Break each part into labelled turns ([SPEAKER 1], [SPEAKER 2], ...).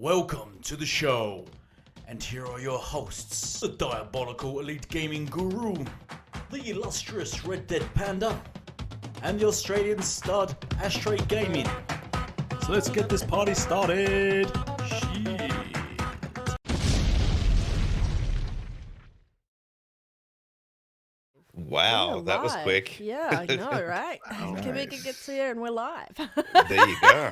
[SPEAKER 1] Welcome to the show, and here are your hosts, the diabolical Elite Gaming Guru, the illustrious Red Dead Panda, and the Australian stud AshtreyGaming. So let's get this party started. Shit.
[SPEAKER 2] Wow, that was quick.
[SPEAKER 3] Yeah, I know, right? Kamika gets here and we're live.
[SPEAKER 2] There you go.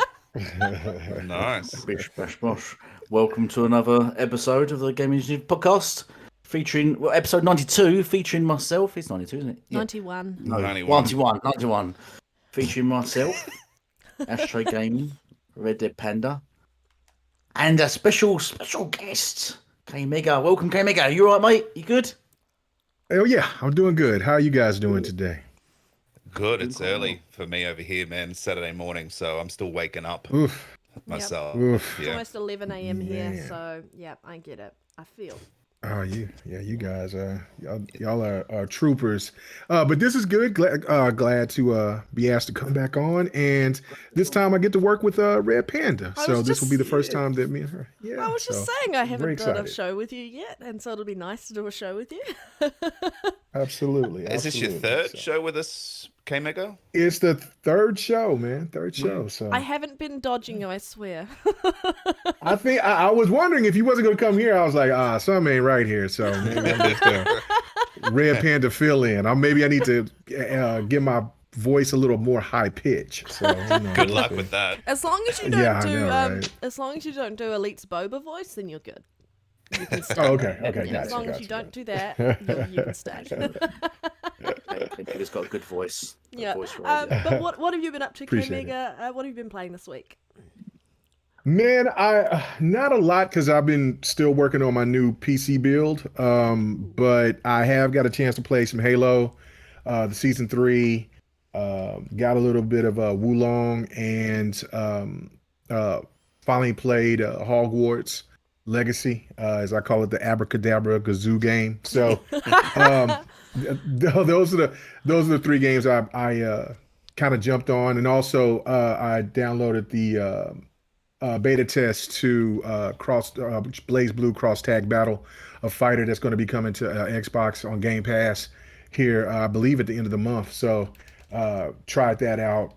[SPEAKER 2] Nice.
[SPEAKER 4] Bish, bash, bosh. Welcome to another episode of the Gaming Engineer podcast, featuring episode 92, featuring myself. It's 92, isn't it? Yeah.
[SPEAKER 3] 91.
[SPEAKER 4] No,
[SPEAKER 2] 91.
[SPEAKER 4] 91. Featuring myself, AshtreyGaming, Red Dead Panda, and a special guest, K-Mega. Welcome, K-Mega. You all right, mate? You good?
[SPEAKER 5] Oh yeah, I'm doing good. How are you guys doing today?
[SPEAKER 2] Good. It's early for me over here, man. Saturday morning, so I'm still waking up
[SPEAKER 5] Oof.
[SPEAKER 2] myself.
[SPEAKER 5] Oof.
[SPEAKER 3] It's
[SPEAKER 2] Yeah.
[SPEAKER 3] almost 11 a.m. here,
[SPEAKER 5] Man.
[SPEAKER 3] so yeah, I get it. I feel.
[SPEAKER 5] Oh, you guys, y'all are troopers. But this is good. Glad to be asked to come back on, and this time I get to work with Red Panda.
[SPEAKER 3] I
[SPEAKER 5] So
[SPEAKER 3] was
[SPEAKER 5] this will
[SPEAKER 3] just-
[SPEAKER 5] be the first time that me and her. Yeah.
[SPEAKER 3] I was just
[SPEAKER 5] so
[SPEAKER 3] saying I haven't
[SPEAKER 5] very
[SPEAKER 3] done a
[SPEAKER 5] excited.
[SPEAKER 3] show with you yet, and so it'll be nice to do a show with you.
[SPEAKER 5] Absolutely.
[SPEAKER 2] Is this your
[SPEAKER 5] absolutely.
[SPEAKER 2] third
[SPEAKER 5] So,
[SPEAKER 2] show with us, K-Mega?
[SPEAKER 5] It's the third show, man. Third show. So
[SPEAKER 3] I haven't been dodging you, I swear.
[SPEAKER 5] I think I was wondering if you wasn't going to come here. I was like, something ain't right here. So maybe I'm just Red Panda fill in. Maybe I need to get my voice a little more high pitch. So
[SPEAKER 2] Good luck with that.
[SPEAKER 3] As long as you don't
[SPEAKER 5] Yeah, I
[SPEAKER 3] do,
[SPEAKER 5] know, right?
[SPEAKER 3] as long as you don't do Elite's boba voice, then you're good. You can stay.
[SPEAKER 5] Oh, okay.
[SPEAKER 3] Yeah,
[SPEAKER 5] Gotcha,
[SPEAKER 3] as long as you
[SPEAKER 5] gotcha.
[SPEAKER 3] don't do that, you can stay.
[SPEAKER 4] K-Mega's got a good voice. Good
[SPEAKER 3] Yeah.
[SPEAKER 4] voice for radio.
[SPEAKER 3] But what have you been up to,
[SPEAKER 5] Appreciate
[SPEAKER 3] K-Mega? What have you been playing this week?
[SPEAKER 5] Man, I not a lot because I've been still working on my new PC build. But I have got a chance to play some Halo, the season 3. Got a little bit of Wulong, and finally played Hogwarts Legacy, as I call it, the Abracadabra Gazoo game. So those are the 3 games I kind of jumped on, and also I downloaded the beta test to Blaze Blue Cross Tag Battle, a fighter that's going to be coming to Xbox on Game Pass here, I believe at the end of the month. So tried that out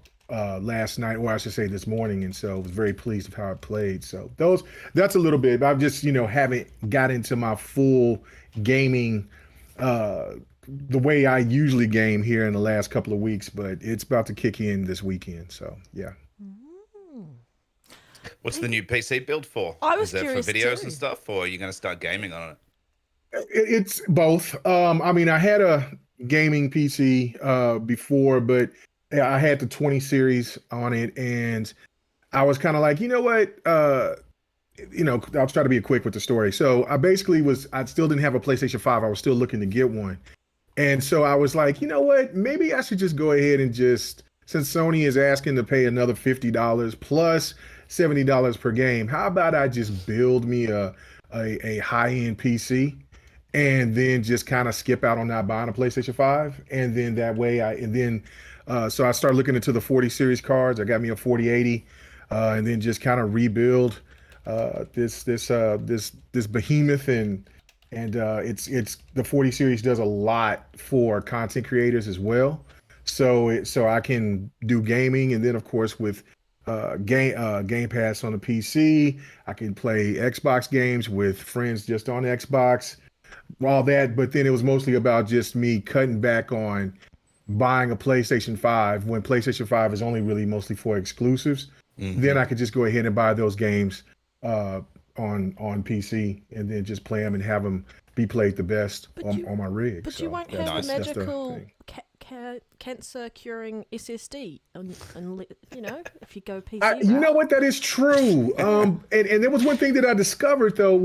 [SPEAKER 5] last night, or I should say this morning, and so was very pleased with how it played. So that's a little bit. I've just haven't got into my full gaming the way I usually game here in the last couple of weeks, but it's about to kick in this weekend. So yeah.
[SPEAKER 2] What's the new PC build for?
[SPEAKER 3] I was
[SPEAKER 2] Is that for
[SPEAKER 3] curious
[SPEAKER 2] videos
[SPEAKER 3] too.
[SPEAKER 2] and stuff, or are you going to start gaming on it?
[SPEAKER 5] It's both. I mean, I had a gaming PC before, but I had the 20 series on it, and I was kind of like, you know what? I'll try to be quick with the story. So I still didn't have a PlayStation 5. I was still looking to get one. And so I was like, you know what? Maybe I should just go ahead and since Sony is asking to pay another $50 plus $70 per game, how about I just build me a high-end PC and then just kind of skip out on not buying a PlayStation 5? And then that way so I started looking into the 40 series cards. I got me a 4080, and then just kind of rebuild this behemoth, and it's the 40 series does a lot for content creators as well. So I can do gaming, and then of course with Game Pass on the PC, I can play Xbox games with friends just on Xbox, all that. But then it was mostly about just me cutting back on buying a PlayStation 5 when PlayStation 5 is only really mostly for exclusives.
[SPEAKER 2] Mm-hmm.
[SPEAKER 5] Then I could just go ahead and buy those games on PC, and then just play them and have them be played the best on my rig.
[SPEAKER 3] But
[SPEAKER 5] So
[SPEAKER 3] you won't
[SPEAKER 5] that's-
[SPEAKER 3] have the
[SPEAKER 5] that's
[SPEAKER 3] magical
[SPEAKER 5] thing.
[SPEAKER 3] cancer-curing SSD, and if you go PC.
[SPEAKER 5] You know
[SPEAKER 3] route.
[SPEAKER 5] what? That is true. And there was one thing that I discovered though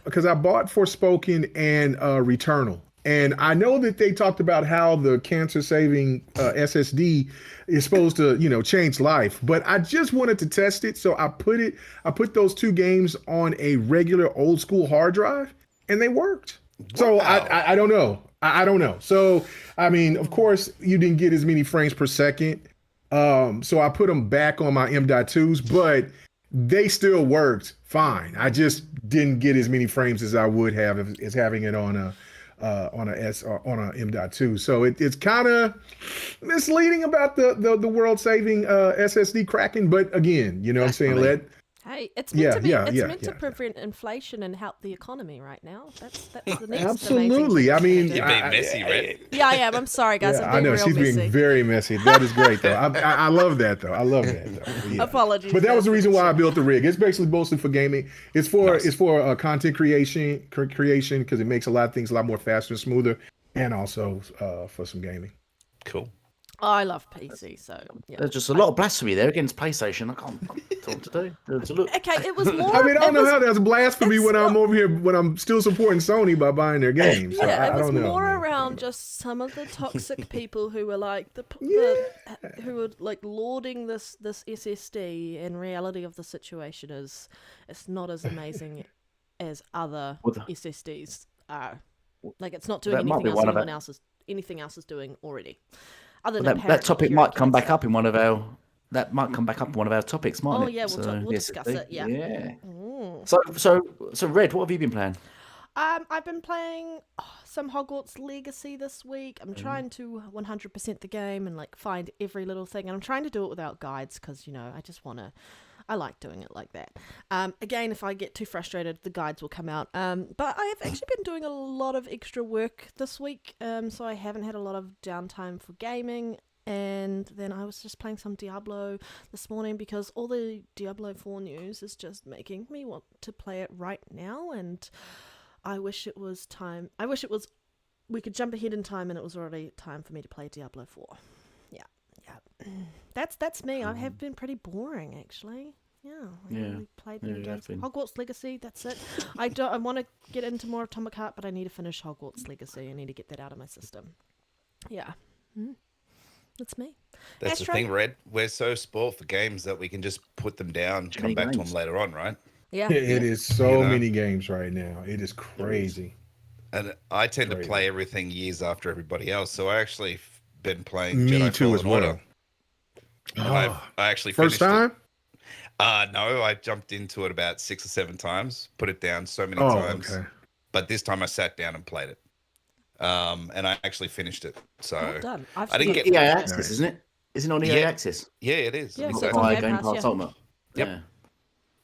[SPEAKER 5] because I bought Forspoken and Returnal, and I know that they talked about how the cancer-saving SSD is supposed to change life, but I just wanted to test it, so I put those 2 games on a regular old school hard drive, and they worked. So
[SPEAKER 2] Wow.
[SPEAKER 5] I don't know. I don't know. So, I mean, of course, you didn't get as many frames per second. So I put them back on my M.2s, but they still worked fine. I just didn't get as many frames as I would have as having it on a M.2. So it's kind of misleading about the world saving SSD cracking. But again, you know what I'm saying?
[SPEAKER 3] Hey, it's meant to
[SPEAKER 5] Yeah.
[SPEAKER 3] prevent inflation and help the economy right now. That's the next
[SPEAKER 5] Absolutely.
[SPEAKER 3] amazing
[SPEAKER 5] I mean,
[SPEAKER 3] thing.
[SPEAKER 2] You're being messy, Red.
[SPEAKER 3] Yeah, I am. I'm sorry, guys.
[SPEAKER 5] Yeah,
[SPEAKER 3] I'm
[SPEAKER 5] I
[SPEAKER 3] being
[SPEAKER 5] know
[SPEAKER 3] real
[SPEAKER 5] she's
[SPEAKER 3] messy.
[SPEAKER 5] being very messy. That is great though. I love that though. I love that though. Yeah.
[SPEAKER 3] Apologies.
[SPEAKER 5] But that was the
[SPEAKER 3] guys.
[SPEAKER 5] reason why I built the rig. It's basically mostly for gaming. It's for content creation because it makes a lot of things a lot more faster and smoother, and also for some gaming.
[SPEAKER 2] Cool.
[SPEAKER 3] Oh, I love PC, so yeah.
[SPEAKER 4] There's just a lot of blasphemy there against PlayStation. I can't tell what to do. To look.
[SPEAKER 3] Okay, it was more.
[SPEAKER 5] I mean, I don't know how that's blasphemy
[SPEAKER 3] it's
[SPEAKER 5] when I'm
[SPEAKER 3] not-
[SPEAKER 5] over here when I'm still supporting Sony by buying their games. So
[SPEAKER 3] Yeah,
[SPEAKER 5] I
[SPEAKER 3] it was
[SPEAKER 5] don't know.
[SPEAKER 3] more
[SPEAKER 5] man.
[SPEAKER 3] around just some of the toxic people who were like who were like lauding this SSD. And reality of the situation is it's not as amazing as other SSDs are. Like it's not doing
[SPEAKER 4] That might
[SPEAKER 3] anything
[SPEAKER 4] be
[SPEAKER 3] else anything else is doing already.
[SPEAKER 4] That topic might come back up in one of our. That might come back up in one of our topics, might it?
[SPEAKER 3] Oh yeah, we'll discuss it. Yeah.
[SPEAKER 4] Yeah.
[SPEAKER 3] Mm.
[SPEAKER 4] So Red, what have you been playing?
[SPEAKER 3] I've been playing some Hogwarts Legacy this week. I'm trying to 100% the game and like find every little thing, and I'm trying to do it without guides because I like doing it like that. Again, if I get too frustrated, the guides will come out. But I have actually been doing a lot of extra work this week, so I haven't had a lot of downtime for gaming. And then I was just playing some Diablo this morning because all the Diablo 4 news is just making me want to play it right now. And I wish it was time. I wish it was. We could jump ahead in time, and it was already time for me to play Diablo 4. Yeah. That's me. I have been pretty boring, actually. Yeah. I haven't really played many games. Hogwarts Legacy. That's it. I want to get into more Atomic Heart, but I need to finish Hogwarts Legacy. I need to get that out of my system. Yeah. That's me.
[SPEAKER 2] That's the thing, Red. We're so spoiled for games that we can just put them down, come back to them later on, right?
[SPEAKER 3] Yeah.
[SPEAKER 5] It is so many games right now. It is crazy.
[SPEAKER 2] And I tend to play everything years after everybody else, so I actually been playing
[SPEAKER 5] Me
[SPEAKER 2] Jedi
[SPEAKER 5] too
[SPEAKER 2] Fallen
[SPEAKER 5] as well.
[SPEAKER 2] Order. I actually
[SPEAKER 5] First
[SPEAKER 2] finished
[SPEAKER 5] time?
[SPEAKER 2] No, I jumped into it about 6 or 7 times, put it down so many times.
[SPEAKER 5] Okay.
[SPEAKER 2] But this time I sat down and played it. And I actually finished it. So
[SPEAKER 3] Well done.
[SPEAKER 2] I didn't get
[SPEAKER 4] EA Access, isn't it? Is it on EA Access?
[SPEAKER 2] Yeah, it is.
[SPEAKER 3] Yeah, so
[SPEAKER 2] exactly.
[SPEAKER 3] it's on Game
[SPEAKER 4] Game
[SPEAKER 3] Pass,
[SPEAKER 4] Pass
[SPEAKER 3] yeah.
[SPEAKER 4] Ultimate.
[SPEAKER 2] Yep.
[SPEAKER 4] Yeah.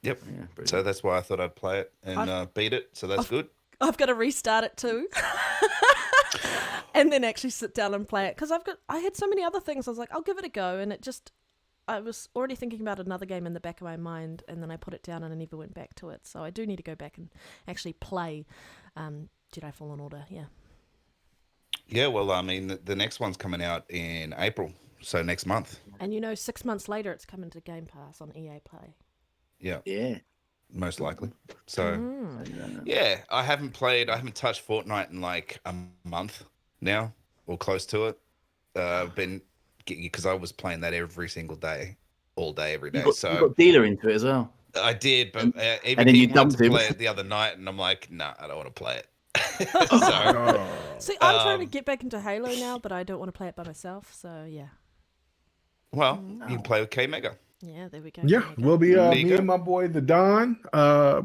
[SPEAKER 2] Yep.
[SPEAKER 4] Yeah, brilliant.
[SPEAKER 2] So that's why I thought I'd play it and beat it. So that's good.
[SPEAKER 3] I've got to restart it too. And then actually sit down and play it because I had so many other things. I was like, I'll give it a go, and I was already thinking about another game in the back of my mind, and then I put it down and I never went back to it. So I do need to go back and actually play Jedi Fallen Order. Yeah.
[SPEAKER 2] Yeah, well, I mean, the next one's coming out in April, so next month.
[SPEAKER 3] And 6 months later, it's coming to Game Pass on EA Play.
[SPEAKER 2] Yeah.
[SPEAKER 4] Yeah.
[SPEAKER 2] Most likely. So, yeah, I haven't touched Fortnite in like a month now, or close to it. Because I was playing that every single day, all day, every day.
[SPEAKER 4] You got dealer into it as well.
[SPEAKER 2] I did, but even
[SPEAKER 4] and then
[SPEAKER 2] he
[SPEAKER 4] you
[SPEAKER 2] wanted
[SPEAKER 4] dumped
[SPEAKER 2] to
[SPEAKER 4] him.
[SPEAKER 2] play it the other night, and I'm like, nah, I don't want to play it.
[SPEAKER 3] See, I'm trying to get back into Halo now, but I don't want to play it by myself. So yeah.
[SPEAKER 2] Well, you can play with K Mega.
[SPEAKER 3] Yeah, there we go.
[SPEAKER 5] Yeah, we'll be me
[SPEAKER 2] go.
[SPEAKER 5] and my boy the Don.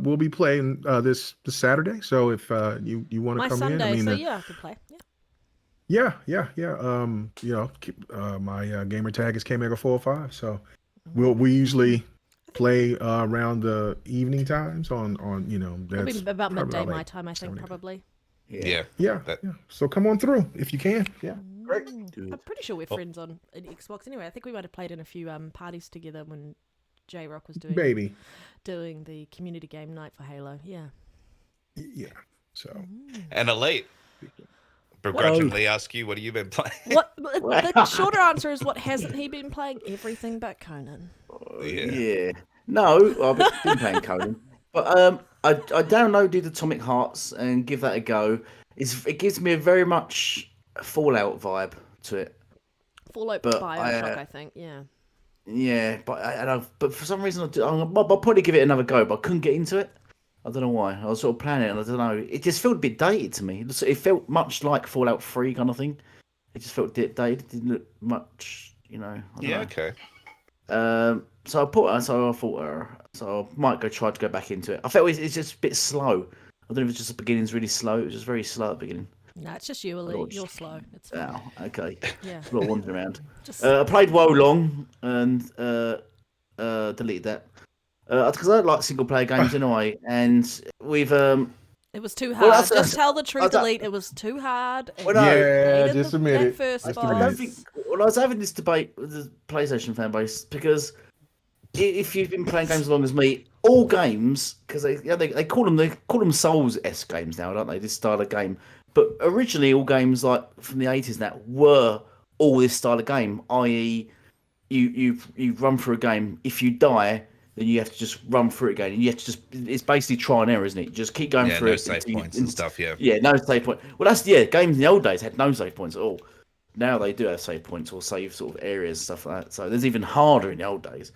[SPEAKER 5] We'll be playing this Saturday. So if you want to
[SPEAKER 3] My
[SPEAKER 5] come
[SPEAKER 3] Sunday,
[SPEAKER 5] in,
[SPEAKER 3] so yeah, I could play.
[SPEAKER 5] Yeah. My gamer tag is KMega405. So we usually play around the evening times on
[SPEAKER 3] It'll
[SPEAKER 5] that's
[SPEAKER 3] be about midday
[SPEAKER 5] probably
[SPEAKER 3] my
[SPEAKER 5] like
[SPEAKER 3] time, I think,
[SPEAKER 5] 70.
[SPEAKER 3] probably.
[SPEAKER 2] Yeah.
[SPEAKER 5] Yeah. So come on through if you can. Yeah. Great.
[SPEAKER 3] I'm pretty sure we're friends on Xbox anyway. I think we might have played in a few parties together when J-Rock was doing the community game night for Halo. Yeah.
[SPEAKER 5] Yeah. So.
[SPEAKER 2] And Elite. Begrudgingly ask you, what have you been playing?
[SPEAKER 3] What the shorter answer is, what hasn't he been playing? Everything but Conan.
[SPEAKER 4] Yeah. No, I've been playing Conan. But I downloaded Atomic Hearts and give that a go. It gives me a very much Fallout vibe to it.
[SPEAKER 3] Fallout
[SPEAKER 4] But
[SPEAKER 3] Bioshock, I think. Yeah.
[SPEAKER 4] Yeah, but for some reason I'll probably give it another go. But I couldn't get into it. I don't know why. I was sort of playing it, and I don't know. It just felt a bit dated to me. It felt much like Fallout 3 kind of thing. It just felt dated. It didn't look much, I don't know.
[SPEAKER 2] Okay.
[SPEAKER 4] So I thought, so I might try to go back into it. I felt it's just a bit slow. I don't know if it's just the beginning's really slow. It was just very slow at the beginning.
[SPEAKER 3] No, it's just you, Elite. You're slow. It's fine.
[SPEAKER 4] Oh, okay.
[SPEAKER 3] Yeah.
[SPEAKER 4] A lot of wandering around.
[SPEAKER 3] Just
[SPEAKER 4] I played Wo Long and deleted that because I don't like single player games anyway. And we've
[SPEAKER 3] it was too
[SPEAKER 4] Well,
[SPEAKER 3] hard.
[SPEAKER 4] that's-
[SPEAKER 3] Just tell the truth,
[SPEAKER 4] I-
[SPEAKER 3] Elite. It was too hard. and
[SPEAKER 4] Well, no.
[SPEAKER 3] you
[SPEAKER 5] Yeah,
[SPEAKER 3] hated
[SPEAKER 5] just admit
[SPEAKER 3] that
[SPEAKER 5] it.
[SPEAKER 3] First
[SPEAKER 5] Just
[SPEAKER 3] boss.
[SPEAKER 4] I don't think. Well, I was having this debate with the PlayStation fan base because if you've been playing games as long as me, all games because they call them Souls-esque games now, don't they? This style of game, but originally all games like from the 80s that were all this style of game, i.e., you run through a game. If you die, then you have to just run through it again, and you have to it's basically try and error, isn't it? You just keep going through
[SPEAKER 2] no
[SPEAKER 4] it.
[SPEAKER 2] save
[SPEAKER 4] until
[SPEAKER 2] points and stuff. Yeah.
[SPEAKER 4] Yeah, no save point. Well, that's games in the old days had no save points at all. Now they do have save points or save sort of areas stuff like that. So there's even harder in the old days.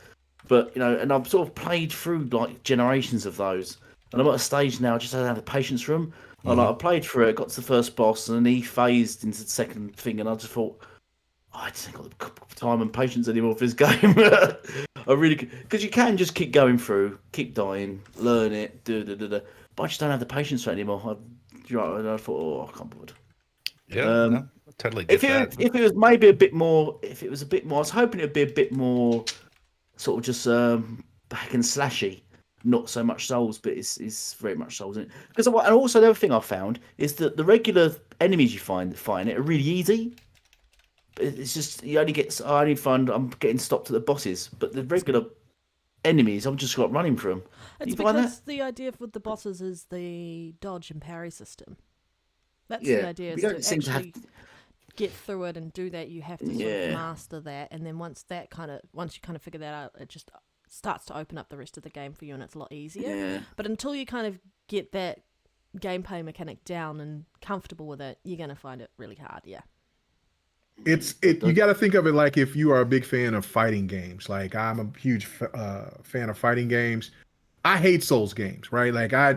[SPEAKER 4] But and I've sort of played through like generations of those, and I'm at a stage now I just don't have the patience for them. I played through it, got to the first boss, and then he phased into the second thing, and I just thought, I just ain't got the time and patience anymore for this game. I really, because you can just keep going through, keep dying, learn it, but I just don't have the patience for it anymore. I thought, I can't bother.
[SPEAKER 2] Yeah, no, totally
[SPEAKER 4] If
[SPEAKER 2] get that.
[SPEAKER 4] it was maybe a bit more, I was hoping it'd be a bit more, sort of just hack and slashy, not so much Souls, but it's very much Souls in it. Because and also the other thing I found is that the regular enemies you fighting it are really easy. It's just I only find I'm getting stopped at the bosses, but the regular enemies I'm just got running through them.
[SPEAKER 3] It's
[SPEAKER 4] You find
[SPEAKER 3] because
[SPEAKER 4] that?
[SPEAKER 3] the idea with the bosses is the dodge and parry system. That's
[SPEAKER 4] Yeah,
[SPEAKER 3] the idea.
[SPEAKER 4] we
[SPEAKER 3] Is
[SPEAKER 4] don't
[SPEAKER 3] to
[SPEAKER 4] seem to have-
[SPEAKER 3] actually get through it and do that. You have to sort
[SPEAKER 4] Yeah.
[SPEAKER 3] of master that, and then once you kind of figure that out, it just starts to open up the rest of the game for you, and it's a lot easier.
[SPEAKER 4] Yeah.
[SPEAKER 3] But until you kind of get that gameplay mechanic down and comfortable with it, you're gonna find it really hard. Yeah.
[SPEAKER 5] You got to think of it like if you are a big fan of fighting games. Like I'm a huge fan of fighting games. I hate Souls games, right? Like I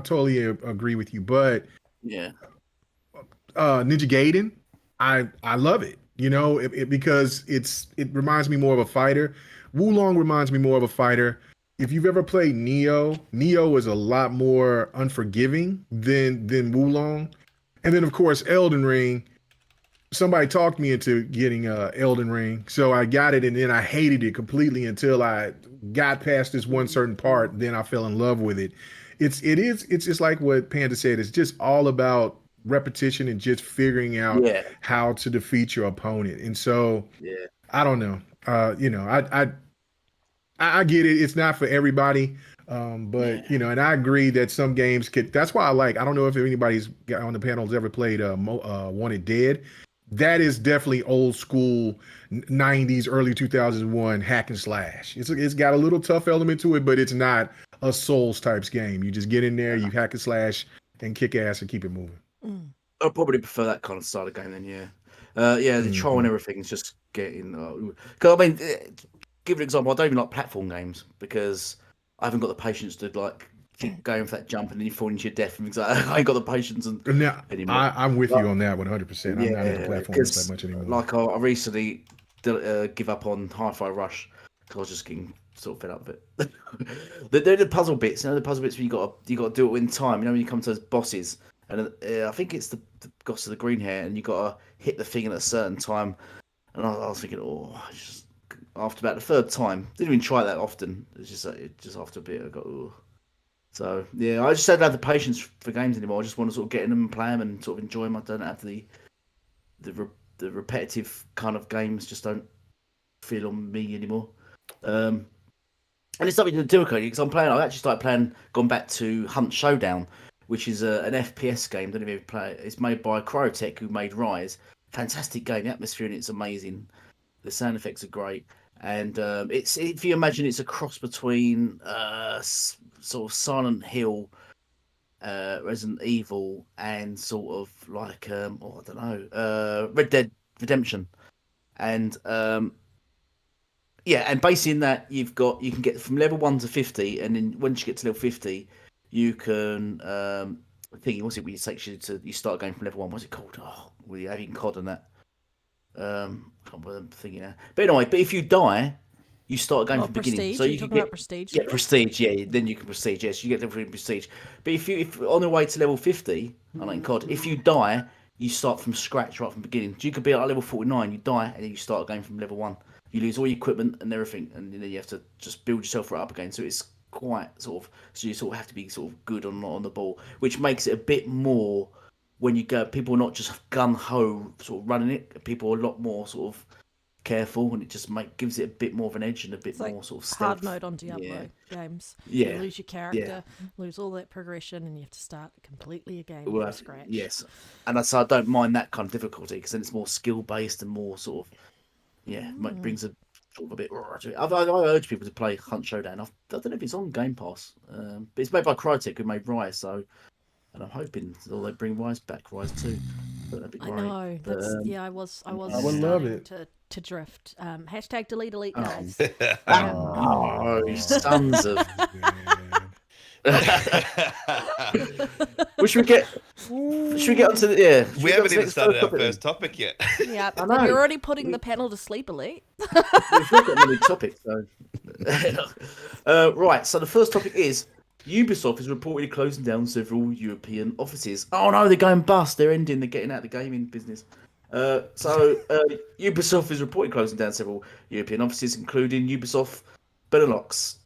[SPEAKER 5] totally agree with you. But
[SPEAKER 4] Yeah.
[SPEAKER 5] Ninja Gaiden, I love it. Because it reminds me more of a fighter. Wulong reminds me more of a fighter. If you've ever played Neo is a lot more unforgiving than Wulong. And then of course Elden Ring. Somebody talked me into getting Elden Ring, so I got it, and then I hated it completely until I got past this one certain part. Then I fell in love with it. It's just like what Panda said. It's just all about repetition and just figuring out how to defeat your opponent. And so I don't know. I get it. It's not for everybody. But and I agree that some games could. That's why I don't know if anybody's on the panel has ever played Wanted Dead. That is definitely old school 90s, early 2001 hack and slash. It's got a little tough element to it, but it's not a Souls types game. You just get in there, you hack and slash, and kick ass and keep it moving.
[SPEAKER 4] I'd probably prefer that kind of style of game then. The trial and everything is just getting. Because give an example. I don't even like platform games because I haven't got the patience to keep going for that jump and then you fall into your death and things like that. I ain't got the patience
[SPEAKER 5] now,
[SPEAKER 4] anymore.
[SPEAKER 5] I'm with you on that 100%. I'm not into platforms that much anymore.
[SPEAKER 4] Like I recently give up on Hi-Fi Rush because I was just getting sort of fed up with it. They're the puzzle bits. The puzzle bits where you got to do it in time. When you come to those bosses, and I think it's the boss with the green hair, and you got to hit the thing at a certain time. And I was thinking, after about the third time, didn't even try that often. It's just after a bit, I got. So I just don't have the patience for games anymore. I just want to sort of get in them and play them and sort of enjoy them. I don't have the repetitive kind of games. Just don't feel on me anymore. And it's something to do with it because I've actually started playing. Gone back to Hunt Showdown, which is an FPS game. Don't even play it. It's made by Cryotech, who made Rise. Fantastic game. The atmosphere in it's amazing. The sound effects are great. And it's if you imagine it's a cross between sort of Silent Hill, Resident Evil, and sort of like I don't know, Red Dead Redemption, and and basically in that you can get from level 1 to 50, and then once you get to level 50, you can what's it when you start going from level 1? What's it called? With the having COD and that. Can't remember thinking now. But anyway, if you die, you start going
[SPEAKER 3] Oh,
[SPEAKER 4] from the beginning.
[SPEAKER 3] prestige.
[SPEAKER 4] So
[SPEAKER 3] Are
[SPEAKER 4] you
[SPEAKER 3] you
[SPEAKER 4] can
[SPEAKER 3] talking about prestige?
[SPEAKER 4] get prestige, yeah. Then you can prestige, yes. You get the prestige. But if on the way to level 50, I mean, God, if you die, you start from scratch right from the beginning. So you could be at level 49, you die, and then you start again from level 1. You lose all your equipment and everything, and then you have to just build yourself right up again. So it's quite sort of, so you sort of have to be sort of good on the ball, which makes it a bit more when you go. People are not just gun ho sort of running it. People are a lot more sort of careful, and it just gives it a bit more of an edge and a bit
[SPEAKER 3] It's like
[SPEAKER 4] more sort of
[SPEAKER 3] hard
[SPEAKER 4] stealth.
[SPEAKER 3] mode on Diablo games.
[SPEAKER 4] Yeah.
[SPEAKER 3] You lose your character, lose all that progression, and you have to start completely again from scratch.
[SPEAKER 4] Yes, and so I don't mind that kind of difficulty because then it's more skill based and more sort of brings a sort of a bit. I urge people to play Hunt Showdown. I don't know if it's on Game Pass, but it's made by Crytek, who made Rise. So, and I'm hoping they bring Rise back, Rise 2. That'd be
[SPEAKER 3] I
[SPEAKER 4] great.
[SPEAKER 3] know.
[SPEAKER 4] But,
[SPEAKER 3] That's I was
[SPEAKER 5] I would
[SPEAKER 3] starting
[SPEAKER 5] love it.
[SPEAKER 3] to drift. Hashtag delete elite guys.
[SPEAKER 4] Oh, you sons of. Well, should we get onto the
[SPEAKER 2] we haven't even started our first topic yet.
[SPEAKER 3] Yeah,
[SPEAKER 4] I know.
[SPEAKER 3] you're already putting the panel to sleep, elite.
[SPEAKER 4] We've not got many topics, so. Right, so the first topic is Ubisoft is reportedly closing down several European offices. Oh no, they're going bust. They're ending. They're getting out of the gaming business. So Ubisoft is reportedly closing down several European offices, including Ubisoft Benelux.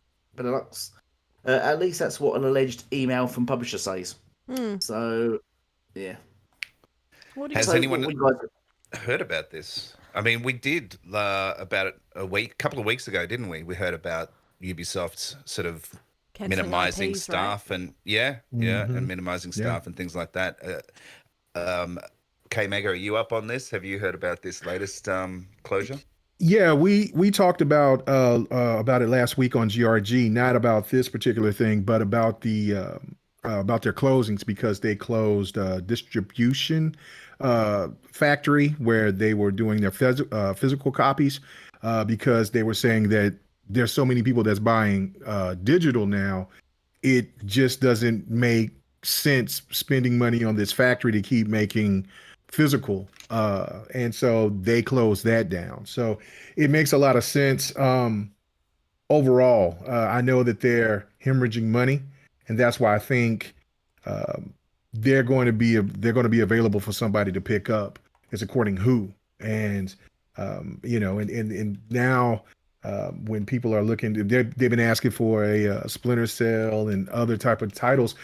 [SPEAKER 4] At least that's what an alleged email from publisher says. So, yeah.
[SPEAKER 2] Has anyone heard about this? I mean, we did about it a couple of weeks ago, didn't we? We heard about Ubisoft's sort of minimizing
[SPEAKER 3] IPs,
[SPEAKER 2] staff, right? And and minimizing staff and things like that. K Mega, are you up on this? Have you heard about this latest closure?
[SPEAKER 5] Yeah, we talked about it last week on GRG, not about this particular thing, but about about their closings, because they closed distribution factory where they were doing their physical copies, because they were saying that there's so many people that's buying digital now, it just doesn't make sense spending money on this factory to keep making physical, and so they closed that down. So it makes a lot of sense. Overall, I know that they're hemorrhaging money, and that's why I think they're going to be available for somebody to pick up. It's according who, and and now when people are looking, they've been asking for a Splinter Cell and other type of titles.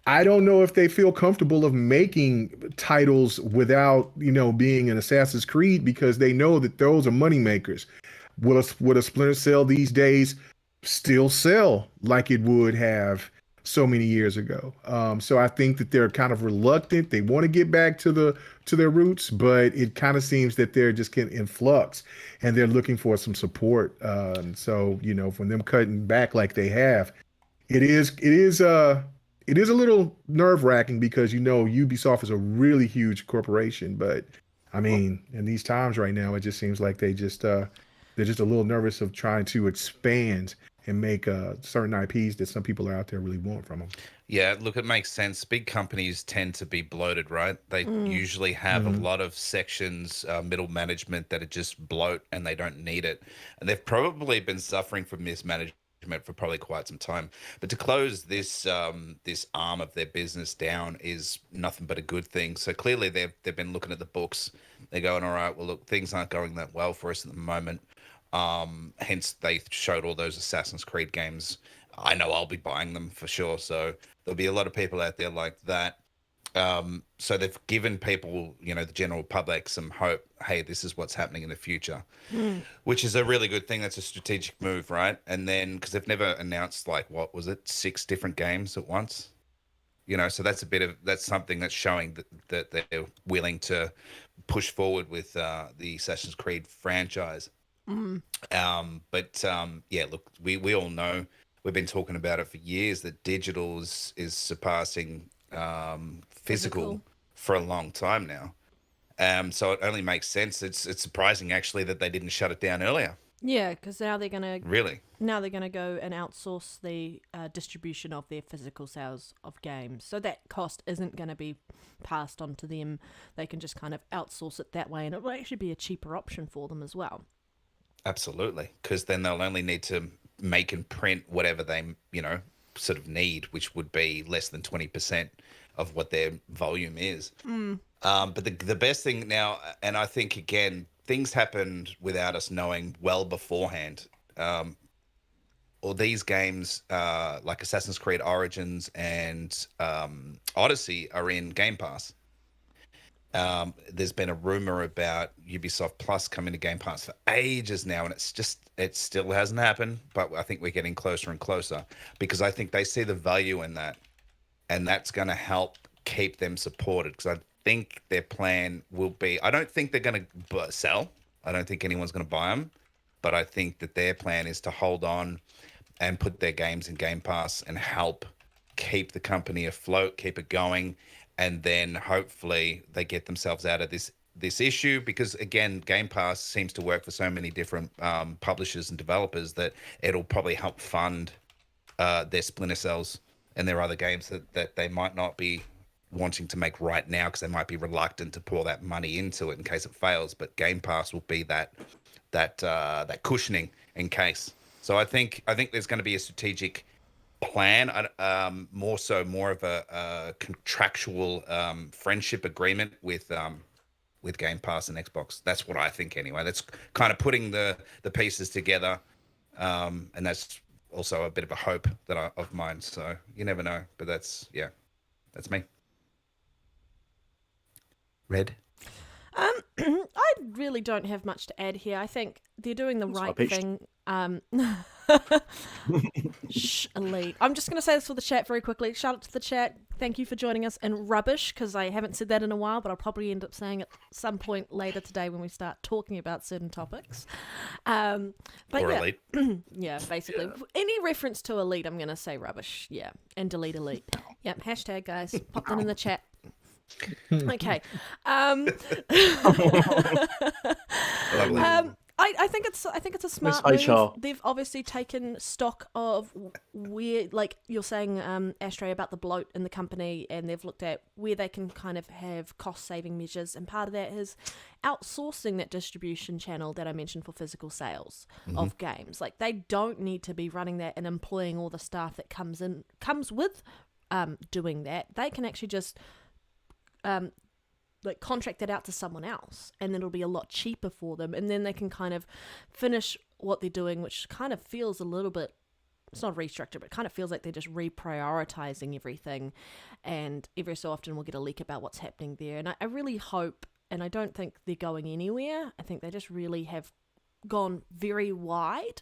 [SPEAKER 5] I don't know if they feel comfortable of making titles without, being an Assassin's Creed, because they know that those are money makers. Would a Splinter Cell these days still sell like it would have so many years ago? So I think that they're kind of reluctant. They want to get back to their roots, but it kind of seems that they're just getting in flux and they're looking for some support. So, from them cutting back like they have, it is a little nerve-wracking, because Ubisoft is a really huge corporation, but I mean, in these times right now, it just seems like they're just a little nervous of trying to expand and make certain IPs that some people are out there really want from them.
[SPEAKER 2] Yeah, look, it makes sense. Big companies tend to be bloated, right? They usually have a lot of sections, middle management that are just bloat and they don't need it. And they've probably been suffering from mismanagement for probably quite some time, but to close this this arm of their business down is nothing but a good thing. So clearly they've been looking at the books. They're going, all right, well, look, things aren't going that well for us at the moment. Hence they showed all those Assassin's Creed games. I know I'll be buying them for sure. So there'll be a lot of people out there like that. So they've given people, the general public, some hope. Hey, this is what's happening in the future, which is a really good thing. That's a strategic move, right? And then, because they've never announced, like, what was it, 6 different games at once, so that's something that's showing that they're willing to push forward with the Assassin's Creed franchise. Yeah, look, we all know, we've been talking about it for years, that digital is surpassing physical for a long time now. So it only makes sense. It's surprising actually that they didn't shut it down earlier.
[SPEAKER 3] Yeah, because now they're gonna go and outsource the distribution of their physical sales of games, so that cost isn't going to be passed on to them. They can just kind of outsource it that way, and it will actually be a cheaper option for them as well.
[SPEAKER 2] Absolutely, because then they'll only need to make and print whatever they, sort of need, which would be less than 20% of what their volume is. But the best thing now, and I think again, things happened without us knowing well beforehand. All these games, like Assassin's Creed Origins and Odyssey, are in Game Pass. There's been a rumor about Ubisoft Plus coming to Game Pass for ages now, and it still hasn't happened, but I think we're getting closer and closer because I think they see the value in that, and that's going to help keep them supported, because I think their plan will be, I don't think they're going to sell. I don't think anyone's going to buy them, but I think that their plan is to hold on and put their games in Game Pass and help keep the company afloat, keep it going. And then hopefully they get themselves out of this issue, because again, Game Pass seems to work for so many different publishers and developers that it'll probably help fund their Splinter Cells and their other games that they might not be wanting to make right now, because they might be reluctant to pour that money into it in case it fails. But Game Pass will be that cushioning in case. So I think there's going to be a strategic plan, more of a contractual friendship agreement with Game Pass and Xbox. That's what I think anyway. That's kind of putting the pieces together, and that's also a bit of a hope of mine. So you never know, but that's me. Red.
[SPEAKER 3] I really don't have much to add here. I think they're doing the right thing. Shh, Elite. I'm just going to say this for the chat very quickly. Shout out to the chat. Thank you for joining us. And rubbish, because I haven't said that in a while, but I'll probably end up saying it at some point later today when we start talking about certain topics. But
[SPEAKER 2] or
[SPEAKER 3] yeah.
[SPEAKER 2] Elite.
[SPEAKER 3] Yeah, basically. Yeah. Any reference to Elite, I'm going to say rubbish. Yeah. And delete Elite. Yep. Hashtag, guys. Pop that in the chat. Okay. I think it's a smart move. They've obviously taken stock of where, like you're saying, Ashtray, about the bloat in the company, and they've looked at where they can kind of have cost-saving measures, and part of that is outsourcing that distribution channel that I mentioned for physical sales of games. Like, they don't need to be running that and employing all the staff that comes with doing that. They can actually just like contract that out to someone else, and then it'll be a lot cheaper for them, and then they can kind of finish what they're doing, which kind of feels a little bit, it's not restructured, but it kind of feels like they're just reprioritizing everything, and every so often we'll get a leak about what's happening there. And I really hope, and I don't think they're going anywhere, I think they just really have gone very wide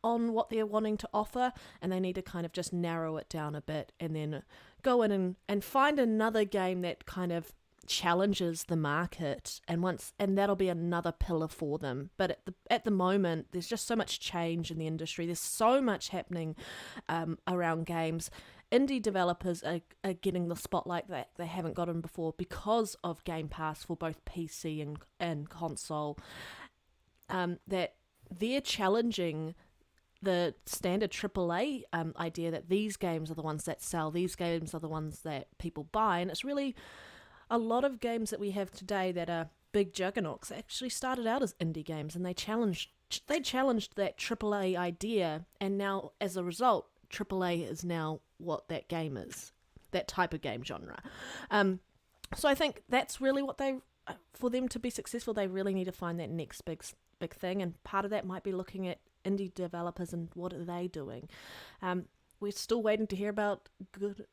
[SPEAKER 3] on what they're wanting to offer, and they need to kind of just narrow it down a bit, and then go in and find another game that kind of challenges the market, and that'll be another pillar for them. But at the moment, there's just so much change in the industry. There's so much happening around games. Indie developers are getting the spotlight that they haven't gotten before because of Game Pass for both PC and console. That they're challenging the standard AAA idea that these games are the ones that sell, these games are the ones that people buy, and it's really a lot of games that we have today that are big juggernauts actually started out as indie games, and they challenged that AAA idea, and now as a result, AAA is now what that game is, that type of game genre. So I think that's really what for them to be successful, they really need to find that next big thing, and part of that might be looking at indie developers and what are they doing. We're still waiting to hear about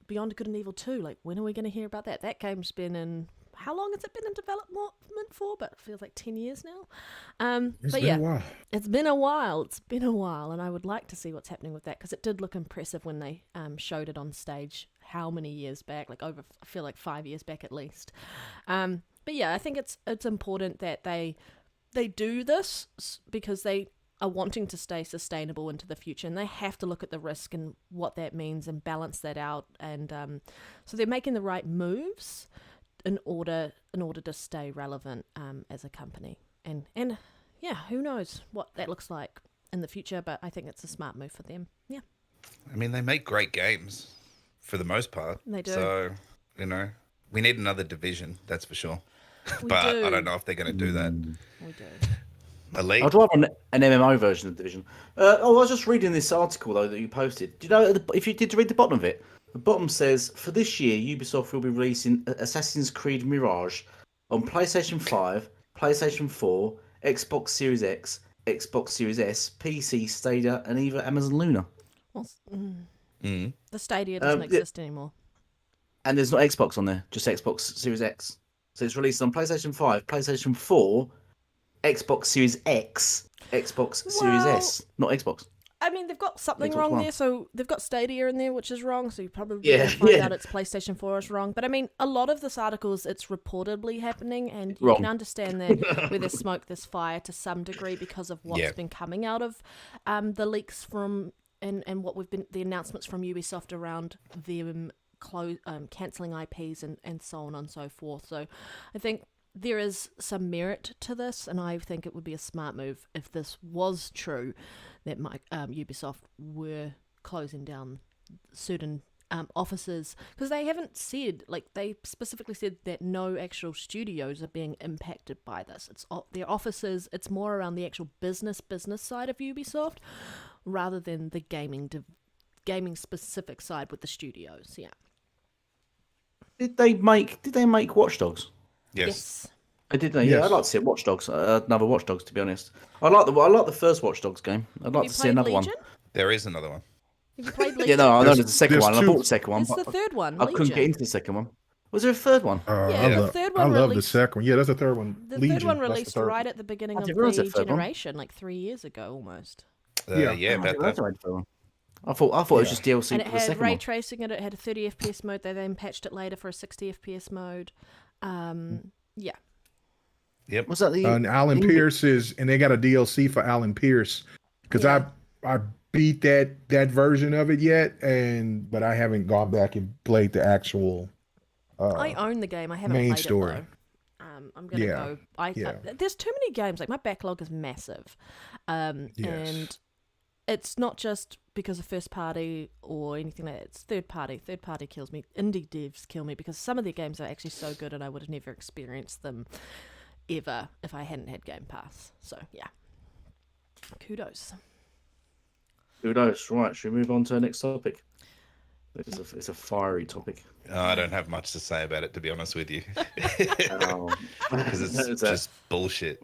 [SPEAKER 3] Beyond Good and Evil 2. Like, when are we going to hear about that? That game's been in, how long has it been in development for? But it feels like 10 years now. It's been a while. It's been a while, and I would like to see what's happening with that, because it did look impressive when they showed it on stage. How many years back? Like, I feel like 5 years back at least. But yeah, I think it's important that they do this, because they are wanting to stay sustainable into the future, and they have to look at the risk and what that means and balance that out. And so they're making the right moves in order to stay relevant as a company. And yeah, who knows what that looks like in the future, but I think it's a smart move for them. Yeah.
[SPEAKER 2] I mean, they make great games for the most part.
[SPEAKER 3] They do.
[SPEAKER 2] So, we need another division, that's for sure. But
[SPEAKER 3] do.
[SPEAKER 2] I don't know if they're going to do that.
[SPEAKER 3] We do.
[SPEAKER 2] Elite.
[SPEAKER 4] I'd rather an MMO version of Division. I was just reading this article though that you posted. Do you know if you did read the bottom of it? The bottom says for this year, Ubisoft will be releasing Assassin's Creed Mirage on PlayStation 5, PlayStation 4, Xbox Series X, Xbox Series S, PC, Stadia, and even Amazon Luna.
[SPEAKER 3] Well,
[SPEAKER 2] Mm.
[SPEAKER 3] the Stadia doesn't exist anymore.
[SPEAKER 4] And there's not Xbox on there, just Xbox Series X. So it's released on PlayStation 5, PlayStation 4, Xbox Series X, Xbox Series S, not Xbox.
[SPEAKER 3] I mean, they've got something
[SPEAKER 4] Xbox
[SPEAKER 3] wrong
[SPEAKER 4] One.
[SPEAKER 3] there. So they've got Stadia in there, which is wrong. So you probably
[SPEAKER 4] Yeah,
[SPEAKER 3] find
[SPEAKER 4] yeah.
[SPEAKER 3] out it's PlayStation 4 is wrong. But I mean, a lot of this articles, it's reportedly happening, and you
[SPEAKER 4] Wrong.
[SPEAKER 3] can understand that where there's smoke, there's fire to some degree because of what's been coming out of the leaks from and what we've been the announcements from Ubisoft around them cancelling IPs and so on and so forth. So I think there is some merit to this, and I think it would be a smart move if this was true, that Ubisoft were closing down certain offices, because they haven't said, like, they specifically said that no actual studios are being impacted by this. It's their offices. It's more around the actual business side of Ubisoft rather than the gaming specific side with the studios. Yeah.
[SPEAKER 4] Did they make Watch Dogs?
[SPEAKER 2] Yes.
[SPEAKER 4] I did. Yeah,
[SPEAKER 5] Yes.
[SPEAKER 4] I'd like to see a Watch Dogs, another Watch Dogs. To be honest, I like the first Watch Dogs game. I'd like
[SPEAKER 3] Have
[SPEAKER 4] to
[SPEAKER 3] you
[SPEAKER 4] see another
[SPEAKER 3] played Legion?
[SPEAKER 2] There is another one.
[SPEAKER 3] Have you played Legion?
[SPEAKER 4] one. Yeah, no, I know
[SPEAKER 5] There's-
[SPEAKER 4] there's the second
[SPEAKER 5] there's
[SPEAKER 4] one. And I
[SPEAKER 5] two.
[SPEAKER 4] bought the second one.
[SPEAKER 3] It's
[SPEAKER 4] but
[SPEAKER 3] the third one,
[SPEAKER 4] I couldn't
[SPEAKER 3] Legion.
[SPEAKER 4] get into the second one. Was there a third one?
[SPEAKER 3] Yeah, the third one
[SPEAKER 5] I love the
[SPEAKER 3] released-
[SPEAKER 5] second one. Yeah, that's the third one.
[SPEAKER 3] The
[SPEAKER 5] Legion.
[SPEAKER 3] third one
[SPEAKER 5] That's the
[SPEAKER 3] released
[SPEAKER 5] third
[SPEAKER 3] right
[SPEAKER 5] one.
[SPEAKER 3] at the beginning
[SPEAKER 4] I
[SPEAKER 3] of
[SPEAKER 4] didn't realise
[SPEAKER 3] the
[SPEAKER 4] that third one.
[SPEAKER 3] generation, like 3 years ago almost.
[SPEAKER 5] Yeah.
[SPEAKER 2] Yeah, about that.
[SPEAKER 4] I thought it was just DLC
[SPEAKER 3] And
[SPEAKER 4] for
[SPEAKER 3] it
[SPEAKER 4] the
[SPEAKER 3] had
[SPEAKER 4] second
[SPEAKER 3] ray
[SPEAKER 4] one.
[SPEAKER 3] tracing in it. It had a 30 FPS mode. They then patched it later for a 60 FPS mode. Yeah.
[SPEAKER 2] Yep.
[SPEAKER 4] Was that the?
[SPEAKER 5] And Alan Pierce and they got a DLC for Alan Pierce, because
[SPEAKER 3] Yeah.
[SPEAKER 5] I beat that version of it yet, but I haven't gone back and played the actual.
[SPEAKER 3] I own the game. I haven't
[SPEAKER 5] main
[SPEAKER 3] played
[SPEAKER 5] story.
[SPEAKER 3] it though. I'm gonna
[SPEAKER 5] Yeah,
[SPEAKER 3] go.
[SPEAKER 5] yeah.
[SPEAKER 3] There's too many games. Like, my backlog is massive,
[SPEAKER 5] Yes.
[SPEAKER 3] and it's not just because of first party or anything like that. It's third party. Third party kills me. Indie devs kill me, because some of their games are actually so good, and I would have never experienced them ever if I hadn't had Game Pass. So yeah, kudos.
[SPEAKER 4] Who knows? Right, should we move on to the next topic? It's a fiery topic.
[SPEAKER 2] I don't have much to say about it, to be honest with you,
[SPEAKER 4] Oh.
[SPEAKER 2] because it's just bullshit.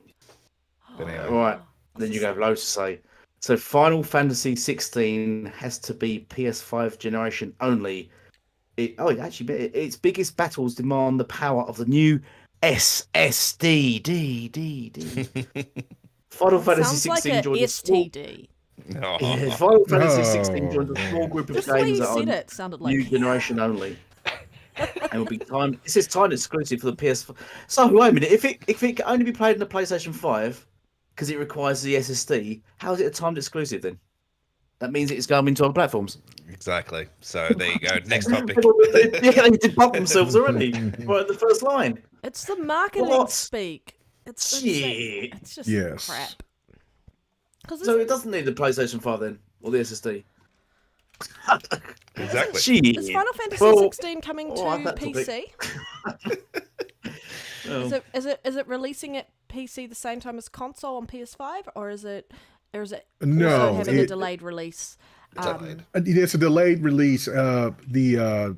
[SPEAKER 2] But anyway.
[SPEAKER 4] Right, then you have loads to say. So Final Fantasy 16 has to be PS5 generation only. Its biggest battles demand the power of the new SSD. Final Fantasy
[SPEAKER 3] Sounds like
[SPEAKER 4] 16
[SPEAKER 3] a
[SPEAKER 4] joins a small,
[SPEAKER 3] STD.
[SPEAKER 2] Oh.
[SPEAKER 4] yeah, Final Fantasy 16 joins a small group of
[SPEAKER 3] Just the way
[SPEAKER 4] games
[SPEAKER 3] you
[SPEAKER 4] that
[SPEAKER 3] said
[SPEAKER 4] are
[SPEAKER 3] it sounded like
[SPEAKER 4] new generation only. And will be time. This is time exclusive for the PS5. So wait a minute. If it can only be played on the PlayStation 5 because it requires the SSD, how is it a timed exclusive then? That means it's going into other platforms.
[SPEAKER 2] Exactly. So there you go. Next topic.
[SPEAKER 4] Yeah, they did bump themselves already. Right at the first line.
[SPEAKER 3] It's the marketing
[SPEAKER 4] What?
[SPEAKER 3] speak. It's
[SPEAKER 4] Shit.
[SPEAKER 3] It's just
[SPEAKER 5] Yes.
[SPEAKER 3] crap.
[SPEAKER 4] So it doesn't need the PlayStation 5 then, or the SSD.
[SPEAKER 2] Exactly.
[SPEAKER 4] Shit.
[SPEAKER 3] Is Final Fantasy
[SPEAKER 4] Well,
[SPEAKER 3] 16 coming to
[SPEAKER 4] I like that
[SPEAKER 3] PC?
[SPEAKER 4] Oh.
[SPEAKER 3] Is it releasing at PC the same time as console on PS5, or is it also
[SPEAKER 5] No,
[SPEAKER 3] having a
[SPEAKER 5] it-
[SPEAKER 3] delayed release?
[SPEAKER 2] Delayed.
[SPEAKER 5] It's a delayed release. The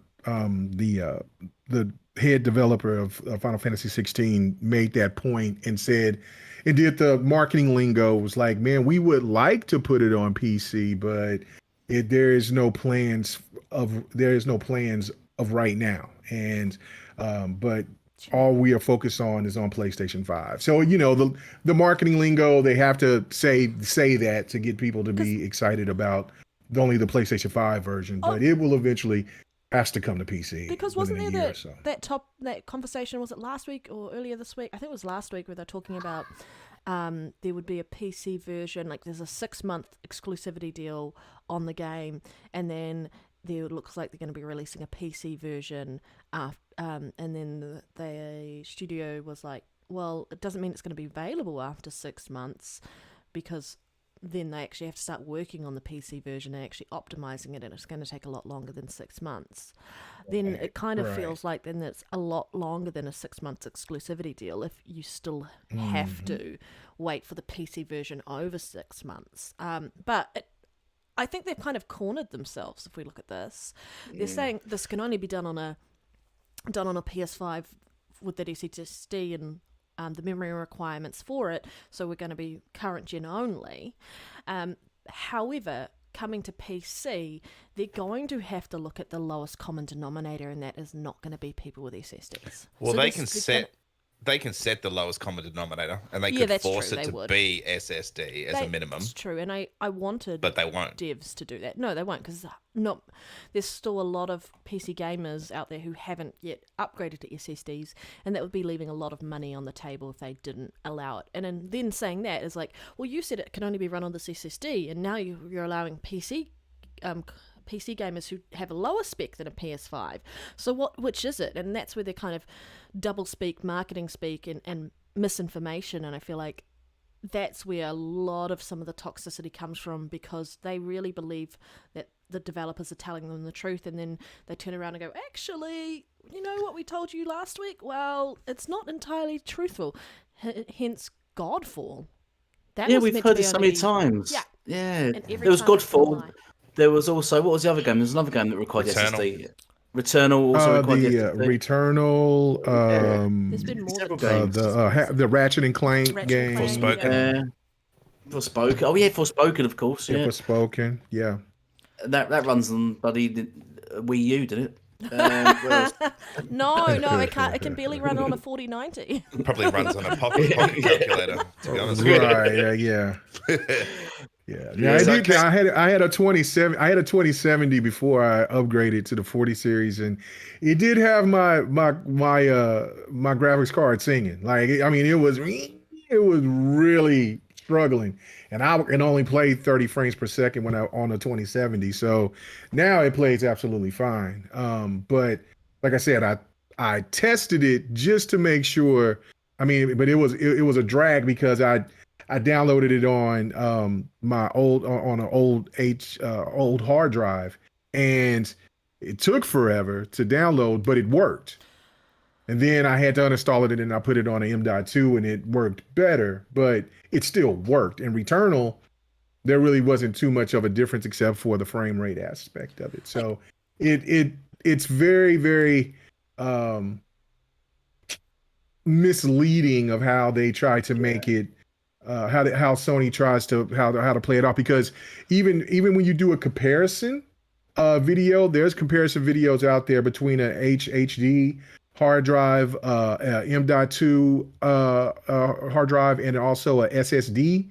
[SPEAKER 5] head developer of Final Fantasy 16 made that point and said, and did the marketing lingo, was like, man, we would like to put it on PC, but there is no plans of right now. And but all we are focused on is on PlayStation 5. So, the marketing lingo, they have to say that to get people to be excited about only the PlayStation 5 version, but it will eventually has to come to PC.
[SPEAKER 3] Because
[SPEAKER 5] within
[SPEAKER 3] wasn't
[SPEAKER 5] a
[SPEAKER 3] there
[SPEAKER 5] year or so.
[SPEAKER 3] that conversation, was it last week or earlier this week? I think it was last week, where they're talking about there would be a PC version, like there's a 6-month exclusivity deal on the game, and then there looks like they're going to be releasing a PC version, and then the studio was like, well, it doesn't mean it's going to be available after 6 months, because then they actually have to start working on the PC version and actually optimizing it, and it's going to take a lot longer than 6 months. Then it kind of feels like then it's a lot longer than a 6 months exclusivity deal if you still have to wait for the PC version over 6 months. I think they've kind of cornered themselves if we look at this. They're saying this can only be done on a PS5 with that SSD and the memory requirements for it, so we're going to be current gen only. However, coming to PC, they're going to have to look at the lowest common denominator, and that is not going to be people with SSDs.
[SPEAKER 2] Well,
[SPEAKER 3] So
[SPEAKER 2] they can set the lowest common denominator, and they could force it to be SSD as a minimum.
[SPEAKER 3] That's true, and I wanted
[SPEAKER 2] but they won't.
[SPEAKER 3] devs to do that. No, they won't, because there's still a lot of PC gamers out there who haven't yet upgraded to SSDs, and that would be leaving a lot of money on the table if they didn't allow it. And then saying that is like, well, you said it can only be run on this SSD, and now you're allowing PC gamers who have a lower spec than a PS5. So which is it? And that's where they're kind of double speak, marketing speak, and misinformation. And I feel like that's where a lot of some of the toxicity comes from, because they really believe that the developers are telling them the truth, and then they turn around and go, actually, you know what we told you last week? Well, it's not entirely truthful. Hence Godfall.
[SPEAKER 4] We've heard this so many times. Yeah. There was Godfall. There was also, what was the other game? There's another game that required SSD. Returnal also required SSD.
[SPEAKER 5] Returnal.
[SPEAKER 3] There's been more
[SPEAKER 4] several
[SPEAKER 3] games.
[SPEAKER 5] The Ratchet and Clank game.
[SPEAKER 2] Forspoken.
[SPEAKER 4] Forspoken. Oh yeah, Forspoken, of course. Yeah,
[SPEAKER 5] Forspoken. Yeah.
[SPEAKER 4] That runs on bloody Wii U, didn't it?
[SPEAKER 3] No, it can't. It can barely run on a 4090.
[SPEAKER 2] Probably runs on a pocket calculator, to be honest.
[SPEAKER 5] Right. Yeah. Yeah, I had a 2070. I had a 2070 before I upgraded to the 40 series, and it did have my graphics card singing. Like, I mean, it was really struggling, and I can only play 30 frames per second when I on a 2070. So now it plays absolutely fine. But like I said, I tested it just to make sure. I mean, but it was a drag because I downloaded it on my old old hard drive, and it took forever to download, but it worked. And then I had to uninstall it, and I put it on an M.2, and it worked better, but it still worked. In Returnal, there really wasn't too much of a difference except for the frame rate aspect of it. So it's very, very misleading of how they try to make it. How Sony tries to how to play it off, because even when you do a comparison video, there's comparison videos out there between a HDD hard drive, M.2 hard drive, and also a SSD.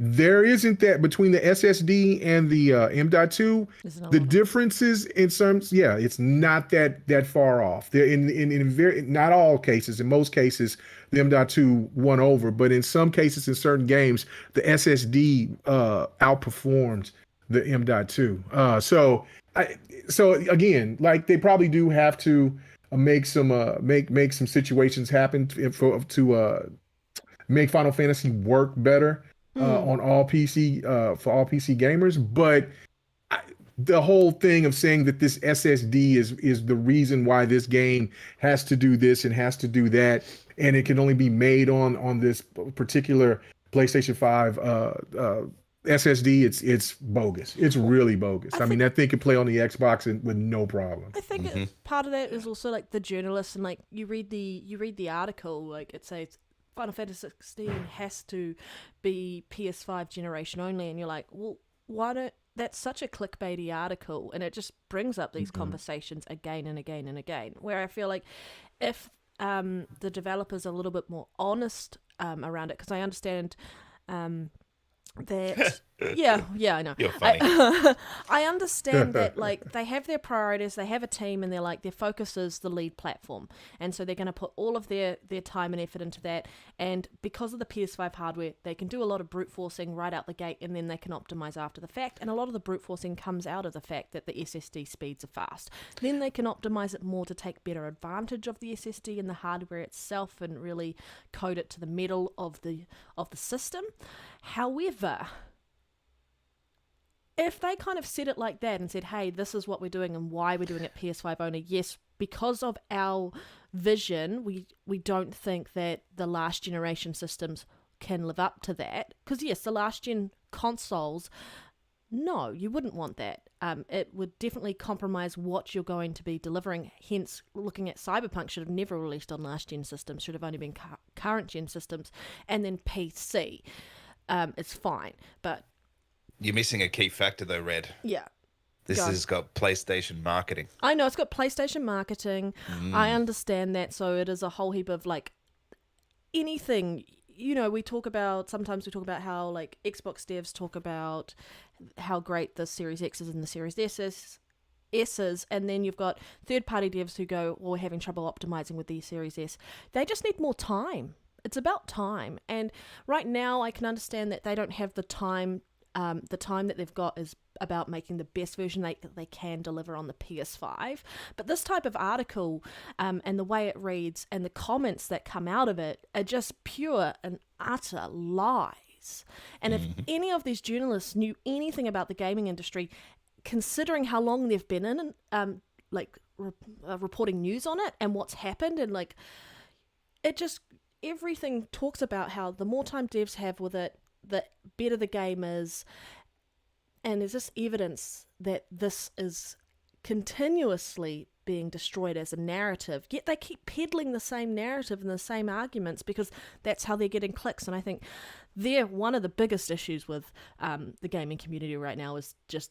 [SPEAKER 5] There isn't that between the SSD and the M.2. The differences in terms, it's not that far off. They're in very, not all cases. In most cases, the M.2 won over, but in some cases, in certain games, the SSD outperformed the M.2. So again, like, they probably do have to make some situations happen to make Final Fantasy work better. On all PC for all PC gamers, but the whole thing of saying that this SSD is the reason why this game has to do this and has to do that, and it can only be made on this particular PlayStation 5 SSD, it's bogus. It's really bogus. I mean, that thing can play on the Xbox with no problem.
[SPEAKER 3] I think part of that is also like the journalists, and like you read the article, like it says Final Fantasy 16 has to be PS5 generation only, and you're like, well, why don't? That's such a clickbaity article, and it just brings up these conversations again and again and again. Where I feel like if the developers are a little bit more honest around it, because I understand that I know.
[SPEAKER 2] You're funny.
[SPEAKER 3] I understand that, like, they have their priorities, they have a team, and they're like, their focus is the lead platform, and so they're going to put all of their time and effort into that. And because of the PS5 hardware, they can do a lot of brute forcing right out the gate, and then they can optimize after the fact. And a lot of the brute forcing comes out of the fact that the SSD speeds are fast. Then they can optimize it more to take better advantage of the SSD and the hardware itself, and really code it to the metal of the system. However, if they kind of said it like that and said, hey, this is what we're doing and why we're doing it PS5 only, yes, because of our vision, we don't think that the last generation systems can live up to that. Because, yes, the last gen consoles, no, you wouldn't want that. It would definitely compromise what you're going to be delivering. Hence, looking at Cyberpunk should have never released on last gen systems, should have only been current gen systems, and then PC. It's fine, but
[SPEAKER 2] you're missing a key factor though, Red.
[SPEAKER 3] Yeah.
[SPEAKER 2] This has got PlayStation marketing.
[SPEAKER 3] I know, it's got PlayStation marketing. I understand that. So it is a whole heap of like anything, you know, sometimes we talk about how like Xbox devs talk about how great the Series X is and the Series S's, and then you've got third-party devs who go, well, we're having trouble optimizing with the Series S. They just need more time. It's about time. And right now I can understand that they don't have the time. The time that they've got is about making the best version they can deliver on the PS5. But this type of article and the way it reads and the comments that come out of it are just pure and utter lies. And if any of these journalists knew anything about the gaming industry, considering how long they've been in reporting news on it and what's happened, and like it just, everything talks about how the more time devs have with it, the better the game is. And there's this evidence that this is continuously being destroyed as a narrative, yet they keep peddling the same narrative and the same arguments because that's how they're getting clicks. And I think one of the biggest issues with the gaming community right now is just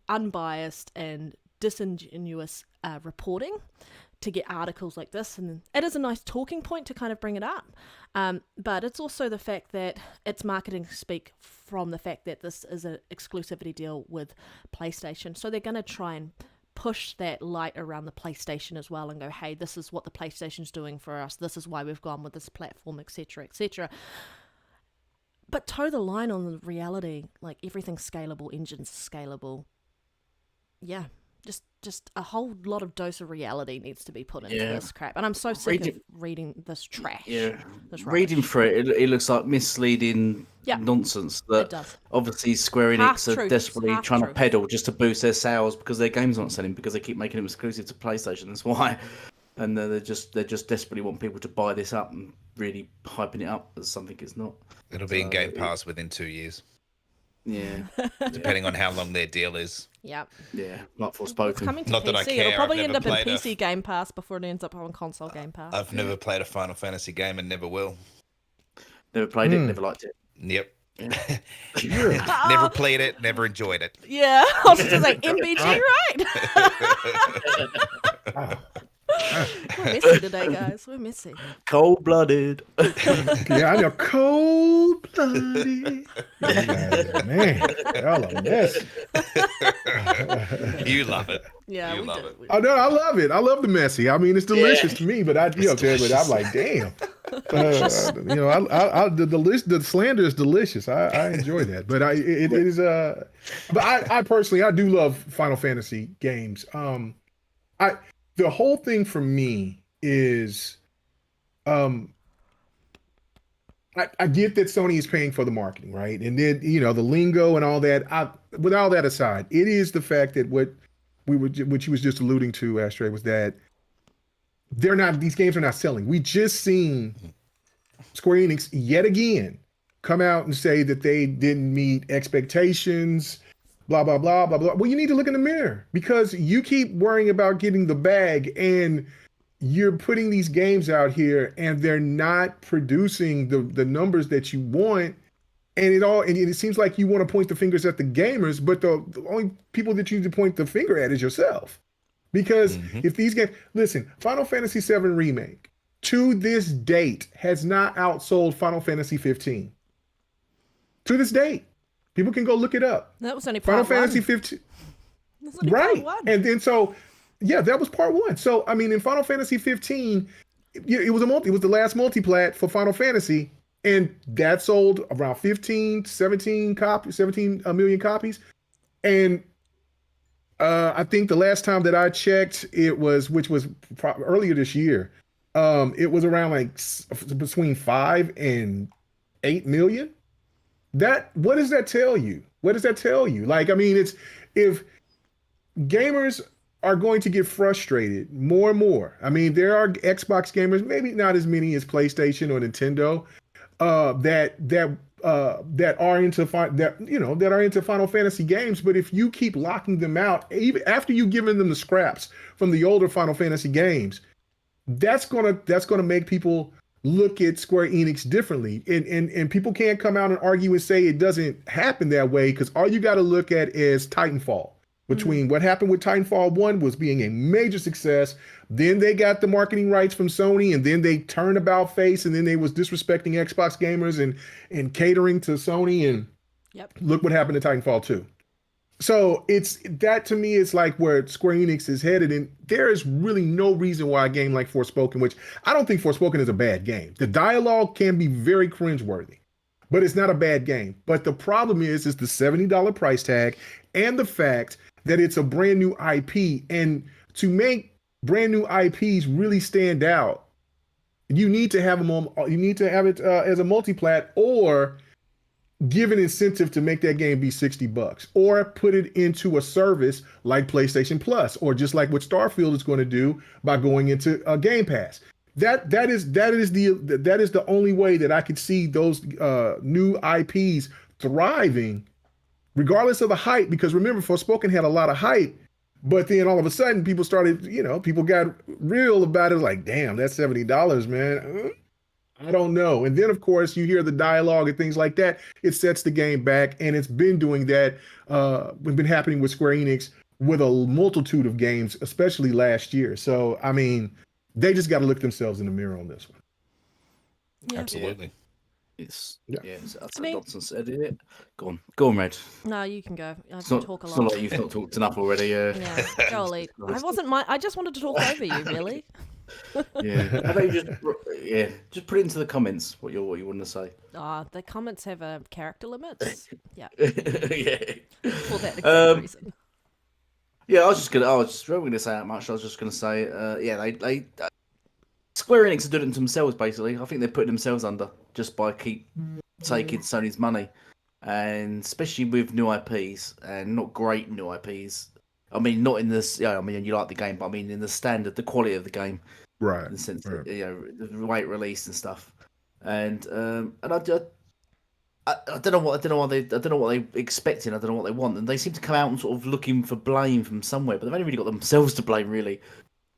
[SPEAKER 3] unbiased and disingenuous reporting to get articles like this. And it is a nice talking point to kind of bring it up. But it's also the fact that it's marketing speak from the fact that this is an exclusivity deal with PlayStation. So they're going to try and push that light around the PlayStation as well and go, hey, this is what the PlayStation's doing for us. This is why we've gone with this platform, etc., etc. But toe the line on the reality, like everything's scalable, engines are scalable. Yeah. Just a whole lot of dose of reality needs to be put into this crap. And I'm so sick of reading this trash. Yeah.
[SPEAKER 4] Reading through it looks like misleading nonsense that obviously Square Enix are desperately trying to peddle just to boost their sales because their games aren't selling because they keep making them exclusive to PlayStation. That's why. And they just desperately want people to buy this up and really hyping it up as something it's not.
[SPEAKER 2] It'll be in Game Pass within 2 years.
[SPEAKER 4] Yeah.
[SPEAKER 2] Depending on how long their deal is.
[SPEAKER 3] Yep.
[SPEAKER 4] Yeah, not forspoken.
[SPEAKER 3] It's coming to
[SPEAKER 2] Not
[SPEAKER 3] PC.
[SPEAKER 2] that I care.
[SPEAKER 3] It'll probably
[SPEAKER 2] I've
[SPEAKER 3] end
[SPEAKER 2] never
[SPEAKER 3] up in
[SPEAKER 2] played
[SPEAKER 3] PC Game Pass before it ends up on console Game Pass.
[SPEAKER 2] I've never played a Final Fantasy game and never will.
[SPEAKER 4] Never played it, never liked it.
[SPEAKER 2] Yep. Yeah. Never played it, never enjoyed it.
[SPEAKER 3] Yeah, I was just like, MBG, right? We're messy today, guys. We're messy.
[SPEAKER 4] Cold-blooded.
[SPEAKER 5] Yeah, I know. Cold-blooded. Man, y'all a mess.
[SPEAKER 2] You love it.
[SPEAKER 3] Yeah,
[SPEAKER 2] you
[SPEAKER 5] we
[SPEAKER 2] love
[SPEAKER 5] do.
[SPEAKER 2] it.
[SPEAKER 5] Oh, no, I love it. I love the messy. I mean, it's delicious to me, but I be up there, but I'm like, damn. You know, the slander is delicious. I enjoy that, but it is. But I personally, I do love Final Fantasy games. The whole thing for me is, I get that Sony is paying for the marketing, right? And then, you know, the lingo and all that. With all that aside, it is the fact that what you was just alluding to, Ashtray, was that these games are not selling. We just seen Square Enix yet again come out and say that they didn't meet expectations. Blah, blah, blah, blah, blah. Well, you need to look in the mirror because you keep worrying about getting the bag and you're putting these games out here and they're not producing the numbers that you want. And it seems like you want to point the fingers at the gamers, but the only people that you need to point the finger at is yourself. Because if these games, listen, Final Fantasy VII Remake to this date has not outsold Final Fantasy 15. To this date. People can go look it up.
[SPEAKER 3] That was only part
[SPEAKER 5] Final Fantasy 15. Right. And then that was part one. So, I mean, in Final Fantasy 15, it was the last multiplat for Final Fantasy, and that sold around 17 million copies. And I think the last time that I checked, which was earlier this year, it was around like between 5 and 8 million. What does that tell you? What does that tell you? Like, I mean, it's if gamers are going to get frustrated more and more. I mean, there are Xbox gamers, maybe not as many as PlayStation or Nintendo, that are into that are into Final Fantasy games. But if you keep locking them out, even after you've given them the scraps from the older Final Fantasy games, that's gonna make people look at Square Enix differently. And people can't come out and argue and say it doesn't happen that way, because all you got to look at is Titanfall. Between what happened with Titanfall 1 was being a major success, then they got the marketing rights from Sony, and then they turned about face, and then they was disrespecting Xbox gamers and catering to Sony, and look what happened to Titanfall 2. So it's that, to me, is like where Square Enix is headed, and there is really no reason why a game like Forspoken, which I don't think Forspoken is a bad game. The dialogue can be very cringeworthy, but it's not a bad game. But the problem is the $70 price tag and the fact that it's a brand new IP. And to make brand new IPs really stand out, you need to have them on. You need to have it as a multiplat, or give an incentive to make that game be $60, or put it into a service like PlayStation Plus, or just like what Starfield is going to do by going into Game Pass. That is the only way that I could see those new IPs thriving, regardless of the hype. Because remember, Forspoken had a lot of hype, but then all of a sudden people started, people got real about it. Like, damn, that's $70, man. I don't know. And then, of course, you hear the dialogue and things like that. It sets the game back, and it's been doing that. It's been happening with Square Enix with a multitude of games, especially last year. So, I mean, they just got to look themselves in the mirror on this one.
[SPEAKER 3] Yeah.
[SPEAKER 2] Absolutely.
[SPEAKER 4] It's
[SPEAKER 3] I mean-
[SPEAKER 4] Dodson said it. Go on, Red.
[SPEAKER 3] No, you can go. I
[SPEAKER 4] It's
[SPEAKER 3] can
[SPEAKER 4] not,
[SPEAKER 3] talk a
[SPEAKER 4] it's not
[SPEAKER 3] lot.
[SPEAKER 4] like you've not talked enough already.
[SPEAKER 3] Yeah, go Elite. I just wanted to talk over you, really.
[SPEAKER 4] Yeah. How about you just put it into the comments what you want to say.
[SPEAKER 3] The comments have a character limits. Yeah,
[SPEAKER 4] Yeah.
[SPEAKER 3] for that exact reason.
[SPEAKER 4] Yeah, I was going to say that much. I was just going to say, they Square Enix are doing it themselves, basically. I think they're putting themselves under just by keep taking Sony's money, and especially with new IPs, and not great new IPs. I mean, not in this. Yeah, I mean, you like the game, but I mean, in the standard, the quality of the game,
[SPEAKER 5] Right.
[SPEAKER 4] in the sense
[SPEAKER 5] Right.
[SPEAKER 4] that, the way it released and stuff. And I don't know what they expecting. I don't know what they want, and they seem to come out and sort of looking for blame from somewhere, but they've only really got themselves to blame, really.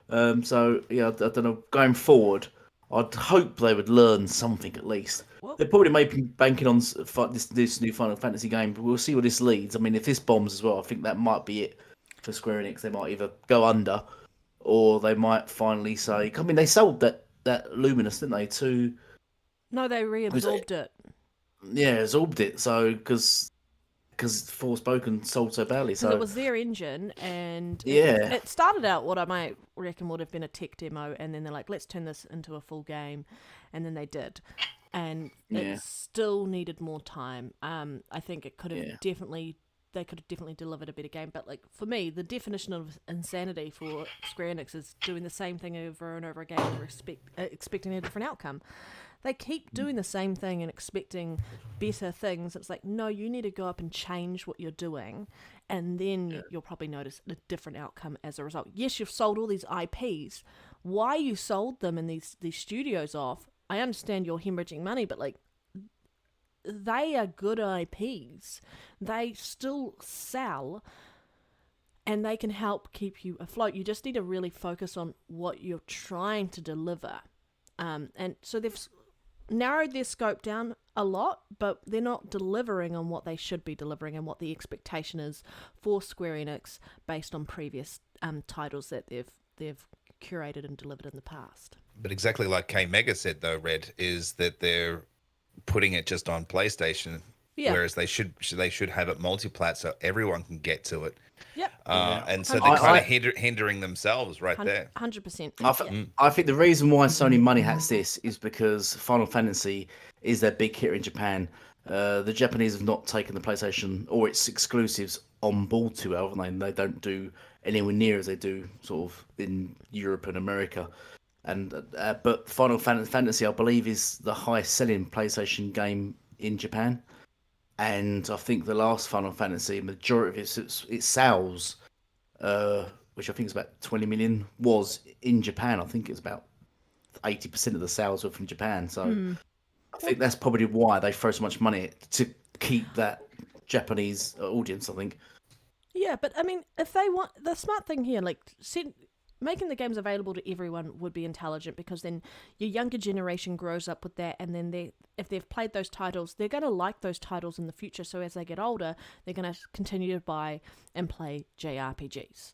[SPEAKER 4] So yeah, I don't know. Going forward, I'd hope they would learn something at least.
[SPEAKER 3] Well-
[SPEAKER 4] They're probably maybe banking on this new Final Fantasy game, but we'll see where this leads. I mean, if this bombs as well, I think that might be it for Square Enix. They might either go under, or they might finally say. I mean, they sold that Luminous, didn't they? To
[SPEAKER 3] No, they reabsorbed it.
[SPEAKER 4] yeah, absorbed it. So because Forspoken sold so badly, so
[SPEAKER 3] Because it was their engine, and
[SPEAKER 4] Yeah.
[SPEAKER 3] it started out what I might reckon would have been a tech demo, and then they're like, let's turn this into a full game, and then they did, and
[SPEAKER 4] Yeah.
[SPEAKER 3] it still needed more time. I think it could have
[SPEAKER 4] Yeah.
[SPEAKER 3] they could have definitely delivered a better game, but like for me, the definition of insanity for Square Enix is doing the same thing over and over again and expecting a different outcome. They keep doing the same thing and expecting better things. It's like, no, you need to go up and change what you're doing, and then you'll probably notice a different outcome as a result. Yes, you've sold all these IPs. Why you sold them and these studios off, I understand you're hemorrhaging money, but like, they are good IPs. They still sell, and they can help keep you afloat. You just need to really focus on what you're trying to deliver. And so they've narrowed their scope down a lot, but they're not delivering on what they should be delivering and what the expectation is for Square Enix based on previous titles that they've curated and delivered in the past.
[SPEAKER 2] But exactly like K Mega said, though, Red, is that they're putting it just on PlayStation, whereas they should have it multiplat so everyone can get to it.
[SPEAKER 3] Yep.
[SPEAKER 2] And so they're kind of hindering themselves right there.
[SPEAKER 3] 100%.
[SPEAKER 4] I think the reason why Sony money hats this is because Final Fantasy is their big hit in Japan. The Japanese have not taken the PlayStation or its exclusives on board too well, haven't they? They don't do anywhere near as they do sort of in Europe and America. And but Final Fantasy, I believe, is the highest selling PlayStation game in Japan. and I think the last Final Fantasy, majority of its sales, which I think is about 20 million, was in Japan. I think it's about 80% of the sales were from Japan. So I think that's probably why they throw so much money to keep that Japanese audience, I think.
[SPEAKER 3] Yeah, but I mean, if they want, the smart thing here, like making the games available to everyone would be intelligent, because then your younger generation grows up with that, and then if they've played those titles, they're going to like those titles in the future. So as they get older, they're going to continue to buy and play JRPGs.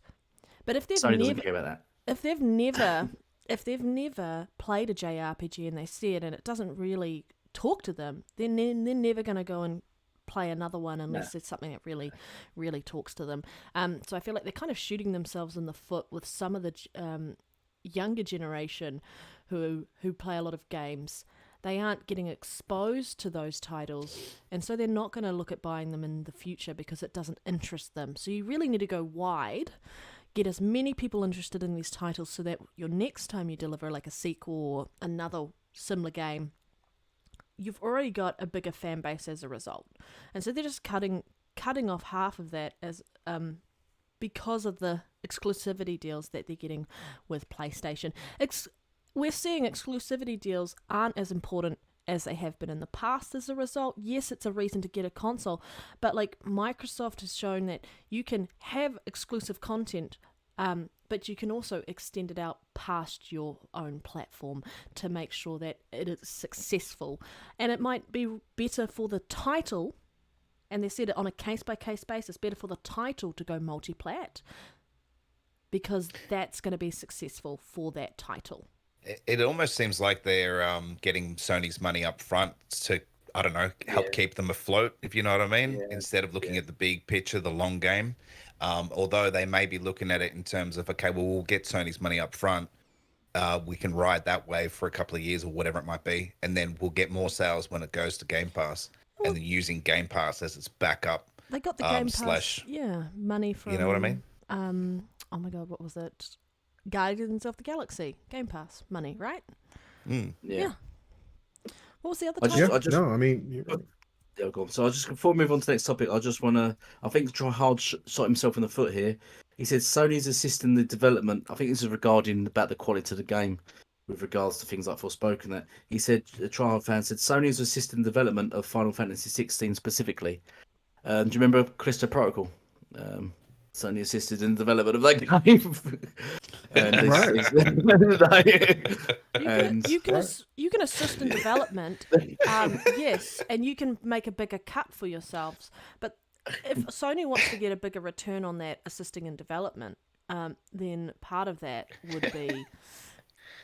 [SPEAKER 3] But if they've
[SPEAKER 4] Sony doesn't
[SPEAKER 3] never,
[SPEAKER 4] care about that.
[SPEAKER 3] if they've never played a JRPG and they see it and it doesn't really talk to them, then they're never going to go and play another one unless it's something that really, really talks to them. So I feel like they're kind of shooting themselves in the foot with some of the younger generation who play a lot of games. They aren't getting exposed to those titles, and so they're not going to look at buying them in the future because it doesn't interest them. So you really need to go wide, get as many people interested in these titles so that your next time you deliver like a sequel or another similar game, you've already got a bigger fan base as a result. And so they're just cutting off half of that as because of the exclusivity deals that they're getting with PlayStation. We're seeing exclusivity deals aren't as important as they have been in the past as a result. Yes, it's a reason to get a console, but like Microsoft has shown that you can have exclusive content, but you can also extend it out past your own platform to make sure that it is successful. And it might be better for the title, and they said it on a case-by-case basis, better for the title to go multi-plat, because that's going to be successful for that title.
[SPEAKER 2] It almost seems like they're getting Sony's money up front to, I don't know, help keep them afloat, if you know what I mean, instead of looking at the big picture, the long game. Although they may be looking at it in terms of, okay, well, we'll get Sony's money up front. We can ride that wave for a couple of years or whatever it might be, and then we'll get more sales when it goes to Game Pass, and then using Game Pass as its backup.
[SPEAKER 3] They got the Game Pass, money from...
[SPEAKER 2] You know what I mean?
[SPEAKER 3] Oh my God, what was it? Guardians of the Galaxy, Game Pass money, right? Yeah. What was the other title?
[SPEAKER 4] Yeah, go on. So before we move on to the next topic, I just want to, I think Try Hard shot himself in the foot here. He said Sony's assisting the development. I think this is regarding about the quality of the game with regards to things like Forspoken. That he said, the Try Hard fan said Sony's assisting the development of Final Fantasy 16 specifically. Do you remember Callisto Protocol? Sony assisted in the development of that game.
[SPEAKER 3] You can assist in development, yes, and you can make a bigger cut for yourselves. But if Sony wants to get a bigger return on that assisting in development, then part of that would be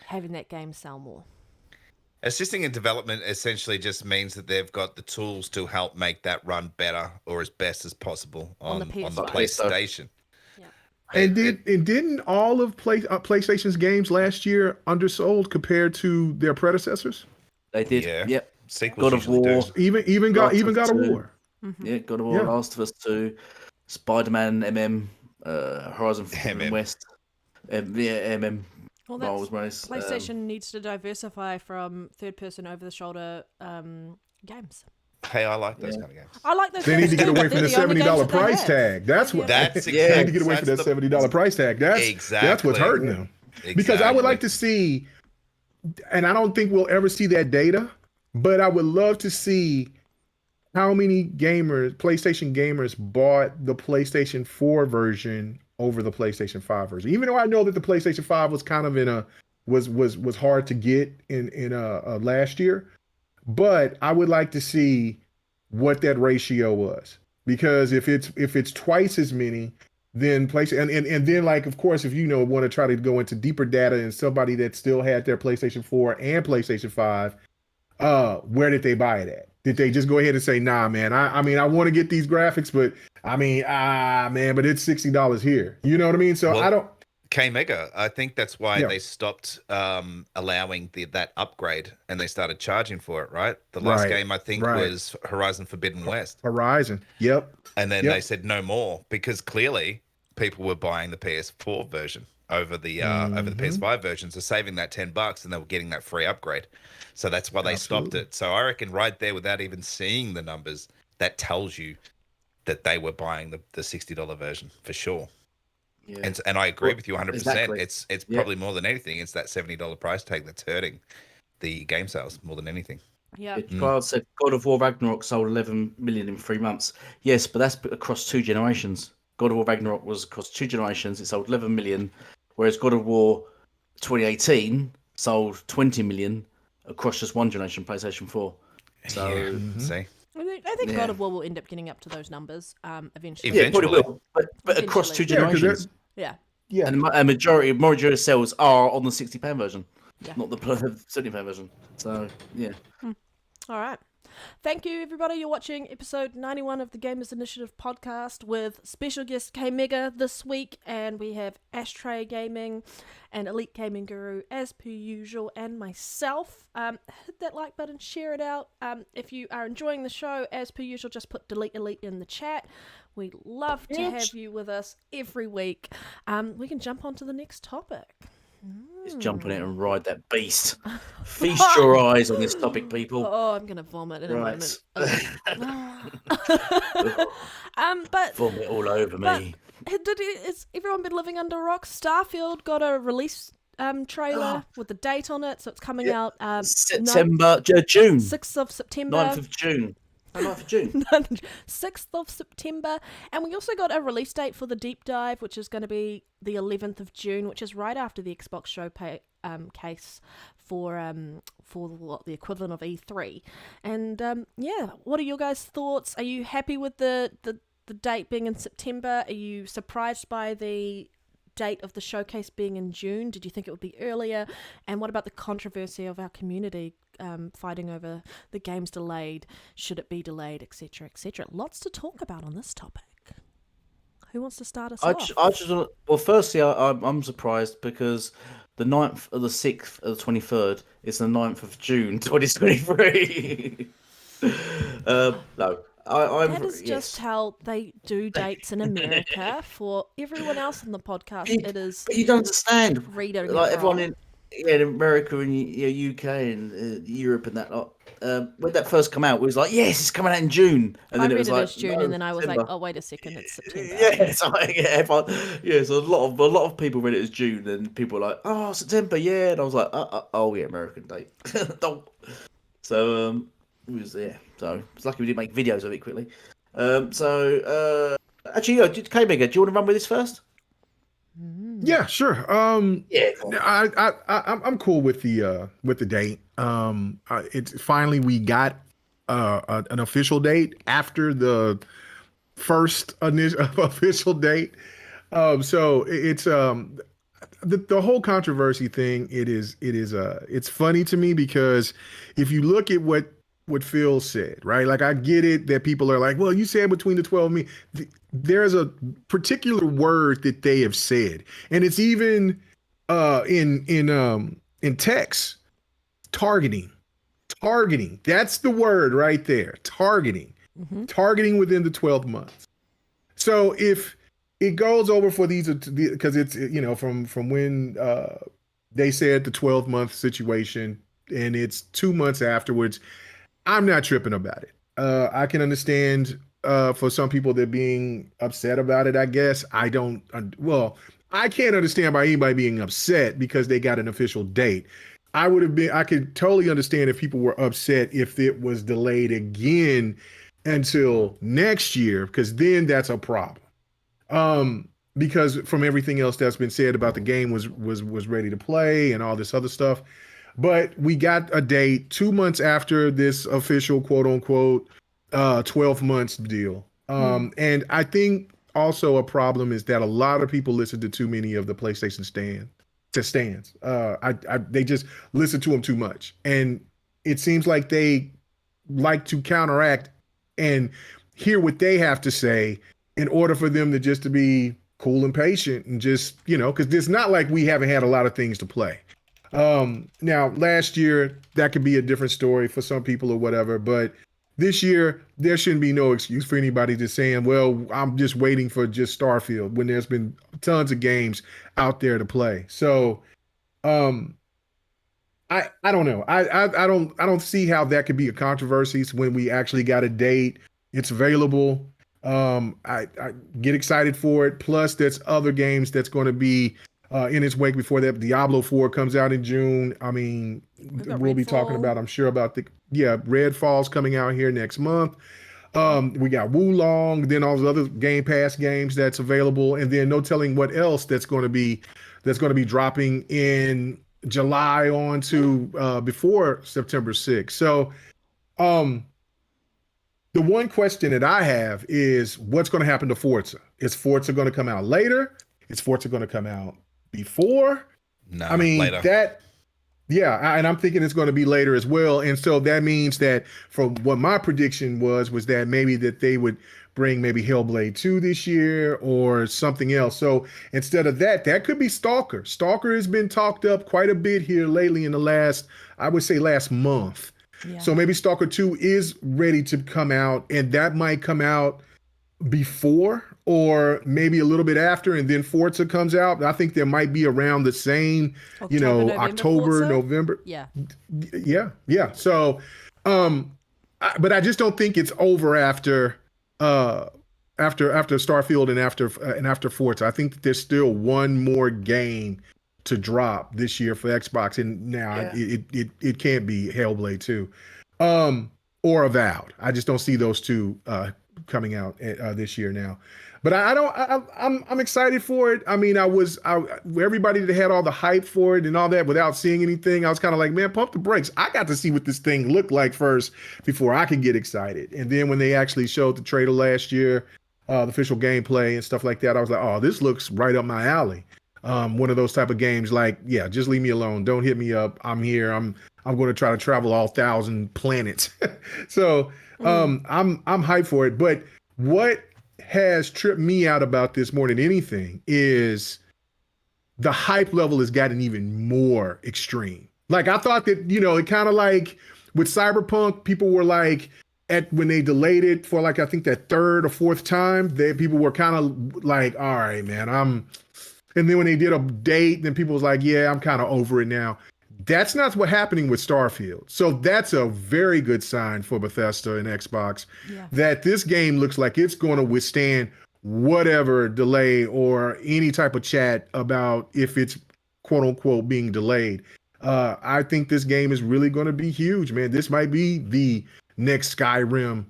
[SPEAKER 3] having that game sell more.
[SPEAKER 2] Assisting in development essentially just means that they've got the tools to help make that run better or as best as possible on the PlayStation.
[SPEAKER 3] Yeah.
[SPEAKER 5] And didn't all of PlayStation's games last year undersold compared to their predecessors?
[SPEAKER 4] They did.
[SPEAKER 2] Yeah.
[SPEAKER 4] Yep.
[SPEAKER 2] Sequels
[SPEAKER 4] God of War.
[SPEAKER 5] Even God of War.
[SPEAKER 3] Mm-hmm.
[SPEAKER 4] Yeah, God of War, Last of Us 2, Spider-Man, Horizon Forbidden West. MM.
[SPEAKER 3] Well, PlayStation needs to diversify from third-person over-the-shoulder games.
[SPEAKER 2] Hey, I like those kind of games.
[SPEAKER 3] I like those.
[SPEAKER 5] They need to get away from the $70 price tag. That's what.
[SPEAKER 2] That's
[SPEAKER 5] they need to get away from that $70 price tag. That's what's hurting them.
[SPEAKER 2] Exactly.
[SPEAKER 5] Because I would like to see, and I don't think we'll ever see that data, but I would love to see how many PlayStation gamers bought the PlayStation 4 version over the PlayStation 5 version. Even though I know that the PlayStation 5 was kind of was hard to get in last year, but I would like to see what that ratio was, because if it's twice as many, then PlayStation and then, like, of course, if you want to try to go into deeper data and somebody that still had their PlayStation 4 and PlayStation 5, where did they buy it at? Did they just go ahead and say, nah, man, I mean, I want to get these graphics, but I mean, man, but it's $60 here. You know what I mean? So I don't.
[SPEAKER 2] K-Mega, I think that's why they stopped allowing that upgrade, and they started charging for it, right? The last game, I think, was Horizon Forbidden West.
[SPEAKER 5] Horizon, yep.
[SPEAKER 2] And then they said no more, because clearly people were buying the PS4 version over the PS5 version, so saving that $10, and they were getting that free upgrade. So that's why they stopped it. So I reckon right there, without even seeing the numbers, that tells you that they were buying the $60 version for sure.
[SPEAKER 4] Yeah.
[SPEAKER 2] And I agree with you 100%.
[SPEAKER 4] Exactly.
[SPEAKER 2] It's probably more than anything. It's that $70 price tag that's hurting the game sales more than anything.
[SPEAKER 3] Yeah.
[SPEAKER 4] God said God of War Ragnarok sold 11 million in 3 months. Yes, but that's across 2 generations. God of War Ragnarok was across 2 generations. It sold 11 million, whereas God of War 2018 sold 20 million across just 1 generation, PlayStation 4. So,
[SPEAKER 2] See?
[SPEAKER 3] I think God of War will end up getting up to those numbers eventually.
[SPEAKER 4] yeah, probably will. But across 2
[SPEAKER 3] Eventually.
[SPEAKER 4] generations.
[SPEAKER 3] Yeah.
[SPEAKER 5] Yeah.
[SPEAKER 4] And a majority of sales are on the £60 version,
[SPEAKER 3] Yeah.
[SPEAKER 4] not the £70 version. So, yeah.
[SPEAKER 3] All right. Thank you, everybody. You're watching episode 91 of the Gamers Initiative podcast with special guest K-Mega this week. And we have AshtreyGaming and EliteGamingGuru as per usual, and myself. Hit that like button, share it out. If you are enjoying the show, as per usual, just put Delete Elite in the chat. We'd love to have you with us every week. We can jump on to the next topic.
[SPEAKER 4] Just jump on it and ride that beast. Feast your eyes on this topic, people.
[SPEAKER 3] Oh, I'm gonna vomit in a moment. But
[SPEAKER 4] Vomit all over me.
[SPEAKER 3] has everyone been living under a rock? Starfield got a release trailer with the date on it, so it's coming out
[SPEAKER 4] June.
[SPEAKER 3] 6th of September.
[SPEAKER 4] 9th of June. 9th of June.
[SPEAKER 3] 6th of September. And we also got a release date for the deep dive, which is going to be the 11th of June, which is right after the Xbox showcase for what the equivalent of E3. And what are your guys' thoughts? Are you happy with the date being in September? Are you surprised by the date of the showcase being in June? Did you think it would be earlier? And what about the controversy of our community fighting over the game's delayed, should it be delayed, etc., etc.? Lots to talk about on this topic. Who wants to start us off?
[SPEAKER 4] Firstly, I'm surprised because the 9th of the 6th of the 23rd is the 9th of June 2023. No,
[SPEAKER 3] that is just how they do dates in America. For everyone else on the podcast, it is.
[SPEAKER 4] But you don't understand.
[SPEAKER 3] Reading
[SPEAKER 4] like everyone in America and UK and Europe and that lot. When that first come out, we was like, "Yes, it's coming out in June," and then it was like
[SPEAKER 3] June, and then I was like, "Oh, wait a second, it's September."
[SPEAKER 4] Yeah, so a lot of people read it as June, and people were like, "Oh, September, yeah," and I was like, "Oh, yeah, American date." So it was So it's lucky we didn't make videos of it quickly. Actually, K-Mega, do you want to run with this first?
[SPEAKER 5] Yeah, sure. I'm cool with the date. It's finally we got an official date after the first official date. So it's the whole controversy thing. It's funny to me because if you look at what Phil said, right? Like, I get it that people are like, well, you said between the 12 and me. There's a particular word that they have said, and it's even in text. Targeting. That's the word right there. Targeting. Mm-hmm. Targeting within the 12 months. So if it goes over for these, because it's from when they said the 12-month situation, and it's 2 months afterwards. I'm not tripping about it. I can understand for some people they're being upset about it, I guess. I can't understand by anybody being upset because they got an official date. I could totally understand if people were upset if it was delayed again until next year, because then that's a problem. Because from everything else that's been said about the game was ready to play and all this other stuff. But we got a date 2 months after this official quote unquote 12 months deal. And I think also a problem is that a lot of people listen to too many of the PlayStation stands. They just listen to them too much. And it seems like they like to counteract and hear what they have to say in order for them to be cool and patient and just, because it's not like we haven't had a lot of things to play. Now last year that could be a different story for some people or whatever, but this year there shouldn't be no excuse for anybody just saying, well, I'm just waiting for just Starfield when there's been tons of games out there to play. So, I don't know. I don't see how that could be a controversy when we actually got a date, It's available. I get excited for it. Plus, there's other games that's going to be in its wake before that. Diablo 4 comes out in June. I mean, we'll be talking about, I'm sure, about Redfall's coming out here next month. We got Wulong, then all the other Game Pass games that's available, and then no telling what else that's going to be dropping in July on to before September 6th. So, the one question that I have is what's going to happen to Forza? Is Forza going to come out later? Is Forza going to come out before?
[SPEAKER 2] No,
[SPEAKER 5] I mean,
[SPEAKER 2] later.
[SPEAKER 5] And I'm thinking it's going to be later as well. And so that means that from what my prediction was that maybe that they would bring maybe Hellblade 2 this year or something else. So instead of that could be Stalker. Stalker has been talked up quite a bit here lately in the last month. Yeah. So maybe Stalker 2 is ready to come out, and that might come out before or maybe a little bit after, and then Forza comes out. I think there might be around the same, October, November.
[SPEAKER 3] Yeah.
[SPEAKER 5] Yeah. So, but I just don't think it's over after Starfield and after Forza. I think that there's still one more game to drop this year for Xbox, and now it can't be Hellblade 2 or Avowed. I just don't see those two coming out this year now. But I'm excited for it. I mean, everybody that had all the hype for it and all that without seeing anything, I was kind of like, man, pump the brakes. I got to see what this thing looked like first before I could get excited. And then when they actually showed the trailer last year, the official gameplay and stuff like that, I was like, oh, this looks right up my alley. One of those type of games, like, yeah, just leave me alone. Don't hit me up. I'm here. I'm going to try to travel all 1,000 planets. So I'm hyped for it. But what has tripped me out about this more than anything is the hype level has gotten even more extreme. Like, I thought that, it kind of like with Cyberpunk, people were like, when they delayed it for like, I think that third or fourth time, people were kind of like, all right, man, and then when they did a date, then people was like, yeah, I'm kind of over it now. That's not what's happening with Starfield. So that's a very good sign for Bethesda and Xbox that this game looks like it's going to withstand whatever delay or any type of chat about if it's quote unquote being delayed. I think this game is really going to be huge, man. This might be the next Skyrim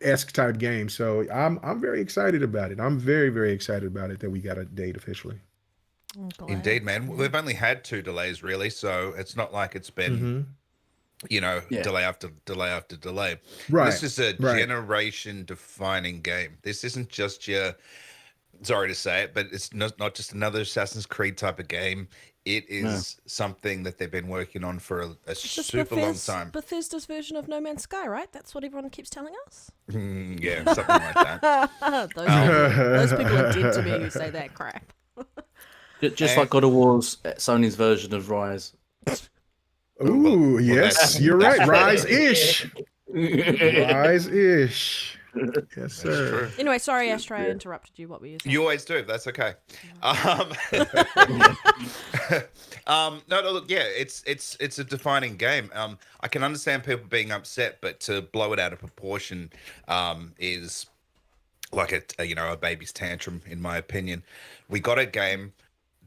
[SPEAKER 5] esque type game. So I'm very excited about it. I'm very, very excited about it that we got a date officially.
[SPEAKER 2] Indeed, man. We've only had 2 delays really, so it's not like it's been delay after delay after delay.
[SPEAKER 5] Right.
[SPEAKER 2] This is a generation defining game. This isn't just your, sorry to say it, but it's not just another Assassin's Creed type of game. It is something that they've been working on for a super long time.
[SPEAKER 3] Bethesda's version of No Man's Sky, right? That's what everyone keeps telling us?
[SPEAKER 2] Yeah, something like that.
[SPEAKER 3] Those people are dead to me who say that crap.
[SPEAKER 4] Just like God of War's Sony's version of Rise.
[SPEAKER 5] Ooh, yes, you're right. Rise-ish. Rise-ish. Yes, sir.
[SPEAKER 3] Anyway, sorry, Ashtray, I interrupted you. What were you saying?
[SPEAKER 2] You always do. That's okay. No, look, yeah, it's a defining game. I can understand people being upset, but to blow it out of proportion is like a baby's tantrum, in my opinion. We got a game.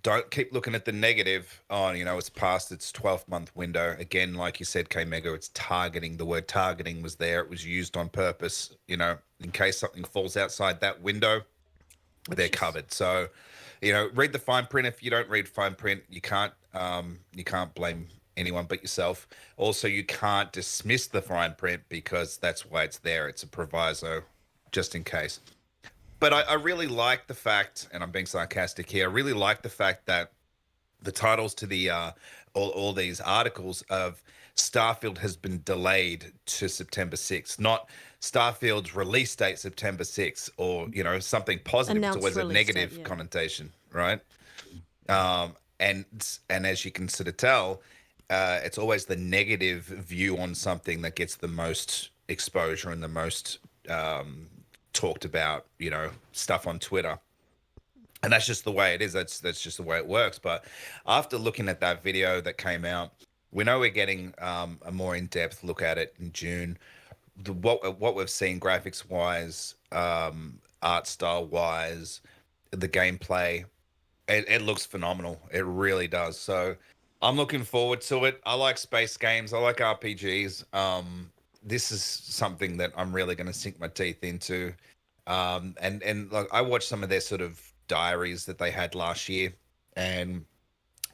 [SPEAKER 2] Don't keep looking at the negative. Oh, it's past its 12-month window. Again, like you said, K-Mega, it's targeting. The word targeting was there. It was used on purpose, in case something falls outside that window, they're covered. So, read the fine print. If you don't read fine print, you can't blame anyone but yourself. Also, you can't dismiss the fine print because that's why it's there. It's a proviso, just in case. But I really like the fact, and I'm being sarcastic here, I really like the fact that the titles to the all these articles of Starfield has been delayed to September 6th, not Starfield's release date September 6th, or something positive. It's always a negative connotation, right? And as you can sort of tell, it's always the negative view on something that gets the most exposure and the most talked about, stuff on Twitter. And that's just the way it is. That's just the way it works. But after looking at that video that came out, we know we're getting a more in-depth look at it in June. what we've seen graphics wise, art style wise, the gameplay, it looks phenomenal. It really does. So I'm looking forward to it. I like space games. I like RPGs. This is something that I'm really going to sink my teeth into. And like I watched some of their sort of diaries that they had last year, and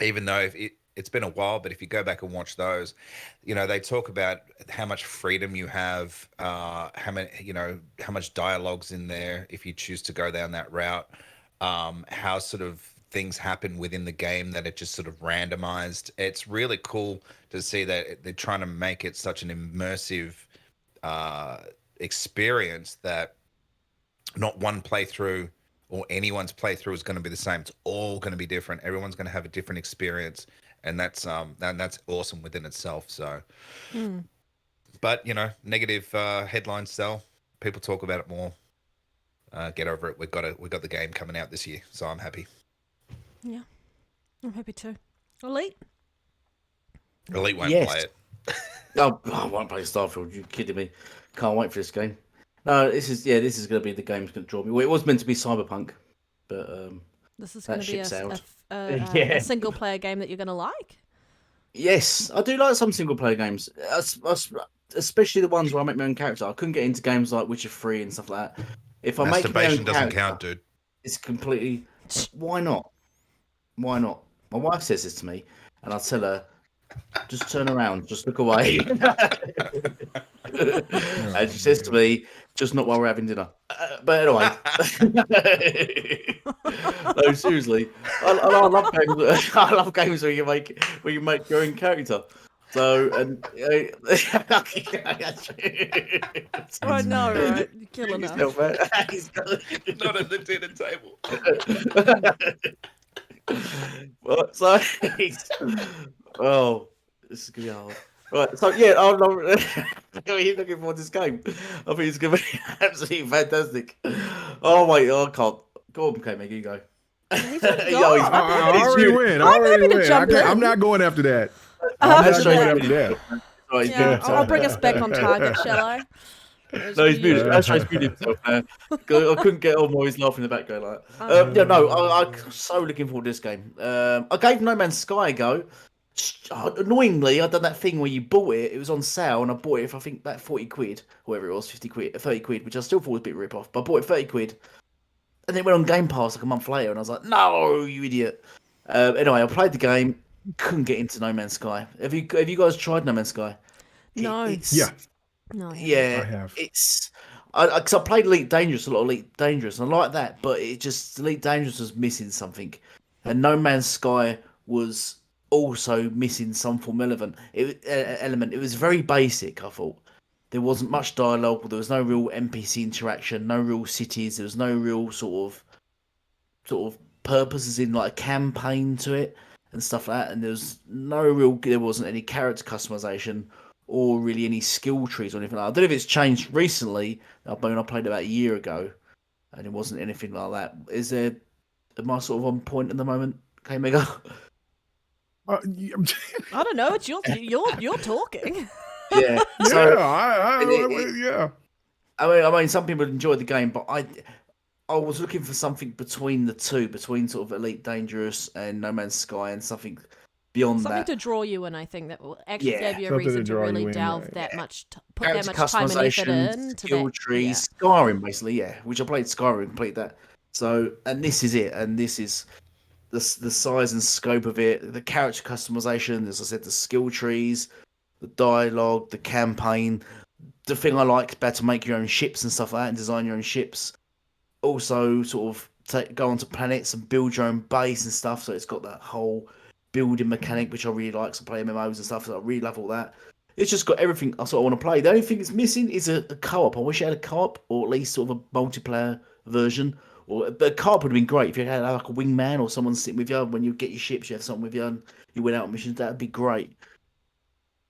[SPEAKER 2] even though it's been a while, but if you go back and watch those, you know, they talk about how much freedom you have, how many, you know, how much dialogue's in there if you choose to go down that route, how sort of things happen within the game that it just sort of randomized. It's really cool to see that they're trying to make it such an immersive experience that not one playthrough or anyone's playthrough is going to be the same. It's all going to be different. Everyone's going to have a different experience, and that's awesome within itself. So, but you know, negative headlines sell. People talk about it more. Get over it. We've got the game coming out this year, so I'm happy.
[SPEAKER 3] Yeah, I'm happy too. Elite
[SPEAKER 2] won't play it.
[SPEAKER 4] No, I won't play Starfield. You kidding me? Can't wait for this game. No, this is going to be the game that's going to draw me. Well, it was meant to be Cyberpunk, but
[SPEAKER 3] this is going to be
[SPEAKER 4] Yeah.
[SPEAKER 3] a single player game that you're going to like.
[SPEAKER 4] yes, I do like some single player games, especially the ones where I make my own character. I couldn't get into games like Witcher 3 and stuff like that. If I make my own
[SPEAKER 2] Masturbation doesn't
[SPEAKER 4] character,
[SPEAKER 2] count, dude.
[SPEAKER 4] it's completely. Why not? Why not? My wife says this to me, and I tell her, just turn around, just look away. And she says to me, just not while we're having dinner. But anyway, no, seriously, I love games. I love games where you make your own character. So and
[SPEAKER 3] I know, right? You're killing us.
[SPEAKER 2] Not at the dinner table.
[SPEAKER 4] Well, so oh, this is gonna be hard. Right, so yeah, I'm really looking forward to this game. I think it's gonna be absolutely fantastic. Oh wait, I can't. Go on, okay, Meg, you go.
[SPEAKER 3] He's
[SPEAKER 5] I already win.
[SPEAKER 3] I'm happy to jump in.
[SPEAKER 5] I'm not going after that.
[SPEAKER 4] That's
[SPEAKER 5] going
[SPEAKER 4] right.
[SPEAKER 5] after that.
[SPEAKER 4] Right,
[SPEAKER 3] Yeah, I'll bring us back on target, shall I?
[SPEAKER 4] No, he's muted. Ashtrey's muted himself. I couldn't get on while he's laughing in the background like that. Yeah, no, I'm so looking forward to this game. I gave No Man's Sky a go. Annoyingly, I'd done that thing where you bought it. It was on sale, and I bought it for I think about 40 quid, whatever it was, 50 quid, 30 quid, which I still thought was a bit rip off. But I bought it 30 quid, and it went on Game Pass like a month later, and I was like, "No, you idiot!" Anyway, I played the game. Couldn't get into No Man's Sky. Have you guys tried No Man's Sky?
[SPEAKER 3] No.
[SPEAKER 5] Yeah.
[SPEAKER 3] No.
[SPEAKER 4] Yeah,
[SPEAKER 5] I have.
[SPEAKER 4] It's because I played Elite Dangerous, a lot of Elite Dangerous, and I like that, but it just Elite Dangerous was missing something, and No Man's Sky was also missing some form element. It was very basic. I thought there wasn't much dialogue. There was no real NPC interaction, no real cities. There was no real sort of purposes in like a campaign to it and stuff like that. And there wasn't any character customization or really any skill trees or anything like that. I don't know if it's changed recently. I mean, I played about a year ago, and it wasn't anything like that. Am I sort of on point at the moment? Okay, Mega.
[SPEAKER 3] I don't know. It's you're talking.
[SPEAKER 4] Yeah.
[SPEAKER 5] So,
[SPEAKER 4] yeah. I mean, some people enjoy the game, but I was looking for something between the two, between sort of Elite Dangerous and No Man's Sky, and something beyond
[SPEAKER 3] Something
[SPEAKER 4] that.
[SPEAKER 3] to draw you in, I think, that will actually give you a
[SPEAKER 5] Something
[SPEAKER 3] reason
[SPEAKER 5] to
[SPEAKER 3] to
[SPEAKER 5] draw
[SPEAKER 3] really
[SPEAKER 5] you in,
[SPEAKER 3] delve
[SPEAKER 5] right.
[SPEAKER 3] that much, put
[SPEAKER 4] Character
[SPEAKER 3] that much time and effort in.
[SPEAKER 4] skill trees, Skyrim, basically, yeah. Which I played Skyrim, completed that. So, and this is it, and this is the size and scope of it, the character customization, as I said, the skill trees, the dialogue, the campaign. The thing I like about to make your own ships and stuff like that, and design your own ships. Also, sort of go onto planets and build your own base and stuff. So it's got that whole building mechanic, which I really like. So I play MMOs and stuff. So I really love all that. It's just got everything I sort of want to play. The only thing it's missing is a co-op. I wish it had a co-op, or at least sort of a multiplayer version. Or the co-op would have been great if you had like a wingman or someone sitting with you when you get your ships. You have someone with you and you went out on missions. That'd be great.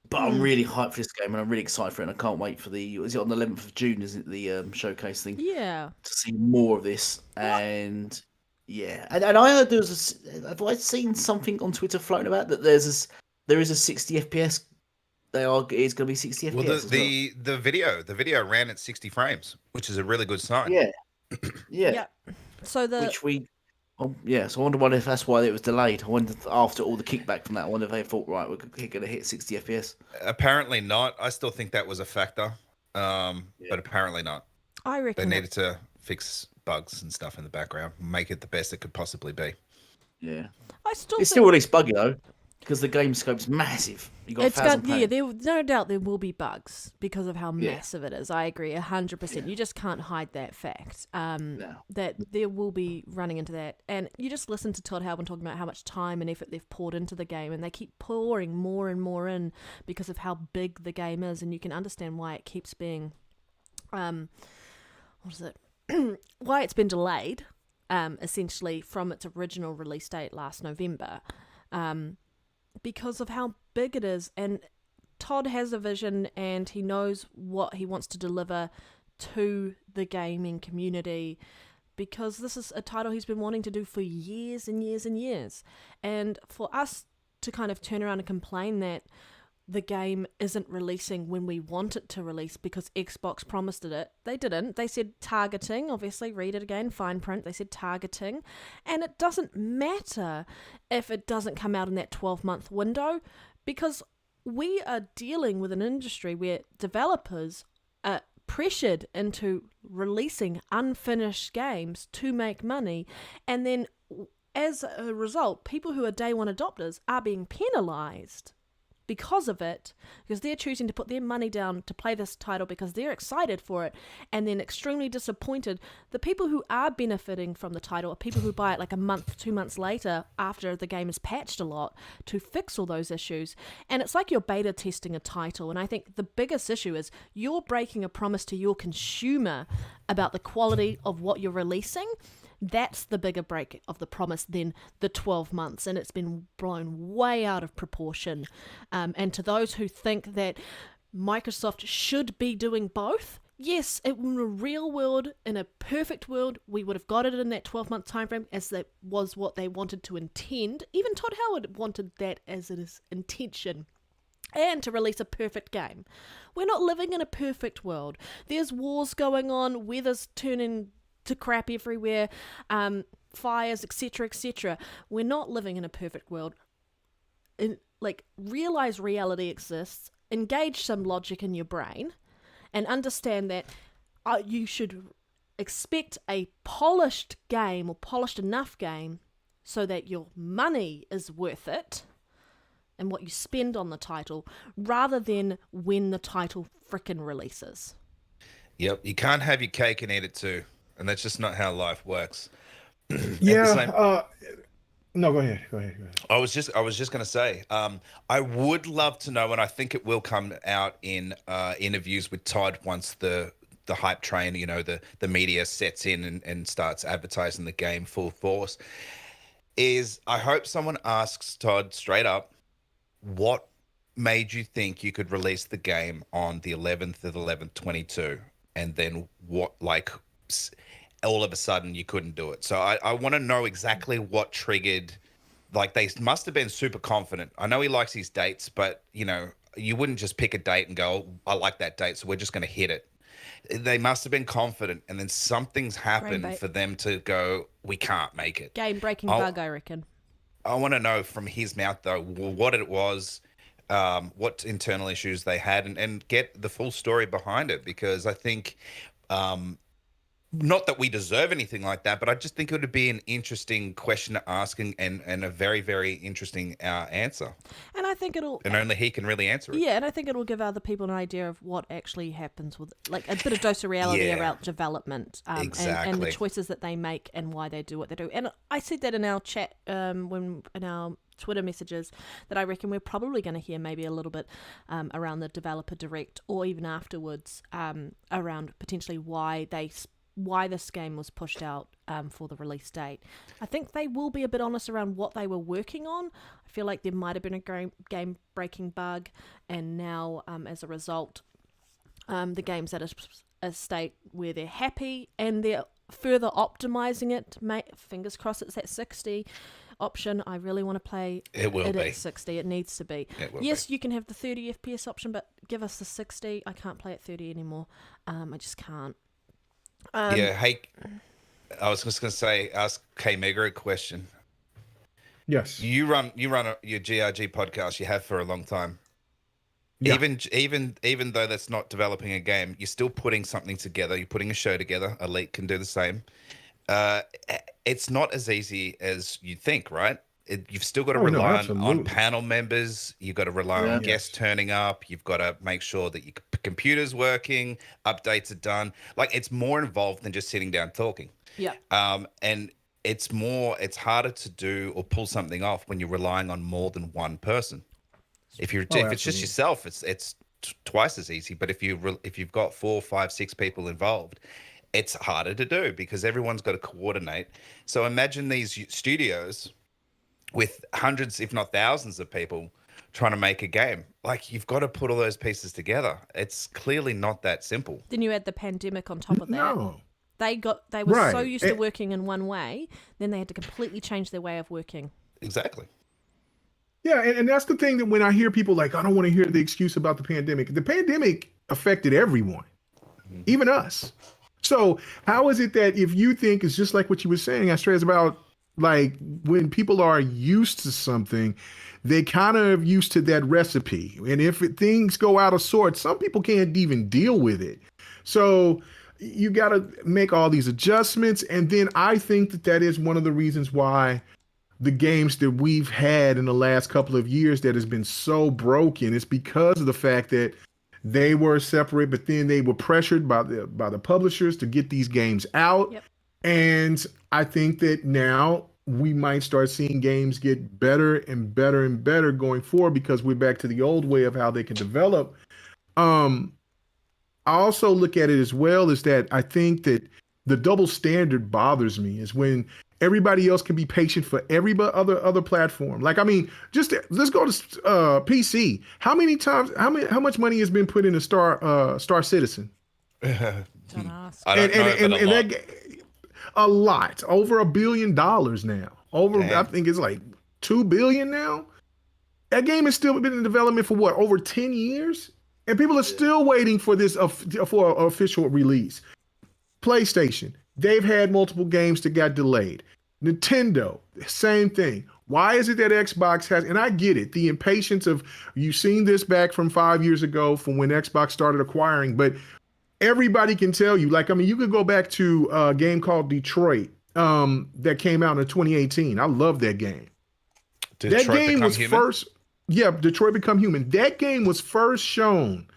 [SPEAKER 4] But I'm really hyped for this game, and I'm really excited for it. And I can't wait for is it on the 11th of June? Is it the showcase thing?
[SPEAKER 3] Yeah.
[SPEAKER 4] To see more of this, and yeah, and I heard have I seen something on Twitter floating about that there is a 60 FPS it's going to be 60
[SPEAKER 2] Well,
[SPEAKER 4] FPS.
[SPEAKER 2] the video ran at 60 frames, which is a really good sign.
[SPEAKER 4] Yeah, yeah.
[SPEAKER 3] Yeah. So the
[SPEAKER 4] So I wonder if that's why it was delayed. I wonder after all the kickback from that, I wonder if they thought, right, we're going to hit 60 FPS.
[SPEAKER 2] Apparently not. I still think that was a factor, but apparently not.
[SPEAKER 3] I
[SPEAKER 2] They
[SPEAKER 3] reckon
[SPEAKER 2] needed to fix bugs and stuff in the background, make it the best it could possibly be.
[SPEAKER 4] Yeah,
[SPEAKER 3] I still
[SPEAKER 4] it's
[SPEAKER 3] think
[SPEAKER 4] still released buggy though, because the game scope's massive. You got
[SPEAKER 3] it's
[SPEAKER 4] 1,000
[SPEAKER 3] got
[SPEAKER 4] panes.
[SPEAKER 3] no doubt there will be bugs because of how massive it is. I agree 100%. You just can't hide that fact. That there will be running into that, and you just listen to Todd Howard talking about how much time and effort they've poured into the game, and they keep pouring more and more in because of how big the game is, and you can understand why it keeps being, why it's been delayed, essentially from its original release date last November. Because of how big it is, and Todd has a vision and he knows what he wants to deliver to the gaming community, because this is a title he's been wanting to do for years and years and years. And for us to kind of turn around and complain that the game isn't releasing when we want it to release because Xbox promised it. They didn't. They said targeting. Obviously, read it again, fine print. They said targeting. And it doesn't matter if it doesn't come out in that 12-month window, because we are dealing with an industry where developers are pressured into releasing unfinished games to make money, and then as a result, people who are day one adopters are being penalized because of it, because they're choosing to put their money down to play this title because they're excited for it, and then extremely disappointed. The people who are benefiting from the title are people who buy it like a month, 2 months later after the game is patched a lot to fix all those issues. And it's like you're beta testing a title, and I think the biggest issue is you're breaking a promise to your consumer about the quality of what you're releasing. That's the bigger break of the promise than the 12 months, and it's been blown way out of proportion. And to those who think that Microsoft should be doing both, yes, in a real world, in a perfect world, we would have got it in that 12-month time frame, as that was what they wanted to intend. Even Todd Howard wanted that as his intention, and to release a perfect game. We're not living in a perfect world. There's wars going on, weather's turning to crap everywhere, fires, etc., etc. We're not living in a perfect world. Realize reality exists, engage some logic in your brain, and understand that you should expect a polished game, or polished enough game, so that your money is worth it, and what you spend on the title, rather than when the title frickin' releases.
[SPEAKER 2] Yep, you can't have your cake and eat it too. And that's just not how life works.
[SPEAKER 5] Yeah. No, go ahead.
[SPEAKER 2] I was just going to say, I would love to know, and I think it will come out in interviews with Todd once the hype train, the media sets in and starts advertising the game full force, is I hope someone asks Todd straight up, what made you think you could release the game on the 11th of 11th, 22, and then what, all of a sudden you couldn't do it. So I want to know exactly what triggered. They must have been super confident. I know he likes his dates, but you wouldn't just pick a date and go, oh, I like that date, so we're just going to hit it. They must have been confident, and then something's happened for them to go, we can't make it.
[SPEAKER 3] Game breaking bug, I reckon.
[SPEAKER 2] I want to know from his mouth though what it was, what internal issues they had, and get the full story behind it, because I think not that we deserve anything like that, but I just think it would be an interesting question to ask, and a very, very interesting answer.
[SPEAKER 3] And I think it'll...
[SPEAKER 2] And only he can really answer it.
[SPEAKER 3] Yeah, and I think it'll give other people an idea of what actually happens with, a bit of dose of reality about development,
[SPEAKER 2] exactly.
[SPEAKER 3] and the choices that they make and why they do what they do. And I said that in our chat, in our Twitter messages, that I reckon we're probably going to hear maybe a little bit around the developer direct, or even afterwards, around potentially why this game was pushed out for the release date. I think they will be a bit honest around what they were working on. I feel like there might have been a game-breaking bug, and now, as a result, the game's at a state where they're happy, and they're further optimizing it. Fingers crossed it's at 60 option. I really want to play
[SPEAKER 2] It will be.
[SPEAKER 3] at 60. It needs to be. Yes, you can have the 30 FPS option, but give us the 60. I can't play at 30 anymore. I just can't.
[SPEAKER 2] Hey, I was just going to say, ask K Mega a question.
[SPEAKER 5] Yes.
[SPEAKER 2] You run your GRG podcast. You have for a long time.
[SPEAKER 5] Yeah.
[SPEAKER 2] Even though that's not developing a game, you're still putting something together. You're putting a show together. Elite can do the same. It's not as easy as you think, right? You've still got to rely on panel members. You've got to rely on guests turning up. You've got to make sure that your computer's working, updates are done. Like, it's more involved than just sitting down talking.
[SPEAKER 3] Yeah.
[SPEAKER 2] And it's harder to do or pull something off when you're relying on more than one person. If it's just yourself, it's twice as easy. But if you've got 4, 5, 6 people involved, it's harder to do because everyone's got to coordinate. So imagine these studios with hundreds, if not thousands, of people trying to make a game. Like, you've got to put all those pieces together. It's clearly not that simple.
[SPEAKER 3] Then you add the pandemic on top of that.
[SPEAKER 5] No.
[SPEAKER 3] They were so used to working in one way, then they had to completely change their way of working.
[SPEAKER 2] Exactly.
[SPEAKER 5] Yeah, and that's the thing that when I hear people like, I don't want to hear the excuse about the pandemic affected everyone, even us. So how is it that if you think it's just like what you were saying, Ashtray, is about like when people are used to something, they kind of used to that recipe. And if things go out of sorts, some people can't even deal with it. So you got to make all these adjustments. And then I think that is one of the reasons why the games that we've had in the last couple of years that has been so broken is because of the fact that they were separate, but then they were pressured by the publishers to get these games out.
[SPEAKER 3] Yep.
[SPEAKER 5] And I think that now we might start seeing games get better and better and better going forward because we're back to the old way of how they can develop. I also look at it as well as that I think that the double standard bothers me is when everybody else can be patient for every other platform. Like, I mean, let's go to PC. How much money has been put into Star Citizen?
[SPEAKER 3] Don't ask.
[SPEAKER 2] I don't know,
[SPEAKER 5] a lot. Over $1 billion now. I think it's like $2 billion now. That game has still been in development for what, over 10 years? And people are still waiting for this for an official release. PlayStation, they've had multiple games that got delayed. Nintendo, same thing. Why is it that Xbox has, and I get it, the impatience of, you've seen this back from 5 years ago from when Xbox started acquiring, but everybody can tell you, like, I mean, you could go back to a game called Detroit that came out in 2018. I love that game. That game was first, Detroit Become Human. That game was first shown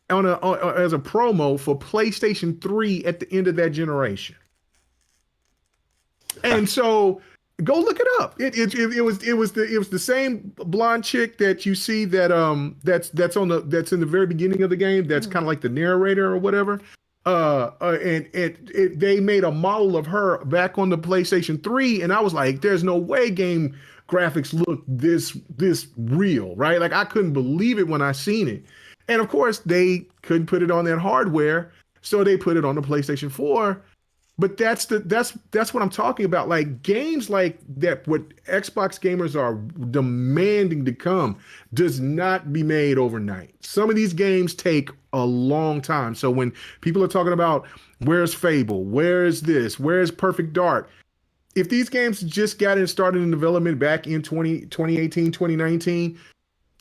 [SPEAKER 5] as a promo for PlayStation 3 at the end of that generation. And so go look it up. It was the same blonde chick that you see that's in the very beginning of the game. That's kind of like the narrator or whatever. And they made a model of her back on the PlayStation 3, and I was like, there's no way game graphics look this real, right? Like, I couldn't believe it when I seen it. And of course, they couldn't put it on that hardware, so they put it on the PlayStation 4. But that's what I'm talking about. Like, games like that, what Xbox gamers are demanding to come, does not be made overnight. Some of these games take a long time. So when people are talking about where's Fable, where's this, where's Perfect Dark, if these games just got started in development back in 2018, 2019,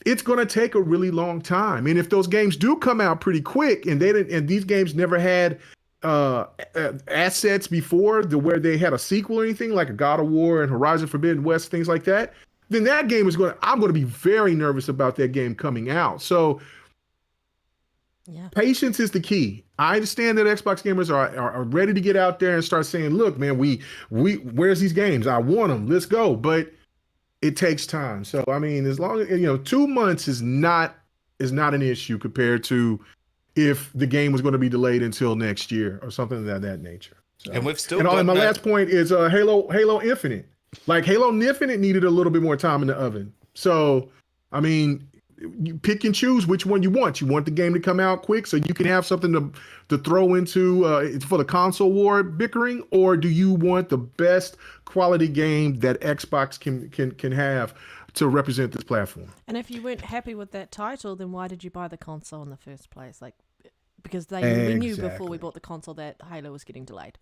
[SPEAKER 5] it's going to take a really long time. And if those games do come out pretty quick, and these games never had assets before where they had a sequel or anything like a God of War and Horizon Forbidden West, things like that, then that game I'm going to be very nervous about that game coming out. So patience is the key. I understand that Xbox gamers are ready to get out there and start saying, look, man, we where's these games? I want them. Let's go. But it takes time. So, I mean, as long as, 2 months is not an issue compared to if the game was going to be delayed until next year or something of that nature. So,
[SPEAKER 2] and we've still
[SPEAKER 5] and my last point is Halo Infinite. Like, Halo Infinite needed a little bit more time in the oven. So, I mean, you pick and choose which one you want. You want the game to come out quick so you can have something to throw into for the console war bickering, or do you want the best quality game that Xbox can have to represent this platform?
[SPEAKER 3] And if you weren't happy with that title, then why did you buy the console in the first place? Like, because we knew before we bought the console that Halo was getting delayed.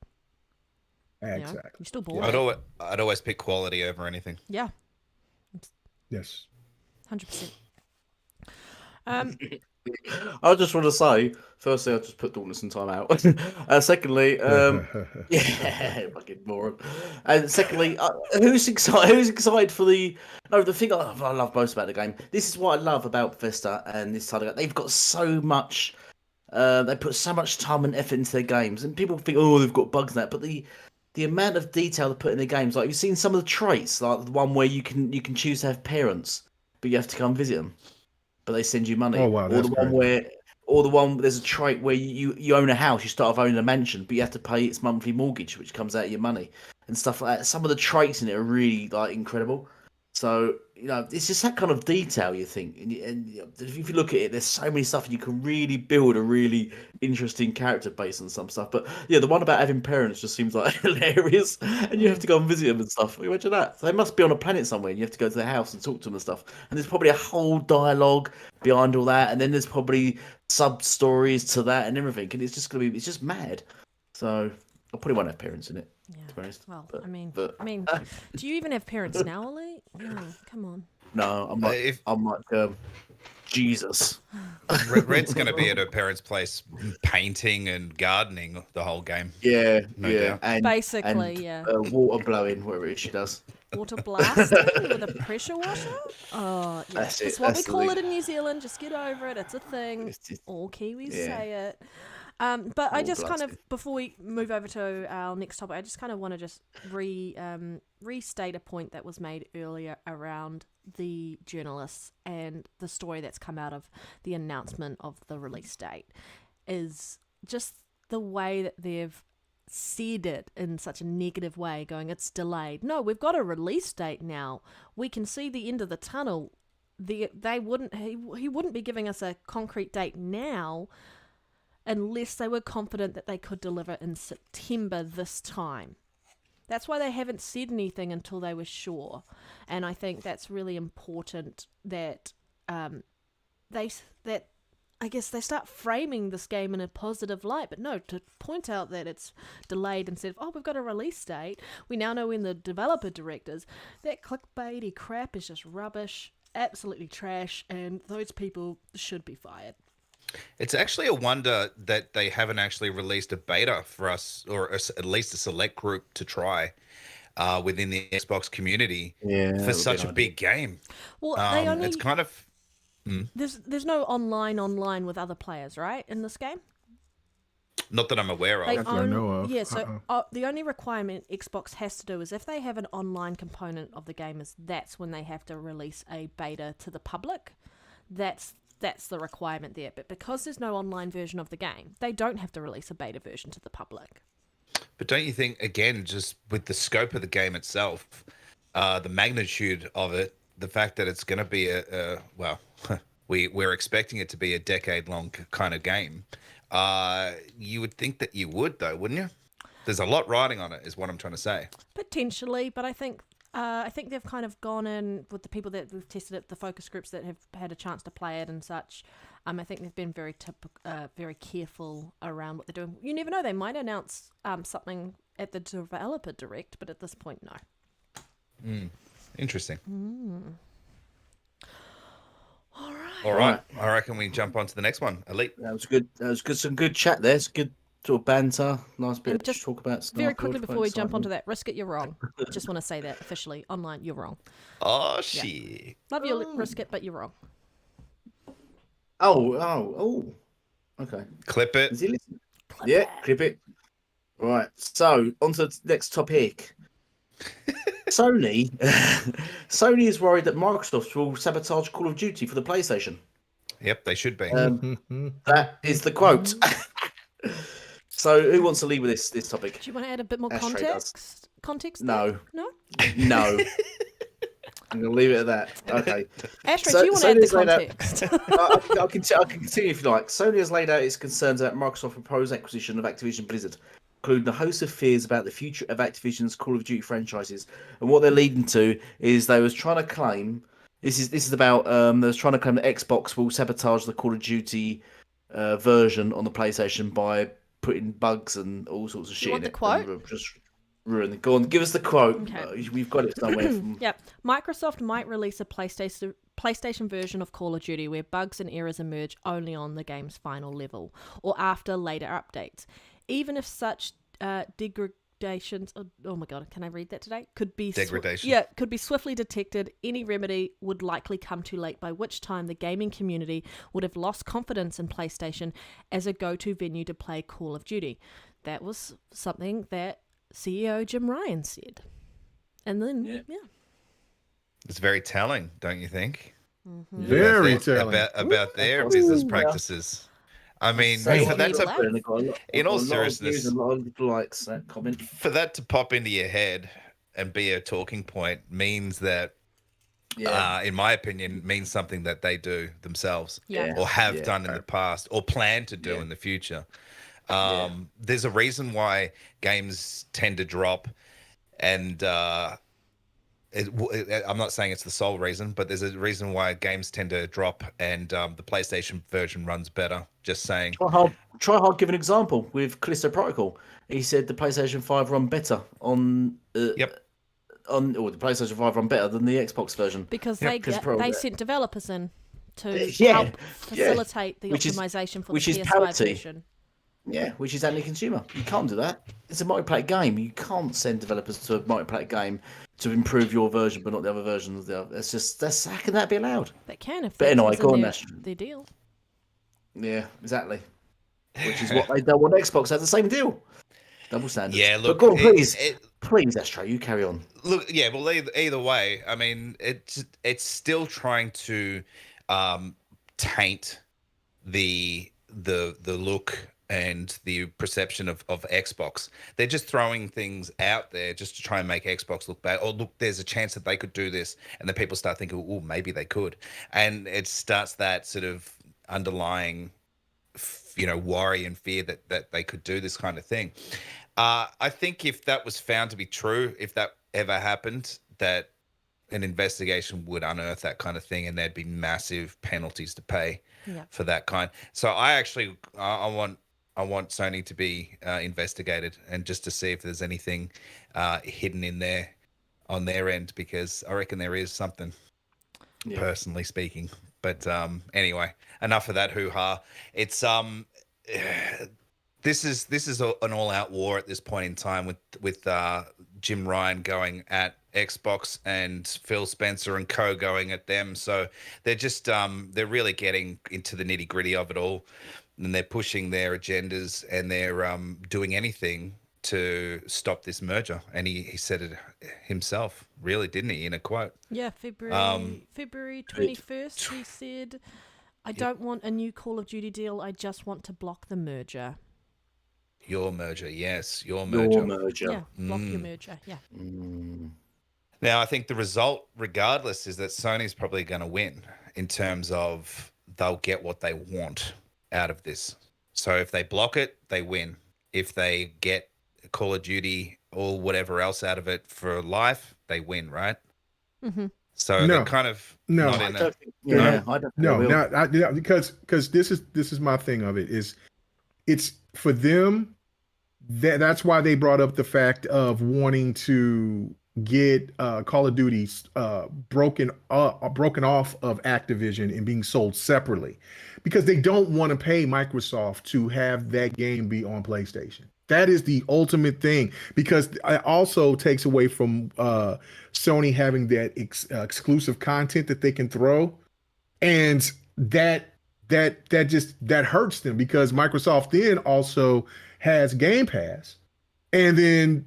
[SPEAKER 5] Exactly.
[SPEAKER 3] You know? You still bought it.
[SPEAKER 2] I'd always pick quality over anything.
[SPEAKER 3] Yeah.
[SPEAKER 5] Yes.
[SPEAKER 3] 100%.
[SPEAKER 4] I just want to say, firstly, I just put Dauntless in time out. Secondly, yeah, fucking moron. And secondly, who's excited for the? No, the thing I love most about the game. This is what I love about Bethesda and this title. They've got so much. They put so much time and effort into their games, and people think, oh, they've got bugs in that, but the amount of detail they put in their games, like you've seen some of the traits, like the one where you can choose to have parents, but you have to come visit them, but they send you money.
[SPEAKER 5] Oh wow, that's
[SPEAKER 4] or the one there's a trait where you own a house, you start off owning a mansion, but you have to pay its monthly mortgage, which comes out of your money and stuff like that. Some of the traits in it are really like incredible. So it's just that kind of detail you think, and if you look at it, there's so many stuff, and you can really build a really interesting character based on some stuff. But yeah, the one about having parents just seems like hilarious, and you have to go and visit them and stuff. Imagine that. So they must be on a planet somewhere, and you have to go to their house and talk to them and stuff. And there's probably a whole dialogue behind all that, and then there's probably sub stories to that and everything, and it's just mad. So I probably won't have parents in it.
[SPEAKER 3] Yeah.
[SPEAKER 4] To be honest.
[SPEAKER 3] Well,
[SPEAKER 4] but,
[SPEAKER 3] I mean, do you even have parents now, Elite? Yeah, come on.
[SPEAKER 4] No, I'm like Jesus.
[SPEAKER 2] Red's going to be at her parents' place painting and gardening the whole game.
[SPEAKER 4] Yeah,
[SPEAKER 2] No doubt.
[SPEAKER 4] and
[SPEAKER 3] Basically, yeah.
[SPEAKER 4] Water blowing, whatever it is she does.
[SPEAKER 3] Water blasting with a pressure washer? Oh, yeah.
[SPEAKER 4] That's it.
[SPEAKER 3] It's what
[SPEAKER 4] That's
[SPEAKER 3] we
[SPEAKER 4] the
[SPEAKER 3] call
[SPEAKER 4] thing.
[SPEAKER 3] it in New Zealand. Just get over it. It's a thing. All Kiwis
[SPEAKER 4] Yeah.
[SPEAKER 3] say it. But I just kind of,
[SPEAKER 4] blasting.
[SPEAKER 3] before we move over to our next topic, I just kind of want to just restate a point that was made earlier around the journalists and the story that's come out of the announcement of the release date, is just the way that they've said it in such a negative way, going, it's delayed. No, we've got a release date now. We can see the end of the tunnel. He wouldn't be giving us a concrete date now unless they were confident that they could deliver in September this time. That's why they haven't said anything until they were sure. And I think that's really important that I guess they start framing this game in a positive light. But no, to point out that it's delayed instead of, oh, we've got a release date, we now know when the developer direct is, that clickbaity crap is just rubbish, absolutely trash, and those people should be fired.
[SPEAKER 2] It's actually a wonder that they haven't actually released a beta for us, or at least a select group to try within the Xbox community for such a big game.
[SPEAKER 3] Well, they only,
[SPEAKER 2] it's kind of...
[SPEAKER 3] There's no online with other players, right, in this game?
[SPEAKER 2] Not that I'm aware of.
[SPEAKER 3] They
[SPEAKER 5] That's what I know of.
[SPEAKER 3] Yeah, so the only requirement Xbox has to do is if they have an online component of the game, that's when they have to release a beta to the public. That's the requirement there. But because there's no online version of the game, they don't have to release a beta version to the public.
[SPEAKER 2] But don't you think, again, just with the scope of the game itself, the magnitude of it, the fact that it's going to be we're expecting it to be a decade-long kind of game, you would think that you would, though, wouldn't you? There's a lot riding on it, is what I'm trying to say.
[SPEAKER 3] Potentially, but I think they've kind of gone in with the people that we've tested it, the focus groups that have had a chance to play it and such. I think they've been very careful around what they're doing. You never know; they might announce something at the developer direct, but at this point, no.
[SPEAKER 2] Interesting.
[SPEAKER 3] All right.
[SPEAKER 2] All right. I reckon we jump on to the next one. Elite.
[SPEAKER 4] That was good. Some good chat there. It's good sort of banter. Nice bit
[SPEAKER 3] And
[SPEAKER 4] to
[SPEAKER 3] just
[SPEAKER 4] talk about.
[SPEAKER 3] Very
[SPEAKER 4] Starfield,
[SPEAKER 3] quickly
[SPEAKER 4] quite
[SPEAKER 3] before we jump
[SPEAKER 4] exciting.
[SPEAKER 3] onto that, Risk It, you're wrong. Just want to say that officially online, you're wrong.
[SPEAKER 2] Oh, shit.
[SPEAKER 3] Love you, Risk It, but you're wrong.
[SPEAKER 4] Oh. Okay.
[SPEAKER 2] Clip it.
[SPEAKER 4] Is he listening? Clip it. Right. So on to the next topic. Sony is worried that Microsoft will sabotage Call of Duty for the PlayStation.
[SPEAKER 2] Yep, they should be.
[SPEAKER 4] That is the quote. So who wants to lead with this topic?
[SPEAKER 3] Do you want to add a bit more
[SPEAKER 4] Ashtray
[SPEAKER 3] context? Context?
[SPEAKER 4] No.
[SPEAKER 3] There? No?
[SPEAKER 4] No. I'm going to leave it at that. Okay.
[SPEAKER 3] Ashtray, do you want to add the
[SPEAKER 4] Sony's laid out-
[SPEAKER 3] context?
[SPEAKER 4] I can continue if you like. Sony has laid out its concerns about Microsoft's proposed acquisition of Activision Blizzard, including a host of fears about the future of Activision's Call of Duty franchises. And what they're leading to is they was trying to claim this is about they was trying to claim that Xbox will sabotage the Call of Duty version on the PlayStation by putting bugs and all sorts of shit
[SPEAKER 3] want
[SPEAKER 4] in
[SPEAKER 3] the
[SPEAKER 4] it.
[SPEAKER 3] quote?
[SPEAKER 4] And just ruin it. Go on, give us the quote.
[SPEAKER 3] Okay.
[SPEAKER 4] We've got it somewhere. From...
[SPEAKER 3] Yep. Microsoft might release a PlayStation version of Call of Duty where bugs and errors emerge only on the game's final level or after later updates. Even if such degradations, oh my god, can I read that today? Could be could be swiftly detected. Any remedy would likely come too late, by which time the gaming community would have lost confidence in PlayStation as a go-to venue to play Call of Duty. That was something that CEO Jim Ryan said. And then, yeah.
[SPEAKER 2] It's very telling, don't you think?
[SPEAKER 3] Mm-hmm.
[SPEAKER 5] Very telling.
[SPEAKER 2] About their business practices. I mean, for that to, in all seriousness,
[SPEAKER 4] a lot of likes that comment.
[SPEAKER 2] For that to pop into your head and be a talking point means that, in my opinion, means something that they do themselves, or have done in the past, or plan to do in the future. There's a reason why games tend to drop, and I'm not saying it's the sole reason, but there's a reason why games tend to drop and the PlayStation version runs better. Just saying.
[SPEAKER 4] Try hard. Give an example with Callisto Protocol. He said the PlayStation 5 run better on the PlayStation 5 run better than the Xbox version
[SPEAKER 3] because they sent developers in to help facilitate the optimization for the PS5 version.
[SPEAKER 4] Yeah, which is anti-consumer. You can't do that. It's a multiplayer game. You can't send developers to a multiplayer game to improve your version, but not the other version of the other. It's just how can that be allowed?
[SPEAKER 3] They can if
[SPEAKER 4] that's
[SPEAKER 3] their deal.
[SPEAKER 4] Yeah, exactly. Which is what they don't want. Xbox has the same deal. Double standards.
[SPEAKER 2] Yeah, look.
[SPEAKER 4] But go on, please, Astro, you carry on.
[SPEAKER 2] Look, yeah. Well, either way, I mean, it's still trying to taint the look and the perception of Xbox. They're just throwing things out there just to try and make Xbox look bad. Oh, look, there's a chance that they could do this. And then people start thinking, oh, maybe they could. And it starts that sort of underlying, worry and fear that they could do this kind of thing. I think if that was found to be true, if that ever happened, that an investigation would unearth that kind of thing and there'd be massive penalties to pay for that kind. So I want Sony to be investigated and just to see if there's anything hidden in there on their end, because I reckon there is something, personally speaking. But anyway, enough of that hoo-ha. It's this is an all-out war at this point in time with Jim Ryan going at Xbox and Phil Spencer and co going at them. So they're just they're really getting into the nitty-gritty of it all. And they're pushing their agendas and they're doing anything to stop this merger. And he said it himself, really, didn't he, in a quote?
[SPEAKER 3] Yeah, February 21st, he said, I don't want a new Call of Duty deal. I just want to block the merger.
[SPEAKER 2] Your merger, yes. Your merger.
[SPEAKER 3] Yeah, block your merger, yeah.
[SPEAKER 2] Now, I think the result, regardless, is that Sony's probably going to win in terms of they'll get what they want out of this. So if they block it, they win. If they get Call of Duty or whatever else out of it for life, they win, right? Mm-hmm. So they're kind of not in it.
[SPEAKER 5] Because this is my thing of it is it's for them. That's why they brought up the fact of wanting to get Call of Duty broken off of Activision and being sold separately, because they don't want to pay Microsoft to have that game be on PlayStation. That is the ultimate thing, because it also takes away from Sony having that exclusive content that they can throw, and that hurts them, because Microsoft then also has Game Pass. And then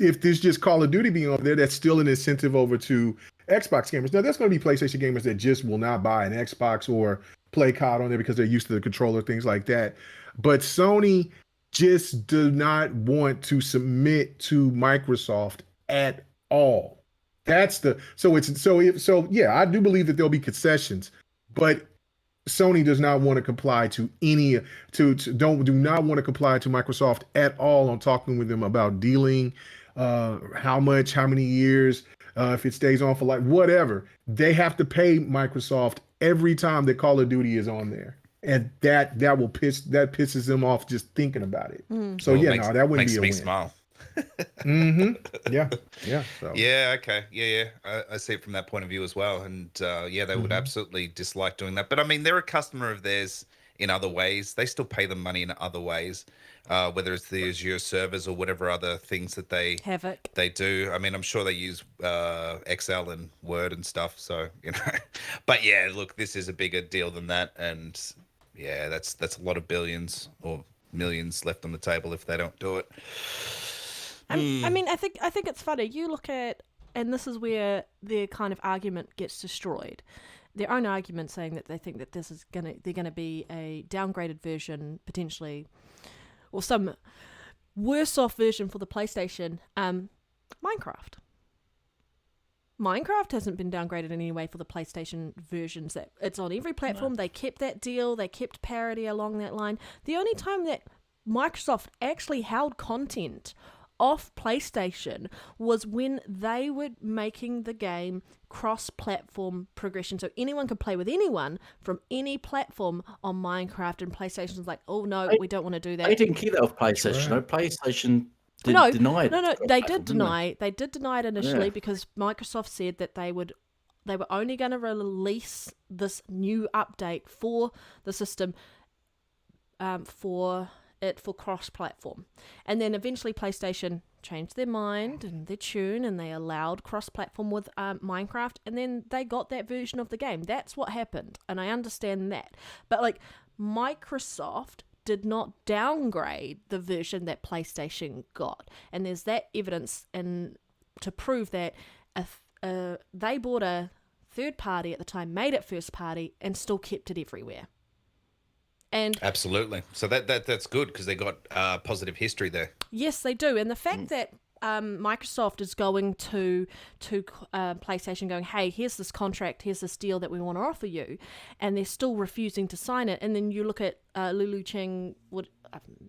[SPEAKER 5] if there's just Call of Duty being over there, that's still an incentive over to Xbox gamers. Now, there's going to be PlayStation gamers that just will not buy an Xbox or play COD on there because they're used to the controller, things like that. But Sony just do not want to submit to Microsoft at all. That's the so yeah, I do believe that there'll be concessions, but Sony does not want to comply to any do not want to comply to Microsoft at all on talking with them about dealing, how much, how many years, if it stays on for like whatever. They have to pay Microsoft every time that Call of Duty is on there. And that pisses them off just thinking about it. So
[SPEAKER 2] Well,
[SPEAKER 5] yeah, no, that wouldn't be a
[SPEAKER 2] makes me
[SPEAKER 5] win.
[SPEAKER 2] smile.
[SPEAKER 5] Yeah. So.
[SPEAKER 2] Yeah, okay. Yeah. I see it from that point of view as well. And yeah, they would absolutely dislike doing that. But I mean, they're a customer of theirs in other ways. They still pay them money in other ways, whether it's the Azure servers or whatever other things that they do. I mean, I'm sure they use Excel and Word and stuff. So, you know, but yeah, look, this is a bigger deal than that. And yeah, that's a lot of billions or millions left on the table if they don't do it.
[SPEAKER 3] I mean, I think it's funny. You look at, and this is where their kind of argument gets destroyed. Their own argument saying that they think that they're gonna be a downgraded version potentially, or some worse off version for the PlayStation. Minecraft. Minecraft hasn't been downgraded in any way for the PlayStation versions. That it's on every platform. No. They kept that deal. They kept parity along that line. The only time that Microsoft actually held content off PlayStation was when they were making the game cross-platform progression, so anyone could play with anyone from any platform on Minecraft, and PlayStation's like, oh no, we don't want to do that.
[SPEAKER 4] They didn't keep that off PlayStation. No, PlayStation denied.
[SPEAKER 3] No, they did deny. They did deny it initially because Microsoft said that they were only going to release this new update for the system for cross-platform, and then eventually PlayStation changed their mind and their tune, and they allowed cross-platform with Minecraft, and then they got that version of the game. That's what happened, and I understand that. But like, Microsoft did not downgrade the version that PlayStation got, and there's that evidence and to prove that they bought a third party at the time, made it first party, and still kept it everywhere. And
[SPEAKER 2] absolutely. So that's good because they got positive history there.
[SPEAKER 3] Yes, they do. And the fact that Microsoft is going to PlayStation going, hey, here's this contract, here's this deal that we want to offer you, and they're still refusing to sign it. And then you look at Lulu Cheng,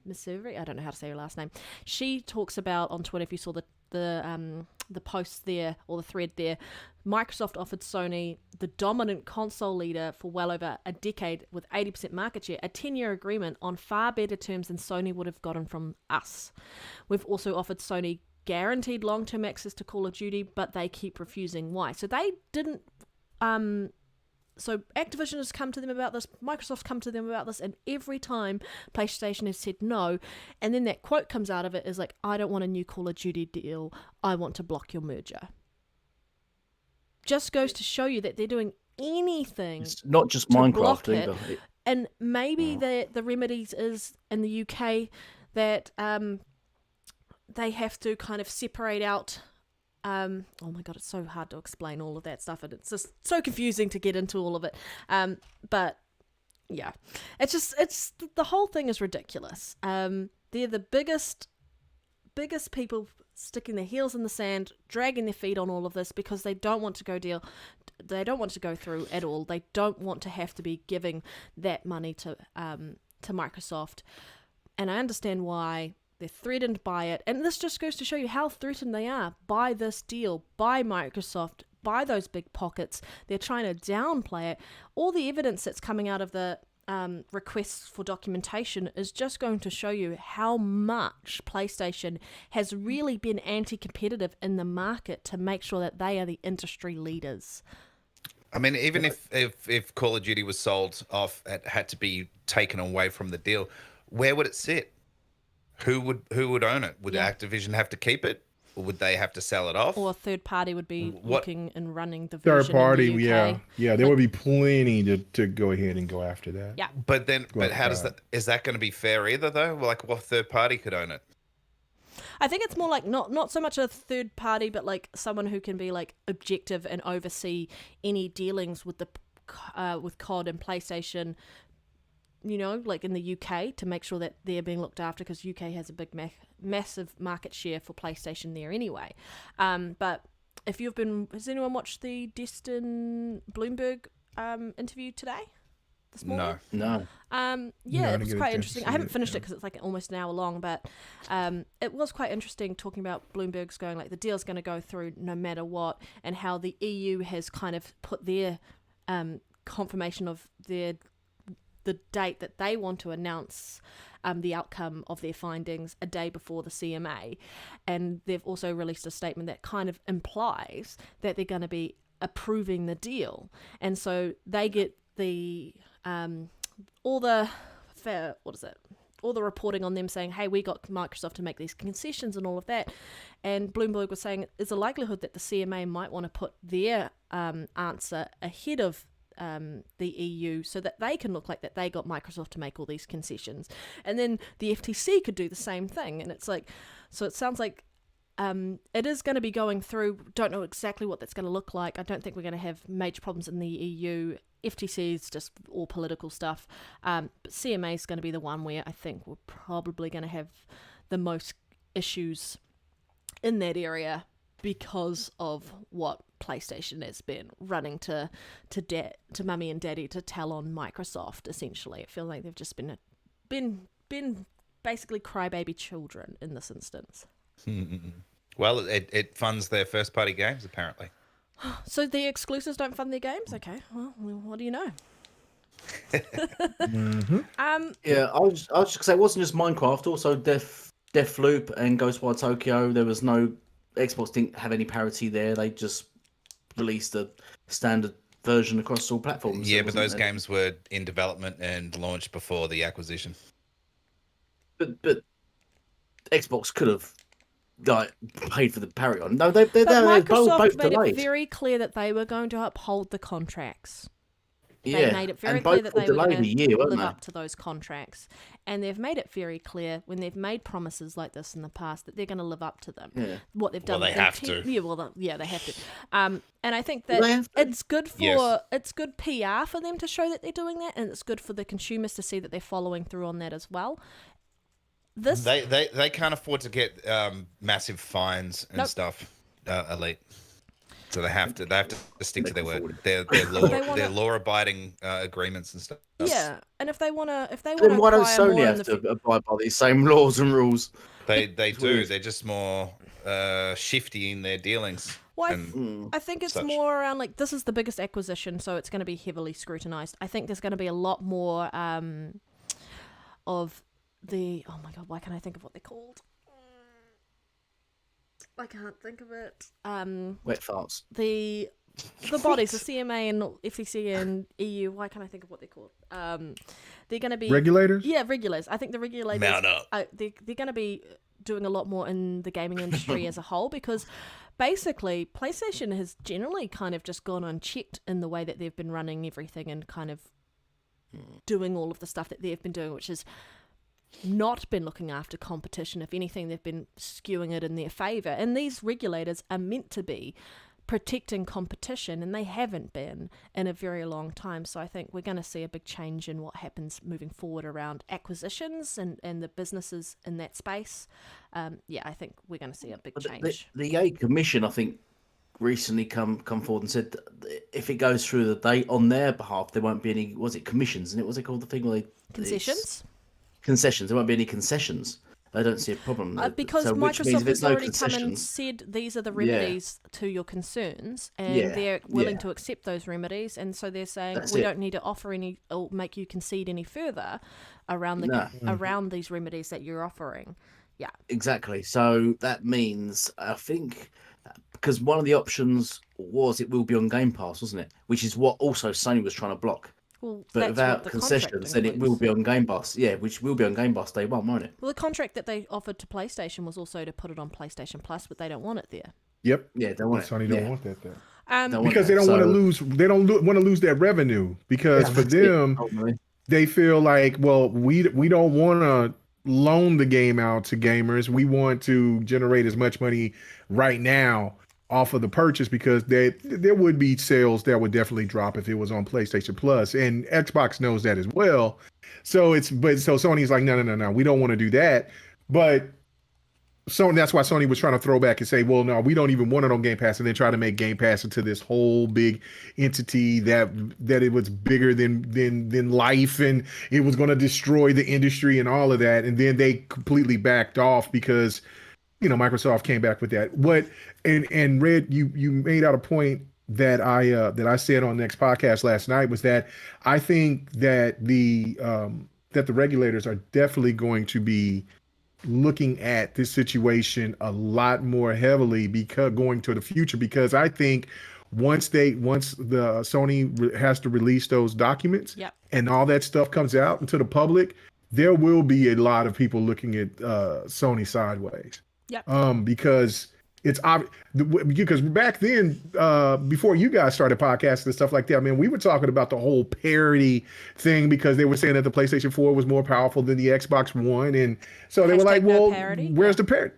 [SPEAKER 3] Missouri, I don't know how to say her last name. She talks about on Twitter, if you saw the post there or the thread there, Microsoft offered Sony, the dominant console leader for well over a decade with 80% market share, a 10-year agreement on far better terms than Sony would have gotten from us. We've also offered Sony guaranteed long-term access to Call of Duty, but they keep refusing. Why? So they didn't... So Activision has come to them about this, Microsoft's come to them about this, and every time PlayStation has said no, and then that quote comes out of it is like, I don't want a new Call of Duty deal, I want to block your merger. Just goes to show you that they're doing anything.
[SPEAKER 4] It's not just Minecraft either.
[SPEAKER 3] And maybe the remedies is in the UK that they have to kind of separate out. Oh my god, it's so hard to explain all of that stuff, and it's just so confusing to get into all of it. But yeah, it's the whole thing is ridiculous. They're the biggest people sticking their heels in the sand, dragging their feet on all of this because they don't want to they don't want to go through at all. They don't want to have to be giving that money to Microsoft, and I understand why. They're threatened by it, and this just goes to show you how threatened they are by this deal, by Microsoft, by those big pockets. They're trying to downplay it. All the evidence that's coming out of the requests for documentation is just going to show you how much PlayStation has really been anti-competitive in the market to make sure that they are the industry leaders.
[SPEAKER 2] I mean, even if Call of Duty was sold off, it had to be taken away from the deal, where would it sit? Who would own it? Would Activision have to keep it, or would they have to sell it off?
[SPEAKER 3] Or a third party would be looking and running the version.
[SPEAKER 5] Third party,
[SPEAKER 3] in the UK.
[SPEAKER 5] yeah. There would be plenty to go ahead and go after that.
[SPEAKER 3] Yeah.
[SPEAKER 2] But how does that? Is that going to be fair either though? Like, what third party could own it?
[SPEAKER 3] I think it's more like not so much a third party, but like someone who can be like objective and oversee any dealings with with COD and PlayStation. You know, like in the UK, to make sure that they're being looked after, because UK has a big, massive market share for PlayStation there anyway. But If you've been, has anyone watched the Destin Bloomberg interview today? This morning?
[SPEAKER 4] No.
[SPEAKER 3] Yeah,
[SPEAKER 5] I
[SPEAKER 3] it
[SPEAKER 5] didn't
[SPEAKER 3] was
[SPEAKER 5] get a
[SPEAKER 3] quite
[SPEAKER 5] chance to
[SPEAKER 3] interesting.
[SPEAKER 5] see
[SPEAKER 3] I haven't
[SPEAKER 5] it,
[SPEAKER 3] finished
[SPEAKER 5] yeah.
[SPEAKER 3] it because it's like almost an hour long, but it was quite interesting talking about Bloomberg's going like the deal's going to go through no matter what, and how the EU has kind of put their confirmation of the date that they want to announce the outcome of their findings a day before the CMA, and they've also released a statement that kind of implies that they're going to be approving the deal, and so they get the all the reporting on them saying, hey, we got Microsoft to make these concessions and all of that. And Bloomberg was saying there's a likelihood that the CMA might want to put their answer ahead of the EU so that they can look like that they got Microsoft to make all these concessions. And then the FTC could do the same thing. And it's like, so it sounds like it is going to be going through. Don't know exactly what that's going to look like. I don't think we're going to have major problems in the EU. FTC is just all political stuff. But CMA is going to be the one where I think we're probably going to have the most issues in that area because of what PlayStation has been running to mummy and daddy to tell on Microsoft. Essentially, I feel like they've just been basically crybaby children in this instance.
[SPEAKER 2] Well, it funds their first party games apparently.
[SPEAKER 3] So the exclusives don't fund their games? Okay, well, what do you know?
[SPEAKER 4] Yeah, I was just gonna say it wasn't just Minecraft, also Deathloop and Ghostwire Tokyo. There was no Xbox didn't have any parity there. They just released a standard version across all platforms.
[SPEAKER 2] Yeah, but those games were in development and launched before the acquisition.
[SPEAKER 4] But Xbox could have paid for the parity on. No, they're
[SPEAKER 3] Microsoft
[SPEAKER 4] both
[SPEAKER 3] made
[SPEAKER 4] delayed.
[SPEAKER 3] it very clear that they were going to uphold the contracts.
[SPEAKER 4] Yeah,
[SPEAKER 3] They made it very
[SPEAKER 4] and
[SPEAKER 3] clear
[SPEAKER 4] both
[SPEAKER 3] that they were
[SPEAKER 4] delayed
[SPEAKER 3] going
[SPEAKER 4] a year,
[SPEAKER 3] to
[SPEAKER 4] weren't
[SPEAKER 3] live
[SPEAKER 4] they?
[SPEAKER 3] up to those contracts. And they've made it very clear when they've made promises like this in the past that they're going to live up to them.
[SPEAKER 4] Yeah.
[SPEAKER 3] What they've done.
[SPEAKER 2] Well, they have to.
[SPEAKER 3] Yeah, they have to. And I think that
[SPEAKER 4] They have to.
[SPEAKER 3] it's good for
[SPEAKER 2] Yes.
[SPEAKER 3] it's good PR for them to show that they're doing that, and it's good for the consumers to see that they're following through on that as well.
[SPEAKER 2] They can't afford to get massive fines and
[SPEAKER 3] Nope.
[SPEAKER 2] stuff. Elite. So they have to stick to their word. Their
[SPEAKER 3] wanna-
[SPEAKER 2] law-abiding agreements and stuff.
[SPEAKER 3] Yeah, and if they want to
[SPEAKER 4] Then why don't
[SPEAKER 3] acquire more
[SPEAKER 4] Sony
[SPEAKER 3] in
[SPEAKER 4] have
[SPEAKER 3] the
[SPEAKER 4] to abide by these same laws and rules?
[SPEAKER 2] They do.
[SPEAKER 4] weird.
[SPEAKER 2] They're just more shifty in their dealings.
[SPEAKER 3] Well,
[SPEAKER 2] and
[SPEAKER 3] I think it's
[SPEAKER 2] such.
[SPEAKER 3] more around like this is the biggest acquisition, so it's going to be heavily scrutinized. I think there's going to be a lot more of the. Oh my god, why can't I think of what they're called? I can't think of it.
[SPEAKER 4] Wet farts.
[SPEAKER 3] The bodies, the CMA and FCC and EU. Why can't I think of what they're called? They're going to be
[SPEAKER 5] Regulators?
[SPEAKER 3] Yeah, regulators. I think the regulators.
[SPEAKER 2] Mount up.
[SPEAKER 3] They're going to be doing a lot more in the gaming industry as a whole, because basically PlayStation has generally kind of just gone unchecked in the way that they've been running everything and kind of doing all of the stuff that they've been doing, which is not been looking after competition. If anything, they've been skewing it in their favour. And these regulators are meant to be protecting competition, and they haven't been in a very long time. So I think we're going to see a big change in what happens moving forward around acquisitions and the businesses in that space. I think we're going to see a big change.
[SPEAKER 4] The EA Commission, I think, recently come forward and said that if it goes through the date on their behalf, there won't be any. Was it commissions? And it was it called the thing where
[SPEAKER 3] Concessions?
[SPEAKER 4] Concessions. There won't be any concessions. I don't see a problem.
[SPEAKER 3] Because
[SPEAKER 4] So, which means
[SPEAKER 3] Microsoft
[SPEAKER 4] if there's
[SPEAKER 3] has
[SPEAKER 4] no
[SPEAKER 3] already come and
[SPEAKER 4] concessions-
[SPEAKER 3] said these are the remedies to your concerns, and
[SPEAKER 4] Yeah,
[SPEAKER 3] they're willing
[SPEAKER 4] yeah.
[SPEAKER 3] to accept those remedies, and so they're saying
[SPEAKER 4] That's
[SPEAKER 3] we
[SPEAKER 4] it.
[SPEAKER 3] don't need to offer any or make you concede any further around the
[SPEAKER 4] No.
[SPEAKER 3] around these remedies that you're offering. Yeah,
[SPEAKER 4] Exactly. So that means, I think, because one of the options was it will be on Game Pass, wasn't it? Which is what also Sony was trying to block.
[SPEAKER 3] well,
[SPEAKER 4] But
[SPEAKER 3] that's
[SPEAKER 4] without
[SPEAKER 3] what the
[SPEAKER 4] concessions,
[SPEAKER 3] contract
[SPEAKER 4] then it will
[SPEAKER 3] includes.
[SPEAKER 4] be on Game Pass. Yeah, which will be on Game Pass day one, won't it?
[SPEAKER 3] Well, the contract that they offered to PlayStation was also to put it on PlayStation Plus, but they don't want it there.
[SPEAKER 5] Yep.
[SPEAKER 4] Yeah, they want it.
[SPEAKER 5] Sony don't
[SPEAKER 4] Yeah.
[SPEAKER 5] want that there.
[SPEAKER 3] Um,
[SPEAKER 4] Don't want
[SPEAKER 5] Because
[SPEAKER 4] that.
[SPEAKER 5] they don't want to
[SPEAKER 4] So-
[SPEAKER 5] lose. They don't want to lose that revenue. Because
[SPEAKER 4] Yeah,
[SPEAKER 5] for
[SPEAKER 4] that's it,
[SPEAKER 5] them,
[SPEAKER 4] ultimately.
[SPEAKER 5] they feel like, well, we don't want to loan the game out to gamers. We want to generate as much money right now off of the purchase, because there would be sales that would definitely drop if it was on PlayStation Plus, and Xbox knows that as well. So Sony's like, no, we don't want to do that. But So that's why Sony was trying to throw back and say, well, no, we don't even want it on Game Pass, and then try to make Game Pass into this whole big entity that it was bigger than life, and it was going to destroy the industry and all of that. And then they completely backed off because, Microsoft came back with that. And Red, you made out a point that I said on the next podcast last night, was that I think that the regulators are definitely going to be looking at this situation a lot more heavily because going to the future, because I think once the Sony has to release those documents,
[SPEAKER 3] yep,
[SPEAKER 5] and all that stuff comes out into the public, there will be a lot of people looking at Sony sideways.
[SPEAKER 3] Yep.
[SPEAKER 5] Because it's obvious, because back then, before you guys started podcasting and stuff like that, we were talking about the whole parity thing, because they were saying that the PlayStation 4 was more powerful than the Xbox One, and so they were like, "Well, where's the parity?"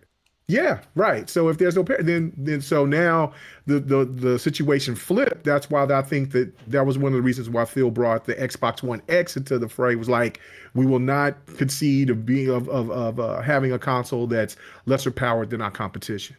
[SPEAKER 5] Yeah, right. So if there's no parity, then so now the situation flipped. That's why I think that was one of the reasons why Phil brought the Xbox One X into the fray. Was like, we will not concede of having a console that's lesser powered than our competition.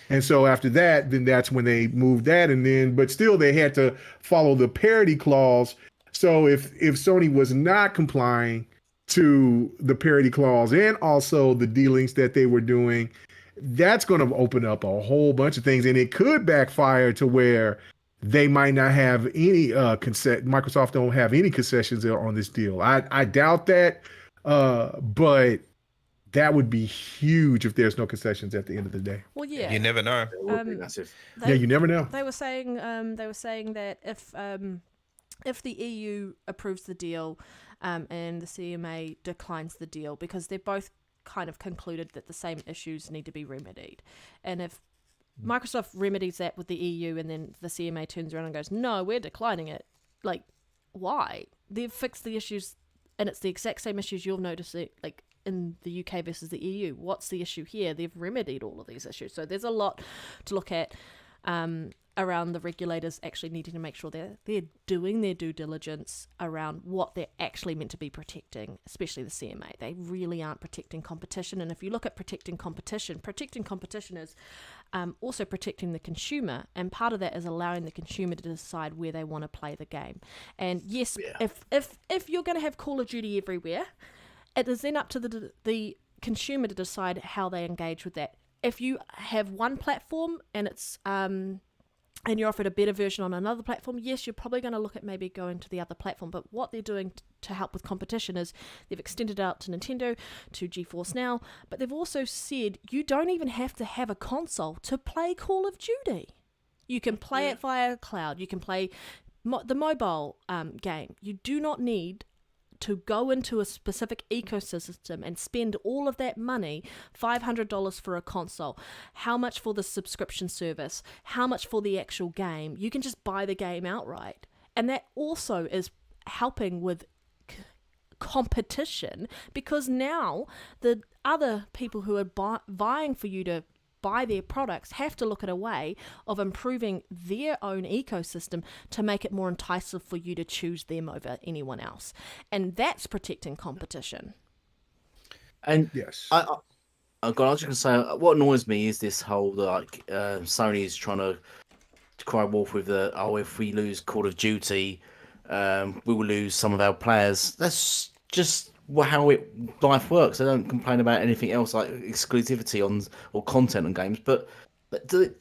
[SPEAKER 5] And so after that, then that's when they moved that, but still they had to follow the parity clause. So if Sony was not complying to the parity clause and also the dealings that they were doing, that's going to open up a whole bunch of things, and it could backfire to where they might not have any Microsoft don't have any concessions on this deal. I doubt that, but that would be huge if there's no concessions at the end of the day.
[SPEAKER 3] Well, yeah,
[SPEAKER 2] you never know.
[SPEAKER 5] You never know.
[SPEAKER 3] They were saying that if the EU approves the deal, and the CMA declines the deal, because they're both kind of concluded that the same issues need to be remedied, and if Microsoft remedies that with the EU and then the CMA turns around and goes, no, we're declining it, like, why? They've fixed the issues, and it's the exact same issues you'll notice it, like, in the UK versus the EU. What's the issue here? They've remedied all of these issues. So there's a lot to look at around the regulators actually needing to make sure they're doing their due diligence around what they're actually meant to be protecting, especially the CMA. They really aren't protecting competition. And if you look at protecting competition is also protecting the consumer. And part of that is allowing the consumer to decide where they want to play the game. And yes, if you're going to have Call of Duty everywhere, it is then up to the consumer to decide how they engage with that. If you have one platform and it's and you're offered a better version on another platform, yes, you're probably going to look at maybe going to the other platform. But what they're doing to help with competition is they've extended out to Nintendo, to GeForce Now, but they've also said you don't even have to have a console to play Call of Duty. You can play it via cloud. You can play the mobile game. You do not need to go into a specific ecosystem and spend all of that money, $500 for a console, how much for the subscription service, how much for the actual game. You can just buy the game outright. And that also is helping with competition, because now the other people who are vying for you to buy their products have to look at a way of improving their own ecosystem to make it more enticing for you to choose them over anyone else. And that's protecting competition.
[SPEAKER 4] And
[SPEAKER 5] yes,
[SPEAKER 4] I was just gonna say, what annoys me is this whole Sony's trying to cry wolf with if we lose Call of Duty, we will lose some of our players. That's just how life works. I don't complain about anything else like exclusivity or content on games, but this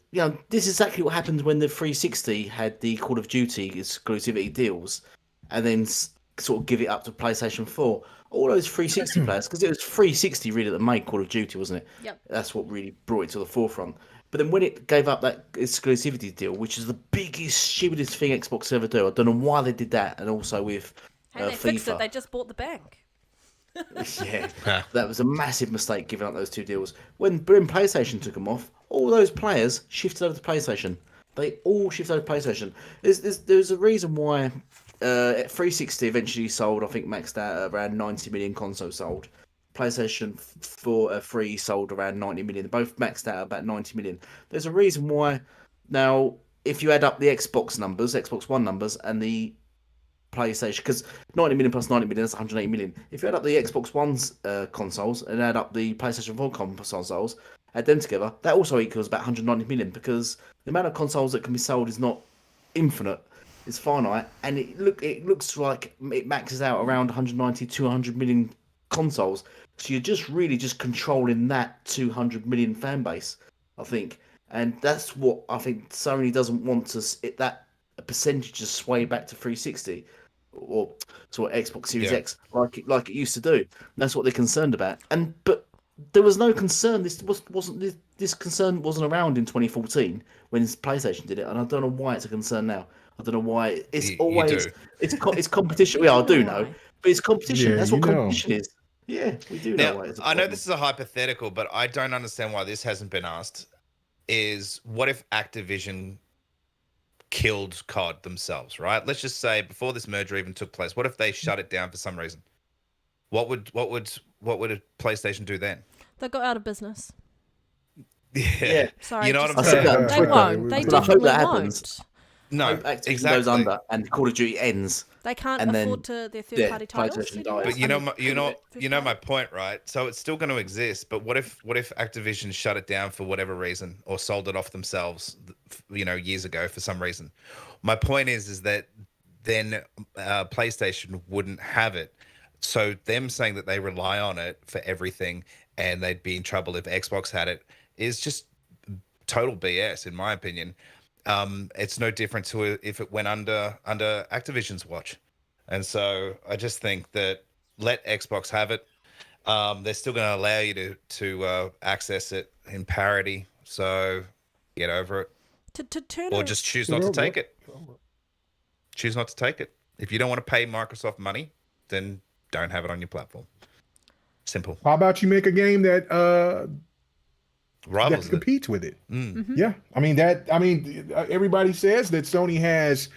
[SPEAKER 4] is exactly what happened when the 360 had the Call of Duty exclusivity deals, and then sort of give it up to PlayStation 4. All those 360 players, because it was 360 really that made Call of Duty, wasn't it?
[SPEAKER 3] Yep.
[SPEAKER 4] That's what really brought it to the forefront. But then when it gave up that exclusivity deal, which is the biggest, stupidest thing Xbox ever do, I don't know why they did that, and also with
[SPEAKER 3] they fixed it. They just bought the bank.
[SPEAKER 4] Yeah, that was a massive mistake giving up those two deals. When PlayStation took them off, all those players shifted over to PlayStation. They all shifted over to PlayStation. There's a reason why 360 eventually sold, I think, maxed out around 90 million consoles sold. PlayStation 4 3 sold around 90 million. Both maxed out about 90 million. There's a reason why now, if you add up the Xbox numbers, Xbox One numbers, and the PlayStation, because 90 million plus 90 million, that's 180 million. If you add up the Xbox One's consoles and add up the PlayStation 4 consoles, add them together, that also equals about 190 million because the amount of consoles that can be sold is not infinite. It's finite, and it looks like it maxes out around 190, 200 million consoles. So you're just really just controlling that 200 million fan base, I think, and that's what I think Sony doesn't want that percentage to sway back to 360 or sort of Xbox Series X like it used to do. And that's what they're concerned about. But there was no concern. This concern wasn't around in 2014 when PlayStation did it, and I don't know why it's a concern now. I don't know why it's always it's competition. I do know, but it's competition. That's what competition is. Yeah, we do know why.
[SPEAKER 2] I know this is a hypothetical, but I don't understand why this hasn't been asked. Is what if Activision killed COD themselves? Right? Let's just say before this merger even took place, what if they shut it down for some reason? What would a PlayStation do then?
[SPEAKER 3] They got out of business.
[SPEAKER 2] Yeah.
[SPEAKER 3] Sorry,
[SPEAKER 2] you know what I'm
[SPEAKER 3] saying?
[SPEAKER 2] saying?
[SPEAKER 3] They won't. They definitely won't.
[SPEAKER 2] No,
[SPEAKER 4] Activision goes under and Call of Duty ends.
[SPEAKER 3] They can't afford their third-party titles.
[SPEAKER 2] But you know my point, right? So it's still going to exist. But what if Activision shut it down for whatever reason or sold it off themselves, years ago for some reason? My point is that then PlayStation wouldn't have it. So them saying that they rely on it for everything and they'd be in trouble if Xbox had it is just total BS, in my opinion. It's no different to if it went under Activision's watch. And so I just think that let Xbox have it. They're still going to allow you to access it in parity. So get over it. Or just choose not to take it. Choose not to take it. If you don't want to pay Microsoft money, then don't have it on your platform. Simple.
[SPEAKER 5] How about you make a game that
[SPEAKER 2] rivals
[SPEAKER 5] that competes with it?
[SPEAKER 3] Mm-hmm.
[SPEAKER 5] Yeah, everybody says that Sony has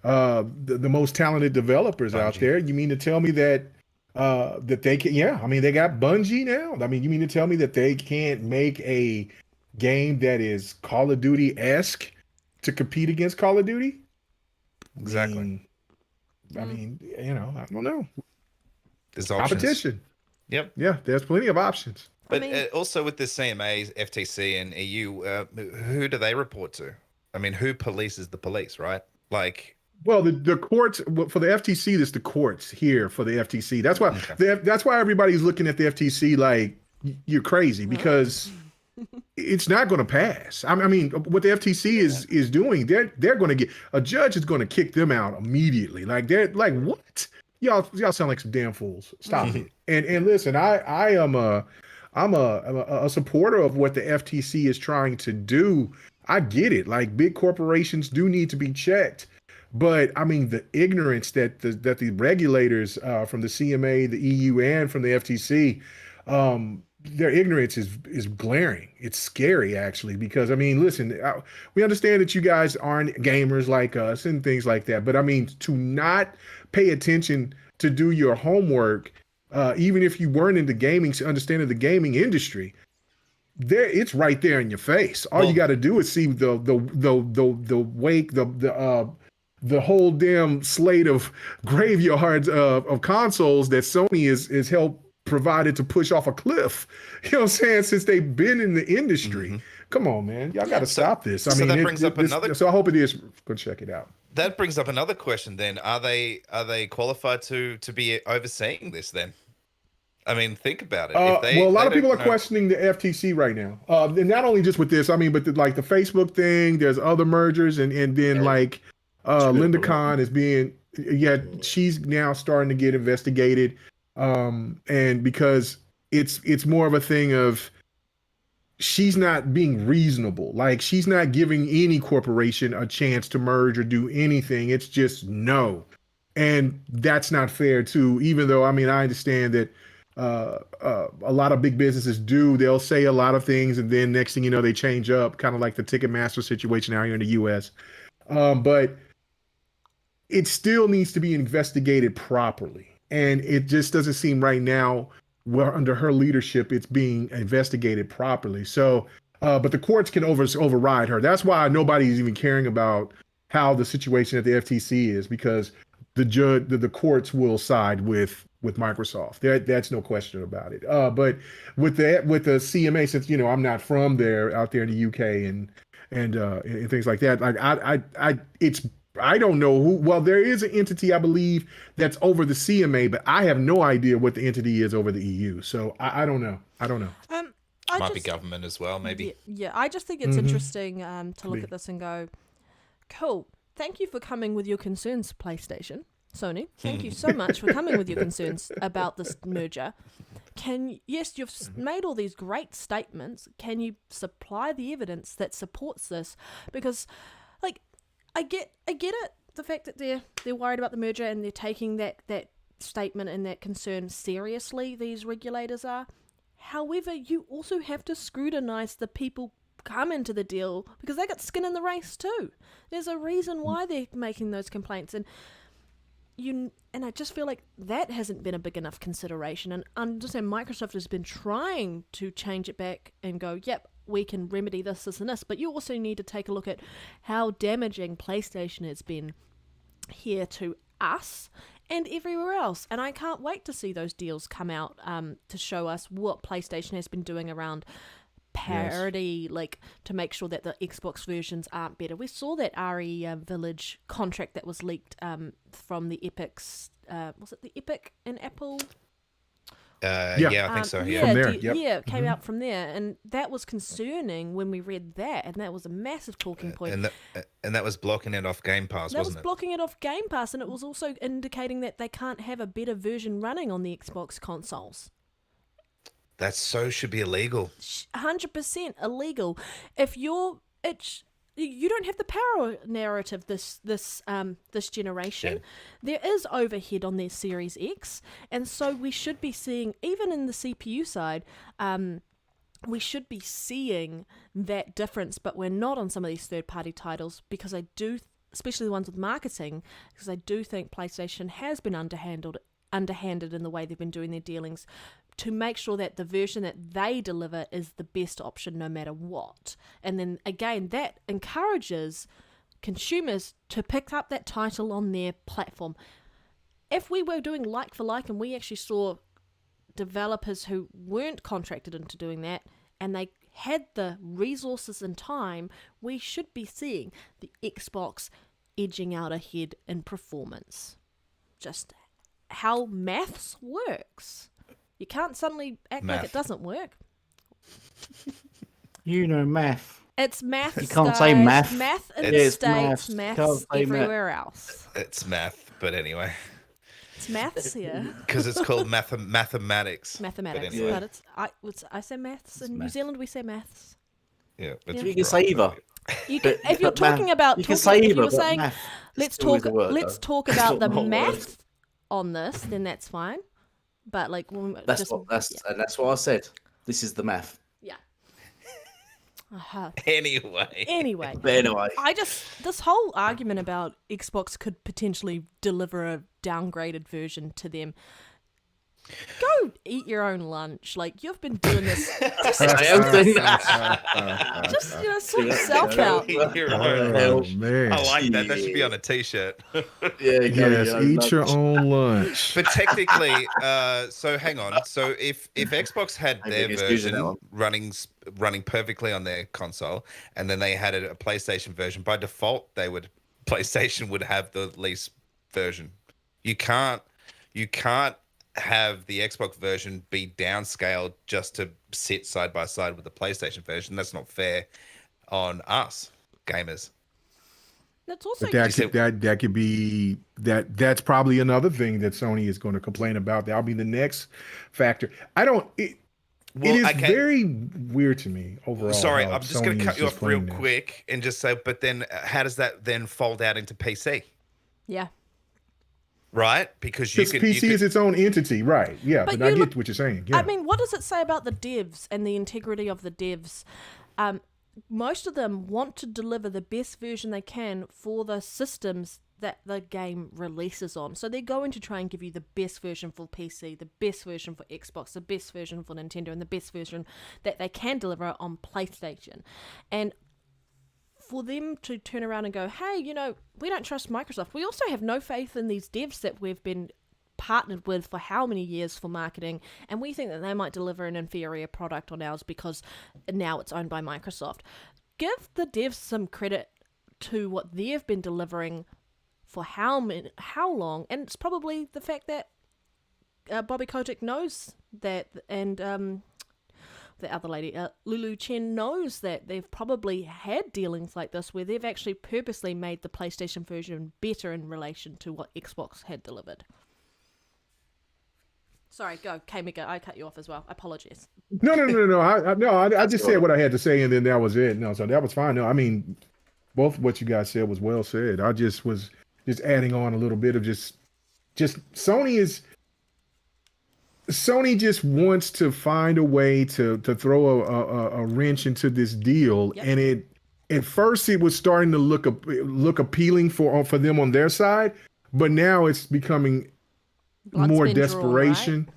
[SPEAKER 5] the most talented developers out there. You mean to tell me that that they can? Yeah, they got Bungie now. You mean to tell me that they can't make a game that is Call of Duty-esque to compete against Call of Duty?
[SPEAKER 2] Exactly.
[SPEAKER 5] I don't know.
[SPEAKER 2] There's
[SPEAKER 5] competition.
[SPEAKER 2] Yep.
[SPEAKER 5] Yeah, there's plenty of options.
[SPEAKER 2] But also with the CMA, FTC, and EU, who do they report to? Who polices the police, right?
[SPEAKER 5] Well, the courts for the FTC. There's the courts here for the FTC. That's why that's why everybody's looking at the FTC like you're crazy because it's not going to pass. What the FTC is doing, they're going to get a judge is going to kick them out immediately. They're like, what? Y'all sound like some damn fools. Stop it. And listen, I'm a supporter of what the FTC is trying to do. I get it. Big corporations do need to be checked. But the ignorance that the regulators from the CMA, the EU, and from the FTC, their ignorance is glaring. It's scary, actually, because listen, we understand that you guys aren't gamers like us and things like that. But to not pay attention to do your homework, even if you weren't into gaming, understanding the gaming industry, it's right there in your face. All you got to do is see the whole damn slate of graveyards of consoles that Sony is helped provided to push off a cliff. You know what I'm saying? Since they've been in the industry. Come on, man. Y'all got to stop this.
[SPEAKER 2] So that brings up another.
[SPEAKER 5] So I hope it is. Go check it out.
[SPEAKER 2] That brings up another question. Then, are they qualified to be overseeing this? Then, think about it.
[SPEAKER 5] A lot of people are questioning the FTC right now. And not only just with this, but the Facebook thing. There's other mergers, and then Linda Khan is being. She's now starting to get investigated. And because it's more of a thing of she's not being reasonable. She's not giving any corporation a chance to merge or do anything. It's just no. And that's not fair too, even though, I understand that a lot of big businesses they'll say a lot of things and then next thing you know, they change up, kind of like the Ticketmaster situation out here in the US. But it still needs to be investigated properly. And it just doesn't seem right now where under her leadership, it's being investigated properly. So, but the courts can override her. That's why nobody's even caring about how the situation at the FTC is, because the courts will side with with Microsoft. That's no question about it. But with the CMA, since I'm not from there, out there in the UK and things like that, like I don't know who. Well, there is an entity I believe that's over the CMA, but I have no idea what the entity is over the EU. So I don't know.
[SPEAKER 2] Might be government as well, maybe.
[SPEAKER 3] Yeah, I just think it's interesting to look at this and go, cool. Thank you for coming with your concerns, PlayStation. Sony, thank you so much for coming with your concerns about this merger. Yes, you've made all these great statements. Can you supply the evidence that supports this? Because, like, I get it, the fact that they're worried about the merger and they're taking that statement and that concern seriously, these regulators are. However, you also have to scrutinize the people come into the deal because they got skin in the race too. There's a reason why they're making those complaints, and I just feel like that hasn't been a big enough consideration. And I understand Microsoft has been trying to change it back and go, yep, we can remedy this, and this. But you also need to take a look at how damaging PlayStation has been here to us and everywhere else. And I can't wait to see those deals come out to show us what PlayStation has been doing around parity, like to make sure that the Xbox versions aren't better. We saw that RE Village contract that was leaked from the Epic's, was it the Epic and Apple?
[SPEAKER 2] Yeah, I think so. Yeah,
[SPEAKER 5] from there.
[SPEAKER 3] It came out from there, and that was concerning when we read that, and that was a massive talking point.
[SPEAKER 2] And that was blocking it off Game Pass, wasn't it?
[SPEAKER 3] That was blocking it off Game Pass, and it was also indicating that they can't have a better version running on the Xbox consoles.
[SPEAKER 2] That should be illegal.
[SPEAKER 3] 100% illegal. If you don't have the power narrative this generation. There is overhead on their Series X, and so we should be seeing, even in the CPU side, we should be seeing that difference, but we're not on some of these third-party titles because I do, especially the ones with marketing, because I do think PlayStation has been underhanded in the way they've been doing their dealings, to make sure that the version that they deliver is the best option no matter what. And then again, that encourages consumers to pick up that title on their platform. If we were doing like for like and we actually saw developers who weren't contracted into doing that and they had the resources and time, we should be seeing the Xbox edging out ahead in performance. Just how maths works. You can't suddenly act like it doesn't work.
[SPEAKER 4] Math.
[SPEAKER 3] It's math.
[SPEAKER 4] You can't say math.
[SPEAKER 3] Math in the States, maths everywhere else.
[SPEAKER 2] It's math, but anyway.
[SPEAKER 3] It's maths here.
[SPEAKER 2] Because it's called mathematics.
[SPEAKER 3] Mathematics.
[SPEAKER 2] But anyway.
[SPEAKER 3] But I say maths. In New Zealand, we say maths.
[SPEAKER 2] Yeah.
[SPEAKER 4] You can say either.
[SPEAKER 3] If you're talking about,
[SPEAKER 4] you can say either,
[SPEAKER 3] if you're
[SPEAKER 4] but
[SPEAKER 3] saying,
[SPEAKER 4] math
[SPEAKER 3] let's
[SPEAKER 4] is always
[SPEAKER 3] talk
[SPEAKER 4] a word,
[SPEAKER 3] about
[SPEAKER 4] though.
[SPEAKER 3] the
[SPEAKER 4] It's not a
[SPEAKER 3] math on this, then that's fine. But like,
[SPEAKER 4] that's what I said. This is the math.
[SPEAKER 3] Yeah.
[SPEAKER 2] Anyway.
[SPEAKER 4] But anyway,
[SPEAKER 3] this whole argument about Xbox could potentially deliver a downgraded version to them. Go eat your own lunch. Like, you've been doing this. Just sort yourself out.
[SPEAKER 5] Oh, man.
[SPEAKER 2] I like that. That should be on a t-shirt.
[SPEAKER 5] Eat your own lunch.
[SPEAKER 2] But technically, so hang on. So if Xbox had their version running perfectly on their console, and then they had a PlayStation version, by default, PlayStation would have the least version. You can't have the Xbox version be downscaled just to sit side by side with the PlayStation version. That's not fair on us gamers.
[SPEAKER 3] That's also
[SPEAKER 5] that could be that's probably another thing that Sony is going to complain about. That'll be the next factor. It is very weird to me overall.
[SPEAKER 2] Sorry, I'm just going to cut you off real quick and just say, but then how does that then fold out into PC?
[SPEAKER 3] Yeah.
[SPEAKER 2] Right? Because
[SPEAKER 5] PC is its own entity, right? Yeah, but I get what you're saying. Yeah.
[SPEAKER 3] I mean, what does it say about the devs and the integrity of the devs? Most of them want to deliver the best version they can for the systems that the game releases on. So they're going to try and give you the best version for PC, the best version for Xbox, the best version for Nintendo, and the best version that they can deliver on PlayStation. And for them to turn around and go, hey, we don't trust Microsoft. We also have no faith in these devs that we've been partnered with for how many years for marketing, and we think that they might deliver an inferior product on ours because now it's owned by Microsoft. Give the devs some credit to what they've been delivering for how long, and it's probably the fact that Bobby Kotick knows that, and the other lady, Lulu Chen, knows that they've probably had dealings like this where they've actually purposely made the PlayStation version better in relation to what Xbox had delivered. Sorry, go, Kamiga. I cut you off as well. Apologies.
[SPEAKER 5] No. I just said what I had to say, and then that was it. No, so that was fine. No, I mean, both what you guys said was well said. I just was adding on a little bit of just Sony just wants to find a way to throw a wrench into this deal,
[SPEAKER 3] Yep.
[SPEAKER 5] and at first it was starting to look appealing for them on their side, but now it's becoming more desperation,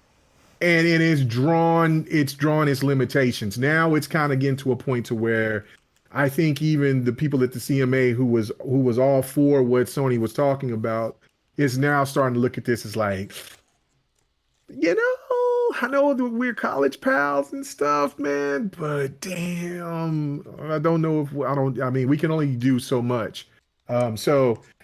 [SPEAKER 5] and it is drawn its limitations. Now it's kind of getting to a point to where I think even the people at the CMA who was all for what Sony was talking about is now starting to look at this as like, I know that we're college pals and stuff, man, but damn, I don't know if I mean, we can only do so much. And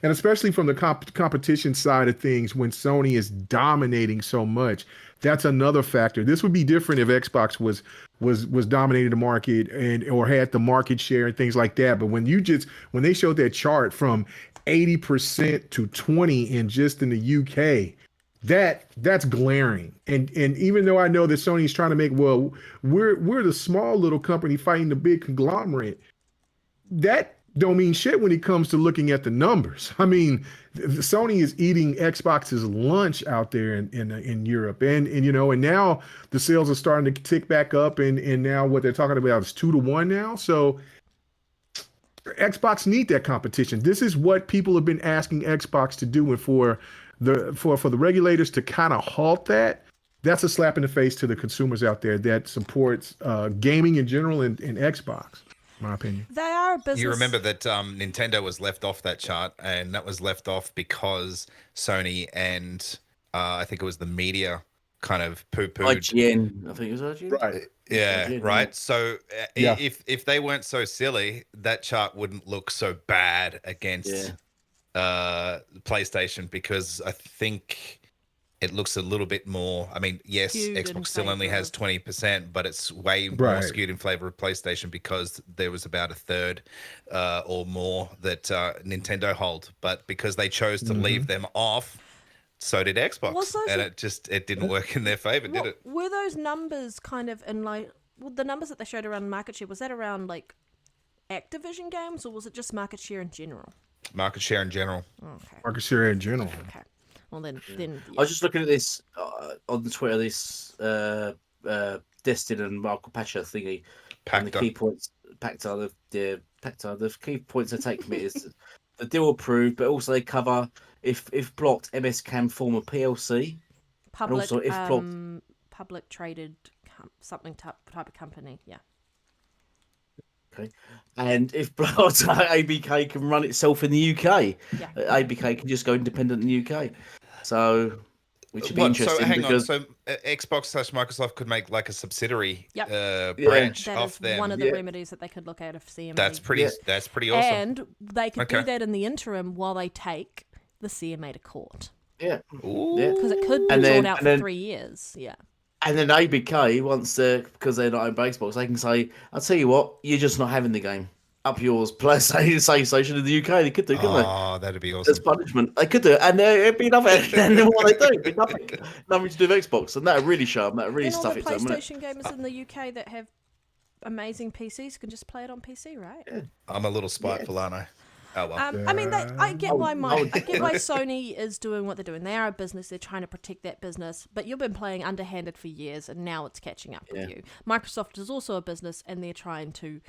[SPEAKER 5] especially from the competition side of things, when Sony is dominating so much, that's another factor. This would be different if Xbox was dominating the market or had the market share and things like that. But when they showed that chart from 80% to 20% in the UK, that's glaring. And even though I know that Sony's trying to make, well, we're the small little company fighting the big conglomerate, that don't mean shit when it comes to looking at the numbers. I mean, Sony is eating Xbox's lunch out there in Europe, and now the sales are starting to tick back up, and now what they're talking about is 2-1 now. So Xbox need that competition. This is what people have been asking Xbox to do, and for the regulators to kind of halt that, that's a slap in the face to the consumers out there that supports gaming in general and Xbox. My opinion.
[SPEAKER 3] They are a business.
[SPEAKER 2] You remember that Nintendo was left off that chart, and that was left off because Sony and I think it was the media kind of poo-pooed.
[SPEAKER 4] IGN, I think it was IGN.
[SPEAKER 5] Right.
[SPEAKER 2] Yeah,
[SPEAKER 4] IGN,
[SPEAKER 2] right.
[SPEAKER 4] yeah.
[SPEAKER 2] So
[SPEAKER 5] Yeah.
[SPEAKER 2] if they weren't so silly, that chart wouldn't look so bad against PlayStation, because I think it looks a little bit more. I mean, yes,
[SPEAKER 3] Skewed in
[SPEAKER 2] Xbox still only has
[SPEAKER 3] favour
[SPEAKER 2] 20%, but it's way more
[SPEAKER 5] Right.
[SPEAKER 2] skewed in favor of PlayStation because there was about a third or more that Nintendo hold. But because they chose to leave them off, so did Xbox,
[SPEAKER 3] Was those
[SPEAKER 2] and
[SPEAKER 3] a-
[SPEAKER 2] it didn't work in their favor, did it?
[SPEAKER 3] Were those numbers kind of in like, well, the numbers that they showed around market share, was that around like Activision games, or was it just market share in general?
[SPEAKER 2] Market share in general.
[SPEAKER 3] Okay.
[SPEAKER 5] Market share in general.
[SPEAKER 3] Okay. Well then
[SPEAKER 4] I was just looking at this on the Twitter, this Destin and Michael Pacha thingy. And the
[SPEAKER 2] Pacta.
[SPEAKER 4] key points, the key points I take from it is the deal approved, but also they cover if blocked, MS can form a PLC.
[SPEAKER 3] public,
[SPEAKER 4] also, if blocked-
[SPEAKER 3] public traded something type of company. Yeah.
[SPEAKER 4] Okay. And if blocked, ABK can run itself in the UK.
[SPEAKER 3] Yeah.
[SPEAKER 4] ABK can just go independent in the UK. So, which would be
[SPEAKER 2] So
[SPEAKER 4] interesting
[SPEAKER 2] hang
[SPEAKER 4] because
[SPEAKER 2] on. So Xbox/Microsoft could make like a subsidiary
[SPEAKER 3] Yep.
[SPEAKER 2] branch
[SPEAKER 3] That
[SPEAKER 2] off
[SPEAKER 3] is
[SPEAKER 2] them.
[SPEAKER 3] one of the
[SPEAKER 4] Yeah.
[SPEAKER 3] remedies that they could look at if CMA.
[SPEAKER 2] That's pretty.
[SPEAKER 4] Yeah.
[SPEAKER 2] That's pretty awesome.
[SPEAKER 3] And they could do
[SPEAKER 2] Okay.
[SPEAKER 3] that in the interim while they take the CMA to court,
[SPEAKER 4] yeah.
[SPEAKER 2] Ooh.
[SPEAKER 4] Yeah.
[SPEAKER 3] because it could be
[SPEAKER 4] And then-
[SPEAKER 3] drawn out
[SPEAKER 4] and
[SPEAKER 3] for
[SPEAKER 4] then-
[SPEAKER 3] 3 years. Yeah.
[SPEAKER 4] And then ABK, once because they're not owned by Xbox, they can say, "I'll tell you what, you're just not having the game. Up yours." PlayStation in the UK, they could do, couldn't they?
[SPEAKER 2] Oh, that'd be awesome.
[SPEAKER 4] As punishment, they could do it, and it'd be nothing. And then what they do, it'd be nothing to do with Xbox, and that would really show them. That would really
[SPEAKER 3] Then all
[SPEAKER 4] stuff
[SPEAKER 3] the
[SPEAKER 4] it to them. wouldn't
[SPEAKER 3] PlayStation gamers in the UK that have amazing PCs can just play it on PC, right?
[SPEAKER 2] I'm a little spiteful, aren't I? Oh well.
[SPEAKER 3] I mean, I get why
[SPEAKER 4] Oh,
[SPEAKER 3] I get why Sony is doing what they're doing. They are a business; they're trying to protect that business. But you've been playing underhanded for years, and now it's catching up with you. Microsoft is also a business, and they're trying to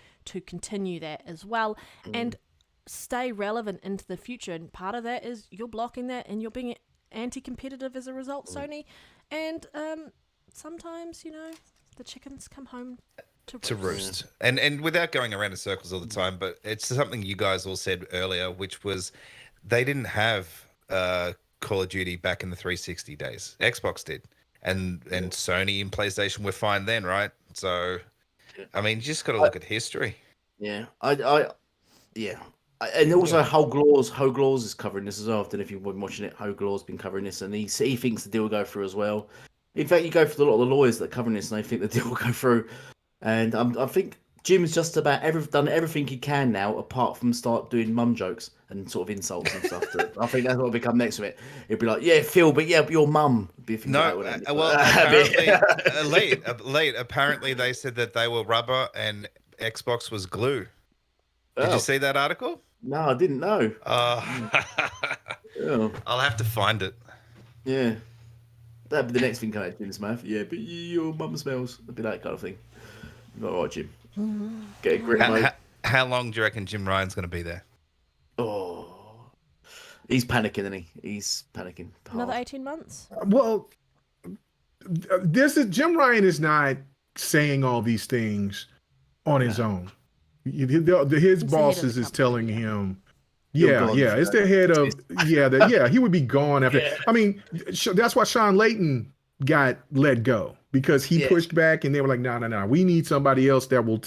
[SPEAKER 3] continue that as well and stay relevant into the future. And part of that is you're blocking that, and you're being anti-competitive as a result, Sony. And sometimes, the chickens come home to roost.
[SPEAKER 2] And without going around in circles all the time, but it's something you guys all said earlier, which was they didn't have Call of Duty back in the 360 days. Xbox did, and Sony and PlayStation were fine then, right? So, I mean, you just got to look at history.
[SPEAKER 4] Yeah, and also Hogue Laws is covering this as well. I don't know if you've been watching it. Hogue Laws been covering this, and he thinks the deal will go through as well. In fact, you go for a lot of the lawyers that are covering this, and they think the deal will go through. And I think Jim's just about done everything he can now, apart from start doing mum jokes and sort of insults and stuff. I think that's what will become next to it. He'll be like, "Yeah, Phil, but your mum."
[SPEAKER 2] No, well, apparently, Elite. Apparently, they said that they were rubber and Xbox was glue. Did you see that article?
[SPEAKER 4] No, I didn't know.
[SPEAKER 2] I'll have to find it.
[SPEAKER 4] Yeah. That'd be the next thing coming out of Jim's mouth. Yeah, but your mum smells. It'd be that kind of thing. All right, Jim. Get a grip, mate.
[SPEAKER 2] How long do you reckon Jim Ryan's going to be there?
[SPEAKER 4] Oh. He's panicking, isn't he? He's panicking.
[SPEAKER 3] Another 18 months?
[SPEAKER 5] Well, Jim Ryan is not saying all these things on his own. His bosses is telling him, it's the head of, he would be gone after. Yeah. I mean, that's why Sean Layton got let go, because he pushed back and they were like, no, we need somebody else that will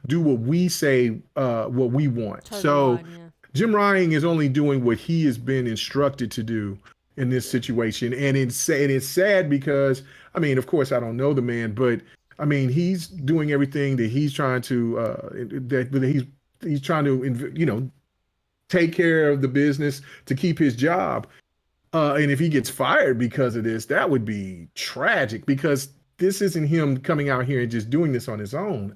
[SPEAKER 5] do what we say, what we want. Totally Jim Ryan is only doing what he has been instructed to do in this situation. And it's sad because, I mean, of course, I don't know the man, but I mean, he's doing everything that he's trying to, he's trying to, take care of the business to keep his job. And if he gets fired because of this, that would be tragic, because this isn't him coming out here and just doing this on his own.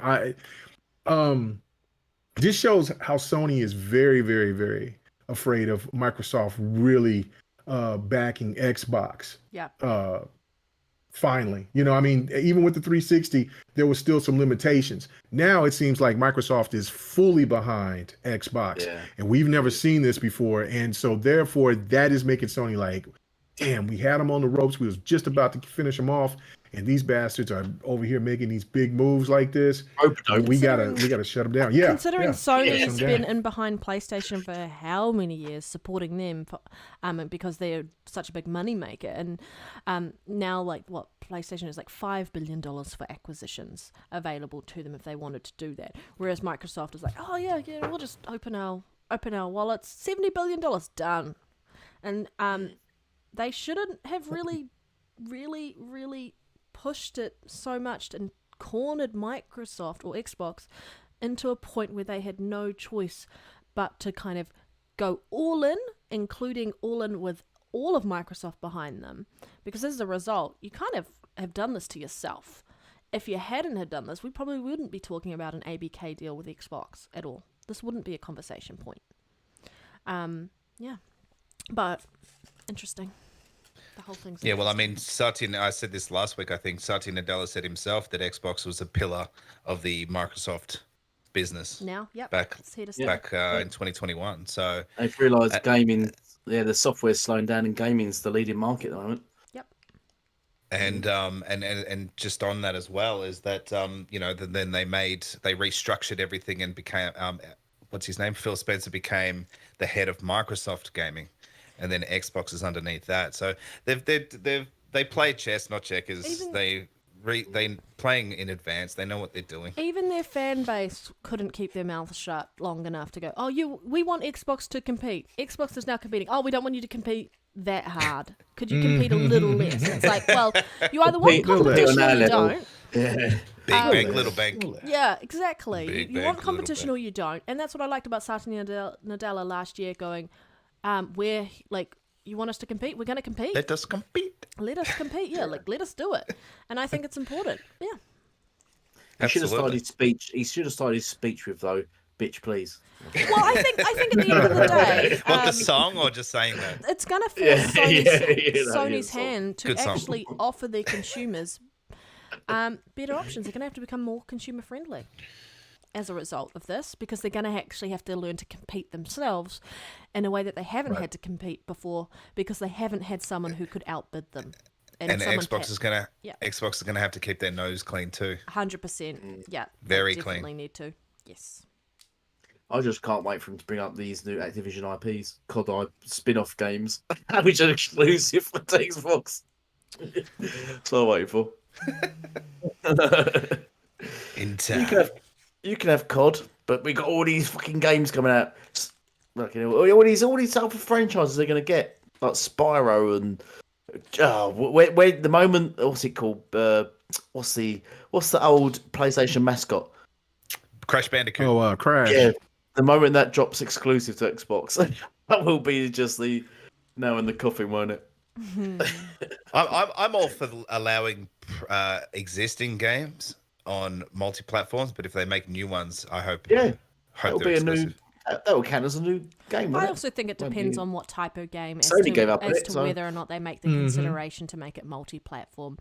[SPEAKER 5] This shows how Sony is very, very, very afraid of Microsoft really backing Xbox. Yeah. Finally, I mean, even with the 360, there was still some limitations. Now it seems like Microsoft is fully behind Xbox, and we've never seen this before. And so therefore that is making Sony like, damn, we had them on the ropes. We was just about to finish them off, and these bastards are over here making these big moves like this. We gotta shut them down. Yeah.
[SPEAKER 3] Considering Sony's been in behind PlayStation for how many years, supporting them because they're such a big money maker, and now PlayStation is like $5 billion for acquisitions available to them if they wanted to do that. Whereas Microsoft is like, oh yeah, we'll just open our wallets, $70 billion done, and they shouldn't have really pushed it so much and cornered Microsoft or Xbox into a point where they had no choice but to kind of go all in, including all in with all of Microsoft behind them. Because as a result, you kind of have done this to yourself. If you hadn't had done this, we probably wouldn't be talking about an ABK deal with Xbox at all. This wouldn't be a conversation point. But interesting. The whole thing's
[SPEAKER 2] well, I mean, I said this last week, I think Satya Nadella said himself that Xbox was a pillar of the Microsoft business.
[SPEAKER 3] Now,
[SPEAKER 2] back in 2021. So
[SPEAKER 4] they've realised gaming, the software's slowing down, and gaming's the leading market at the moment.
[SPEAKER 3] Yep.
[SPEAKER 2] And just on that as well is that then they restructured everything and became what's his name? Phil Spencer became the head of Microsoft Gaming. And then Xbox is underneath that. So they play chess, not checkers. They playing in advance. They know what they're doing.
[SPEAKER 3] Even their fan base couldn't keep their mouths shut long enough to go, we want Xbox to compete. Xbox is now competing. Oh, we don't want you to compete that hard. Could you compete a little less? It's like, well, you either want competition or you don't.
[SPEAKER 4] Yeah.
[SPEAKER 2] Big bank, little bank.
[SPEAKER 3] Yeah, exactly.
[SPEAKER 2] Big
[SPEAKER 3] you
[SPEAKER 2] bank,
[SPEAKER 3] want competition or you don't. And that's what I liked about Satya Nadella last year, going, where you want us to compete, we're going to compete.
[SPEAKER 2] Let us compete.
[SPEAKER 3] Let us compete. Let us do it. And I think it's important. Yeah.
[SPEAKER 4] He should have started his speech. He should have started his speech with though, "Bitch, please."
[SPEAKER 3] Well, I think at the end of the day,
[SPEAKER 2] what, the song or just saying that?
[SPEAKER 3] It's going to force Sony's hand to actually offer their consumers better options. They're going to have to become more consumer friendly as a result of this, because they're going to actually have to learn to compete themselves in a way that they haven't had to compete before, because they haven't had someone who could outbid them.
[SPEAKER 2] And Xbox is gonna have to keep their nose clean too.
[SPEAKER 3] 100%. Yeah.
[SPEAKER 2] Very
[SPEAKER 3] definitely
[SPEAKER 2] clean.
[SPEAKER 3] Need to. Yes.
[SPEAKER 4] I just can't wait for him to bring up these new Activision IPs, COD spin-off games, which are exclusive for Xbox. So I'm waiting for.
[SPEAKER 2] In time.
[SPEAKER 4] You can have COD, but we got all these fucking games coming out. Like, you know, all these other franchises they're gonna get, like Spyro and where the moment, what's it called? What's the old PlayStation mascot?
[SPEAKER 2] Crash Bandicoot.
[SPEAKER 5] Oh, Crash.
[SPEAKER 4] Yeah, the moment that drops exclusive to Xbox, that will be just the nail in the coffin, won't it?
[SPEAKER 2] I'm all for allowing existing games on multi-platforms, but if they make new ones, I hope
[SPEAKER 4] that'll
[SPEAKER 2] they're
[SPEAKER 4] be
[SPEAKER 2] exclusive.
[SPEAKER 4] that will count as a new game.
[SPEAKER 3] I
[SPEAKER 4] won't
[SPEAKER 3] also think it depends on what type of game as
[SPEAKER 4] Sony gave up on
[SPEAKER 3] to
[SPEAKER 4] it, so-
[SPEAKER 3] whether or not they make the consideration to make it multi-platform.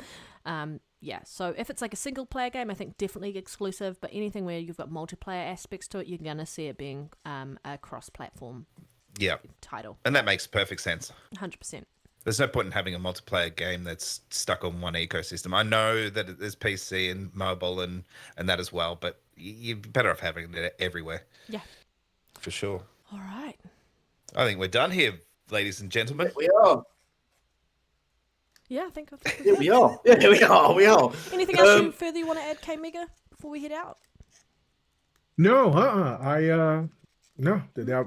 [SPEAKER 3] Yeah, so if it's like a single player game, I think definitely exclusive, but anything where you've got multiplayer aspects to it, you're going to see it being a cross-platform title.
[SPEAKER 2] And that makes perfect sense.
[SPEAKER 3] 100%.
[SPEAKER 2] There's no point in having a multiplayer game that's stuck on one ecosystem. I know that there's PC and mobile and that as well, but you're better off having it everywhere.
[SPEAKER 3] Yeah.
[SPEAKER 2] For sure.
[SPEAKER 3] All right.
[SPEAKER 2] I think we're done here, ladies and gentlemen.
[SPEAKER 4] We are.
[SPEAKER 3] Yeah, I think
[SPEAKER 4] Yeah, we are. Yeah, we are. We are.
[SPEAKER 3] Anything else further you want to add, K-Mega, before we head out?
[SPEAKER 5] No, no.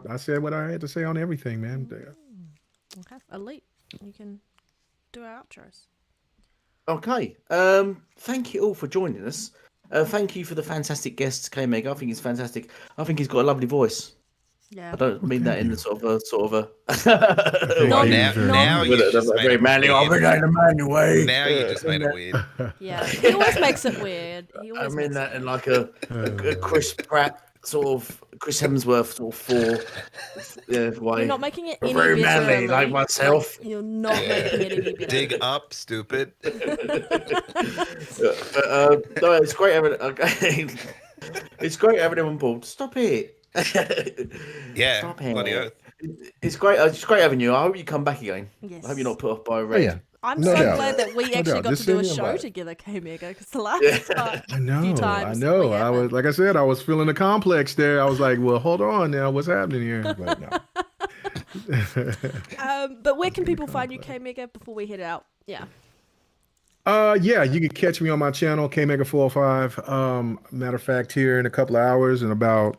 [SPEAKER 5] I said what I had to say on everything, man.
[SPEAKER 3] Okay, Elite, you can do our outros.
[SPEAKER 4] Okay. Thank you all for joining us. Thank you for the fantastic guests, K-Mega. I think he's fantastic. I think he's got a lovely voice.
[SPEAKER 3] Yeah.
[SPEAKER 4] I don't mean that in the sort of a
[SPEAKER 2] Now you just made
[SPEAKER 4] very
[SPEAKER 2] it
[SPEAKER 4] manly.
[SPEAKER 2] weird.
[SPEAKER 4] I mean that in a manly way.
[SPEAKER 2] Now you just made it weird.
[SPEAKER 3] Yeah, he always makes it weird.
[SPEAKER 4] I mean that in like a Chris Pratt sort of Chris Hemsworth sort of way.
[SPEAKER 3] You're not making it any
[SPEAKER 4] Very
[SPEAKER 3] better.
[SPEAKER 4] manly, like
[SPEAKER 3] Elite.
[SPEAKER 4] myself.
[SPEAKER 3] You're not making it any better.
[SPEAKER 2] Dig up, stupid.
[SPEAKER 4] No, it's great having. Okay. It's great having him on board. Stop it.
[SPEAKER 2] Yeah,
[SPEAKER 4] Stop it.
[SPEAKER 2] bloody oath.
[SPEAKER 4] It's great. It's great having you. I hope you come back again.
[SPEAKER 3] Yes.
[SPEAKER 4] I hope you're not put off by Red.
[SPEAKER 5] yeah.
[SPEAKER 3] I'm
[SPEAKER 5] No
[SPEAKER 3] so
[SPEAKER 5] doubt.
[SPEAKER 3] glad that we
[SPEAKER 5] No
[SPEAKER 3] actually
[SPEAKER 5] doubt.
[SPEAKER 3] got
[SPEAKER 5] Just
[SPEAKER 3] to do a
[SPEAKER 5] send me
[SPEAKER 3] show
[SPEAKER 5] invite.
[SPEAKER 3] together, K-Mega, because the last
[SPEAKER 5] I know.
[SPEAKER 3] few times
[SPEAKER 5] I know.
[SPEAKER 3] we
[SPEAKER 5] I was, like I said, I was feeling the complex there. I was like, well, hold on now. What's happening here? But no.
[SPEAKER 3] but where can people find you, K-Mega, before we head out? Yeah.
[SPEAKER 5] Yeah, you can catch me on my channel, KMega405. Matter of fact, here in a couple of hours, in about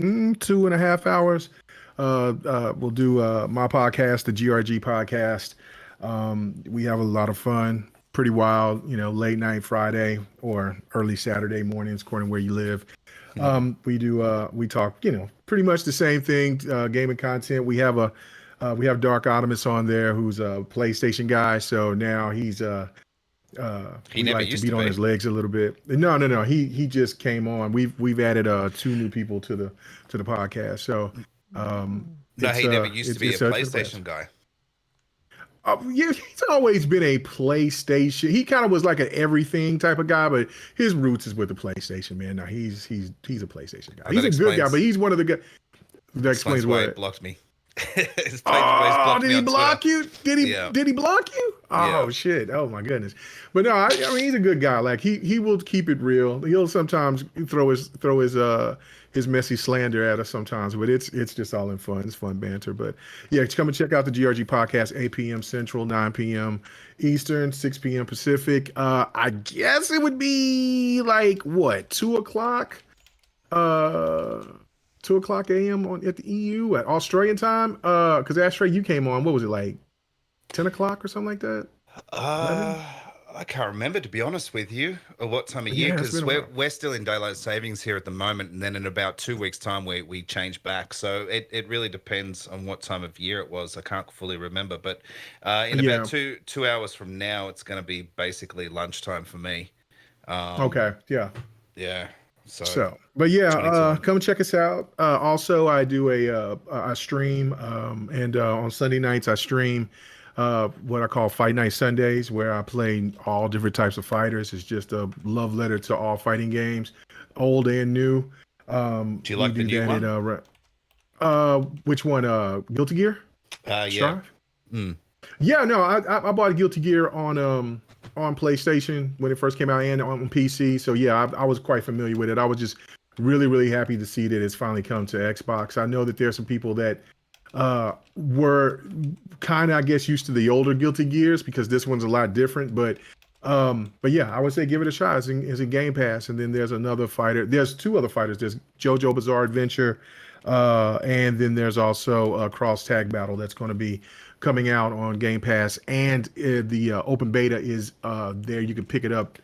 [SPEAKER 5] 2.5 hours, we'll do my podcast, the GRG podcast. We have a lot of fun, pretty wild, late night Friday or early Saturday mornings, according to where you live. We talk, pretty much the same thing, gaming content. We have Dark Optimus on there, who's a PlayStation guy. So now he's
[SPEAKER 2] He never
[SPEAKER 5] like
[SPEAKER 2] used
[SPEAKER 5] to beat
[SPEAKER 2] to
[SPEAKER 5] on
[SPEAKER 2] be.
[SPEAKER 5] his legs a little bit. No. He just came on. We've added 2 new people to the podcast. So
[SPEAKER 2] No, he never
[SPEAKER 5] it's-
[SPEAKER 2] used to be a
[SPEAKER 5] it's a
[SPEAKER 2] PlayStation guy.
[SPEAKER 5] Yeah, he's always been a PlayStation. He kind of was like an everything type of guy, but his roots is with the PlayStation, man. Now he's a PlayStation guy.
[SPEAKER 2] Oh,
[SPEAKER 5] He's
[SPEAKER 2] that
[SPEAKER 5] a good guy,
[SPEAKER 2] explains-
[SPEAKER 5] but he's one of the guys. That explains
[SPEAKER 2] why he
[SPEAKER 5] what.
[SPEAKER 2] blocked me. His page
[SPEAKER 5] Oh,
[SPEAKER 2] blocked
[SPEAKER 5] did
[SPEAKER 2] me
[SPEAKER 5] he
[SPEAKER 2] on
[SPEAKER 5] block
[SPEAKER 2] Twitter.
[SPEAKER 5] you? Did he?
[SPEAKER 2] Yeah.
[SPEAKER 5] Did he block you? Oh
[SPEAKER 2] Yeah.
[SPEAKER 5] shit! Oh my goodness! But no, I mean he's a good guy. Like he will keep it real. He'll sometimes throw his messy slander at us sometimes, but it's just all in fun. It's fun banter. But yeah, come and check out the GRG podcast, 8 p.m. Central, 9 p.m. Eastern, 6 p.m. Pacific. I guess it would be like what 2 o'clock. 2 o'clock a.m. at the EU at Australian time. Because Ashtray, you came on. What was it like? 10 o'clock or something like that?
[SPEAKER 2] I can't remember, to be honest with you, or what time of year,
[SPEAKER 5] Yeah, it's
[SPEAKER 2] because
[SPEAKER 5] been a while.
[SPEAKER 2] we're still in daylight savings here at the moment, and then in about 2 weeks' time we change back. So it really depends on what time of year it was. I can't fully remember, but in about two hours from now, it's going to be basically lunchtime for me.
[SPEAKER 5] Okay, yeah.
[SPEAKER 2] Yeah.
[SPEAKER 5] So, but yeah,
[SPEAKER 2] 22.
[SPEAKER 5] come check us out. Also, I do I stream, and on Sunday nights I stream what I call Fight Night Sundays, where I play all different types of fighters. It's just a love letter to all fighting games, old and new.
[SPEAKER 2] Do you like the new
[SPEAKER 5] one? Which one? Guilty Gear?
[SPEAKER 2] Yeah.
[SPEAKER 5] Strive?
[SPEAKER 2] Mm.
[SPEAKER 5] Yeah, no, I bought Guilty Gear on PlayStation when it first came out and on PC. So yeah, I was quite familiar with it. I was just really, really happy to see that it's finally come to Xbox. I know that there's some people that were kind of, I guess, used to the older Guilty Gears because this one's a lot different. But yeah, I would say give it a shot. It's in Game Pass, and then there's another fighter. There's two other fighters. There's JoJo Bizarre Adventure, and then there's also a Cross Tag Battle that's going to be coming out on Game Pass, and the open beta is there. You can pick it up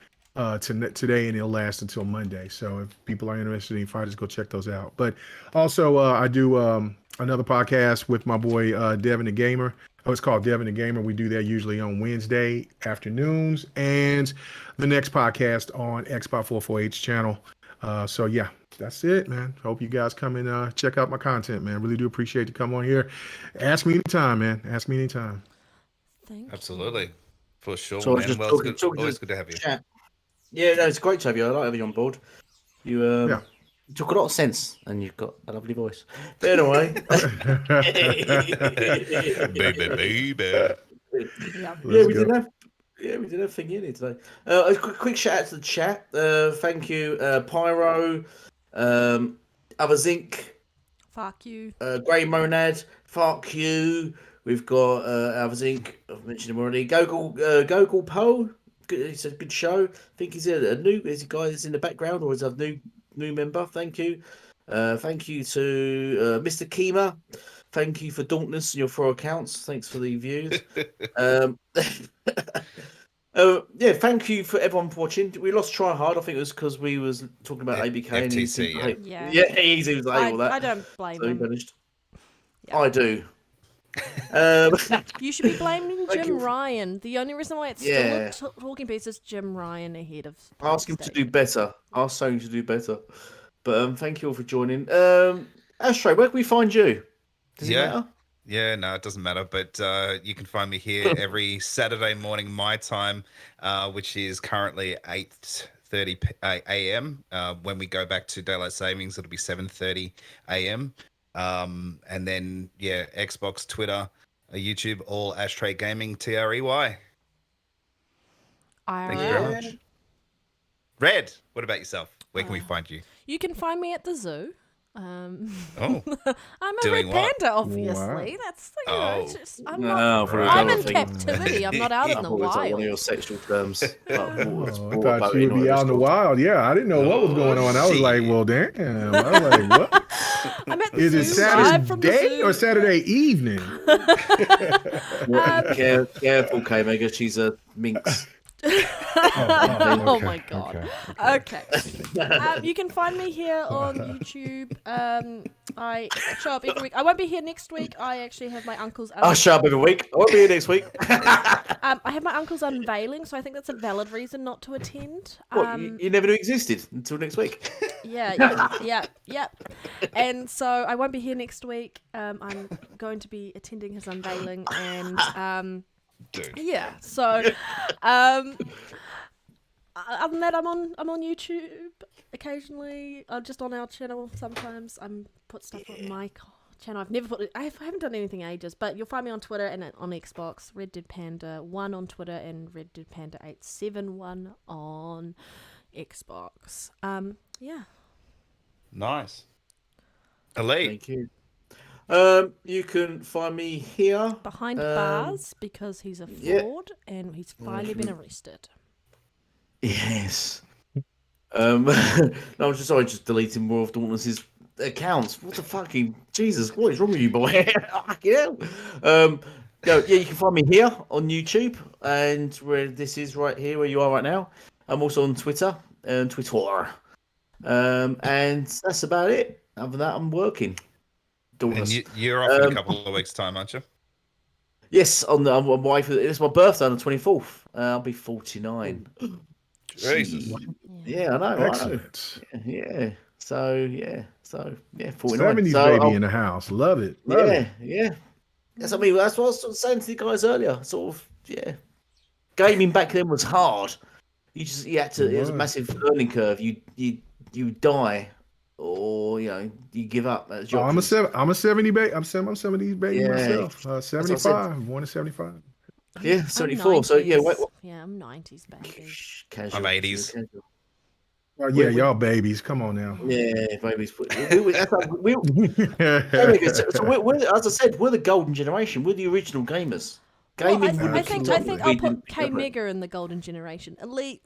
[SPEAKER 5] today, and it'll last until Monday. So if people are interested in fighters, go check those out. But also, I do another podcast with my boy Devin the Gamer. Oh, it's called Devin the Gamer. We do that usually on Wednesday afternoons, and the next podcast on Xbox 448's channel. So yeah, that's it, man. Hope you guys come and check out my content, man. Really do appreciate you come on here. Ask me anytime, man. Ask me anytime.
[SPEAKER 3] Thank
[SPEAKER 2] Absolutely, for sure.
[SPEAKER 4] So I was
[SPEAKER 2] man.
[SPEAKER 4] just
[SPEAKER 2] Well,
[SPEAKER 4] talking,
[SPEAKER 2] it's always good to have you.
[SPEAKER 4] chat. Yeah, no, it's great to have you. I like having you on board. You
[SPEAKER 5] Yeah.
[SPEAKER 4] you talk a lot of sense, and you've got a lovely voice. But anyway,
[SPEAKER 2] baby.
[SPEAKER 3] Yeah.
[SPEAKER 4] we did have. Yeah, we did everything in here today. A quick shout out to the chat. Thank you, Pyro, Other Zinc,
[SPEAKER 3] Fuck you.
[SPEAKER 4] Grey Monad, Fuck You. We've got Other Zinc. I've mentioned him already. Gogol Poe. It's a good show. I think he's a guy that's in the background, or is a new member. Thank you. Thank you to Mr. Kima. Thank you for Dauntless and your 4 accounts. Thanks for the views. Yeah, thank you for everyone for watching. We lost Try Hard. I think it was because we was talking about ABK. And
[SPEAKER 2] FTC,
[SPEAKER 3] Yeah.
[SPEAKER 4] he was like all that.
[SPEAKER 3] I don't blame
[SPEAKER 4] So he
[SPEAKER 3] him.
[SPEAKER 4] managed.
[SPEAKER 3] Yeah.
[SPEAKER 4] I do.
[SPEAKER 3] You should be blaming
[SPEAKER 4] Thank
[SPEAKER 3] Jim
[SPEAKER 4] you.
[SPEAKER 3] Ryan. The only reason why it's
[SPEAKER 4] Yeah.
[SPEAKER 3] still a talking piece is Jim Ryan ahead of.
[SPEAKER 4] Ask him to do better. Ask Sony to do better. But thank you all for joining. Ashtray, where can we find you? Does it matter?
[SPEAKER 2] Yeah, no, it doesn't matter. But you can find me here every Saturday morning, my time, which is currently 8:30 a.m. When we go back to daylight savings, it'll be 7:30 a.m. And then Xbox, Twitter, YouTube, all AshtreyGaming, TREY. Thank you very much. Red, what about yourself? Where can we find you?
[SPEAKER 3] You can find me at the zoo.
[SPEAKER 2] Oh,
[SPEAKER 3] I'm a
[SPEAKER 2] doing
[SPEAKER 3] red
[SPEAKER 2] what?
[SPEAKER 3] panda, obviously.
[SPEAKER 5] Wow.
[SPEAKER 3] That's it's just, I'm not.
[SPEAKER 4] No, for a
[SPEAKER 3] I'm
[SPEAKER 4] other
[SPEAKER 3] in
[SPEAKER 4] thing.
[SPEAKER 3] captivity. I'm not out
[SPEAKER 4] I
[SPEAKER 3] in the
[SPEAKER 4] thought it was like one of your
[SPEAKER 3] wild.
[SPEAKER 4] sexual terms. Like,
[SPEAKER 5] Oh, I thought you would be out in the wild. Yeah, I didn't know what was going on. I was like, well, damn. I was like, what?
[SPEAKER 3] I'm at the
[SPEAKER 5] Is it
[SPEAKER 3] zoo, live from the
[SPEAKER 5] Saturday
[SPEAKER 3] zoo.
[SPEAKER 5] or Saturday evening?
[SPEAKER 4] Careful, K-Mega. She's a minx.
[SPEAKER 3] Oh
[SPEAKER 5] okay,
[SPEAKER 3] my god.
[SPEAKER 5] okay.
[SPEAKER 3] Okay. You can find me here on YouTube. I show up every week. I won't be here next week. I actually have my uncle's.
[SPEAKER 4] I'll show up every week. I won't be here next week.
[SPEAKER 3] I have my uncle's unveiling, so I think that's a valid reason not to attend.
[SPEAKER 4] What, you never knew existed until next week?
[SPEAKER 3] Yeah. And so I won't be here next week. I'm going to be attending his unveiling, and
[SPEAKER 2] Dude.
[SPEAKER 3] yeah. So, other than that, I'm on YouTube occasionally. Just on our channel sometimes. I'm put stuff on my channel. I haven't done anything in ages, but you'll find me on Twitter and on Xbox. Red Dead Panda 1 on Twitter and Red Dead Panda 871 on Xbox. Yeah.
[SPEAKER 2] Nice. Elite.
[SPEAKER 4] Thank you. You can find me here.
[SPEAKER 3] Behind bars because he's a fraud and he's finally been arrested.
[SPEAKER 4] Yes. No, I'm just deleting more of Dauntless's accounts. What the fucking Jesus? What is wrong with you, boy? Fucking hell. You can find me here on YouTube, and where this is right here, where you are right now. I'm also on Twitter and Twitter. And that's about it. Other than that, I'm working.
[SPEAKER 2] And you're off in a couple of weeks' time, aren't you?
[SPEAKER 4] Yes, on the wife. It's my birthday on the 24th. I'll be 49.
[SPEAKER 2] Jesus.
[SPEAKER 4] Yeah, I know.
[SPEAKER 5] Excellent.
[SPEAKER 4] Yeah. So 49.
[SPEAKER 5] 70s
[SPEAKER 4] So
[SPEAKER 5] baby in the house. Love it. Love it.
[SPEAKER 4] Yeah. That's what I was sort of saying to the guys earlier. Sort of, gaming back then was hard. You had to. It was a massive learning curve. You die, or you give up. That's your
[SPEAKER 5] I'm a 70 baby. I'm 70s baby
[SPEAKER 4] Yeah.
[SPEAKER 5] myself. 75. Born in 75.
[SPEAKER 4] Yeah,
[SPEAKER 3] I'm
[SPEAKER 4] 74. So yeah,
[SPEAKER 3] 90s. Yeah, I'm 90s baby.
[SPEAKER 4] casual.
[SPEAKER 2] I'm 80s.
[SPEAKER 4] Casual.
[SPEAKER 5] Oh, yeah, y'all babies. Come on now.
[SPEAKER 4] Yeah, babies. As I said, we're the golden generation. We're the original gamers.
[SPEAKER 3] Well,
[SPEAKER 4] Gaming
[SPEAKER 3] I think I'll put
[SPEAKER 4] didn't
[SPEAKER 3] K Mega in the golden generation. Elite,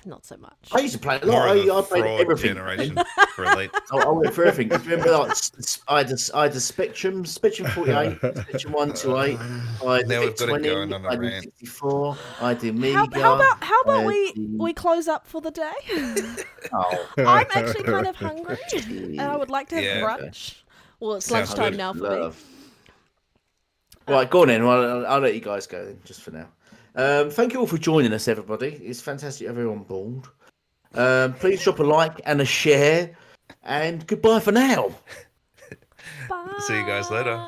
[SPEAKER 3] not so much.
[SPEAKER 4] I used to play a
[SPEAKER 2] More
[SPEAKER 4] lot.
[SPEAKER 2] of a
[SPEAKER 4] I played
[SPEAKER 2] fraud
[SPEAKER 4] everything.
[SPEAKER 2] generation for Elite.
[SPEAKER 4] I went for everything. Remember, like, I had a Spectrum 48, Spectrum 128. I had
[SPEAKER 2] Now
[SPEAKER 4] the
[SPEAKER 2] we've got it
[SPEAKER 4] 20,
[SPEAKER 2] going on a
[SPEAKER 4] I had the
[SPEAKER 2] rant.
[SPEAKER 4] 64, I had the Amiga.
[SPEAKER 3] How about
[SPEAKER 4] the-
[SPEAKER 3] we close up for the day?
[SPEAKER 4] Oh,
[SPEAKER 3] I'm actually kind of hungry, and I would like to have
[SPEAKER 2] Yeah.
[SPEAKER 3] brunch. Well, it's
[SPEAKER 2] Sounds
[SPEAKER 3] lunchtime
[SPEAKER 2] good.
[SPEAKER 3] now for me.
[SPEAKER 4] love. Right, go on then. I'll let you guys go then, just for now. Thank you all for joining us, everybody. It's fantastic to have you on board. Please drop a like and a share, and goodbye for now.
[SPEAKER 3] Bye.
[SPEAKER 2] See you guys later.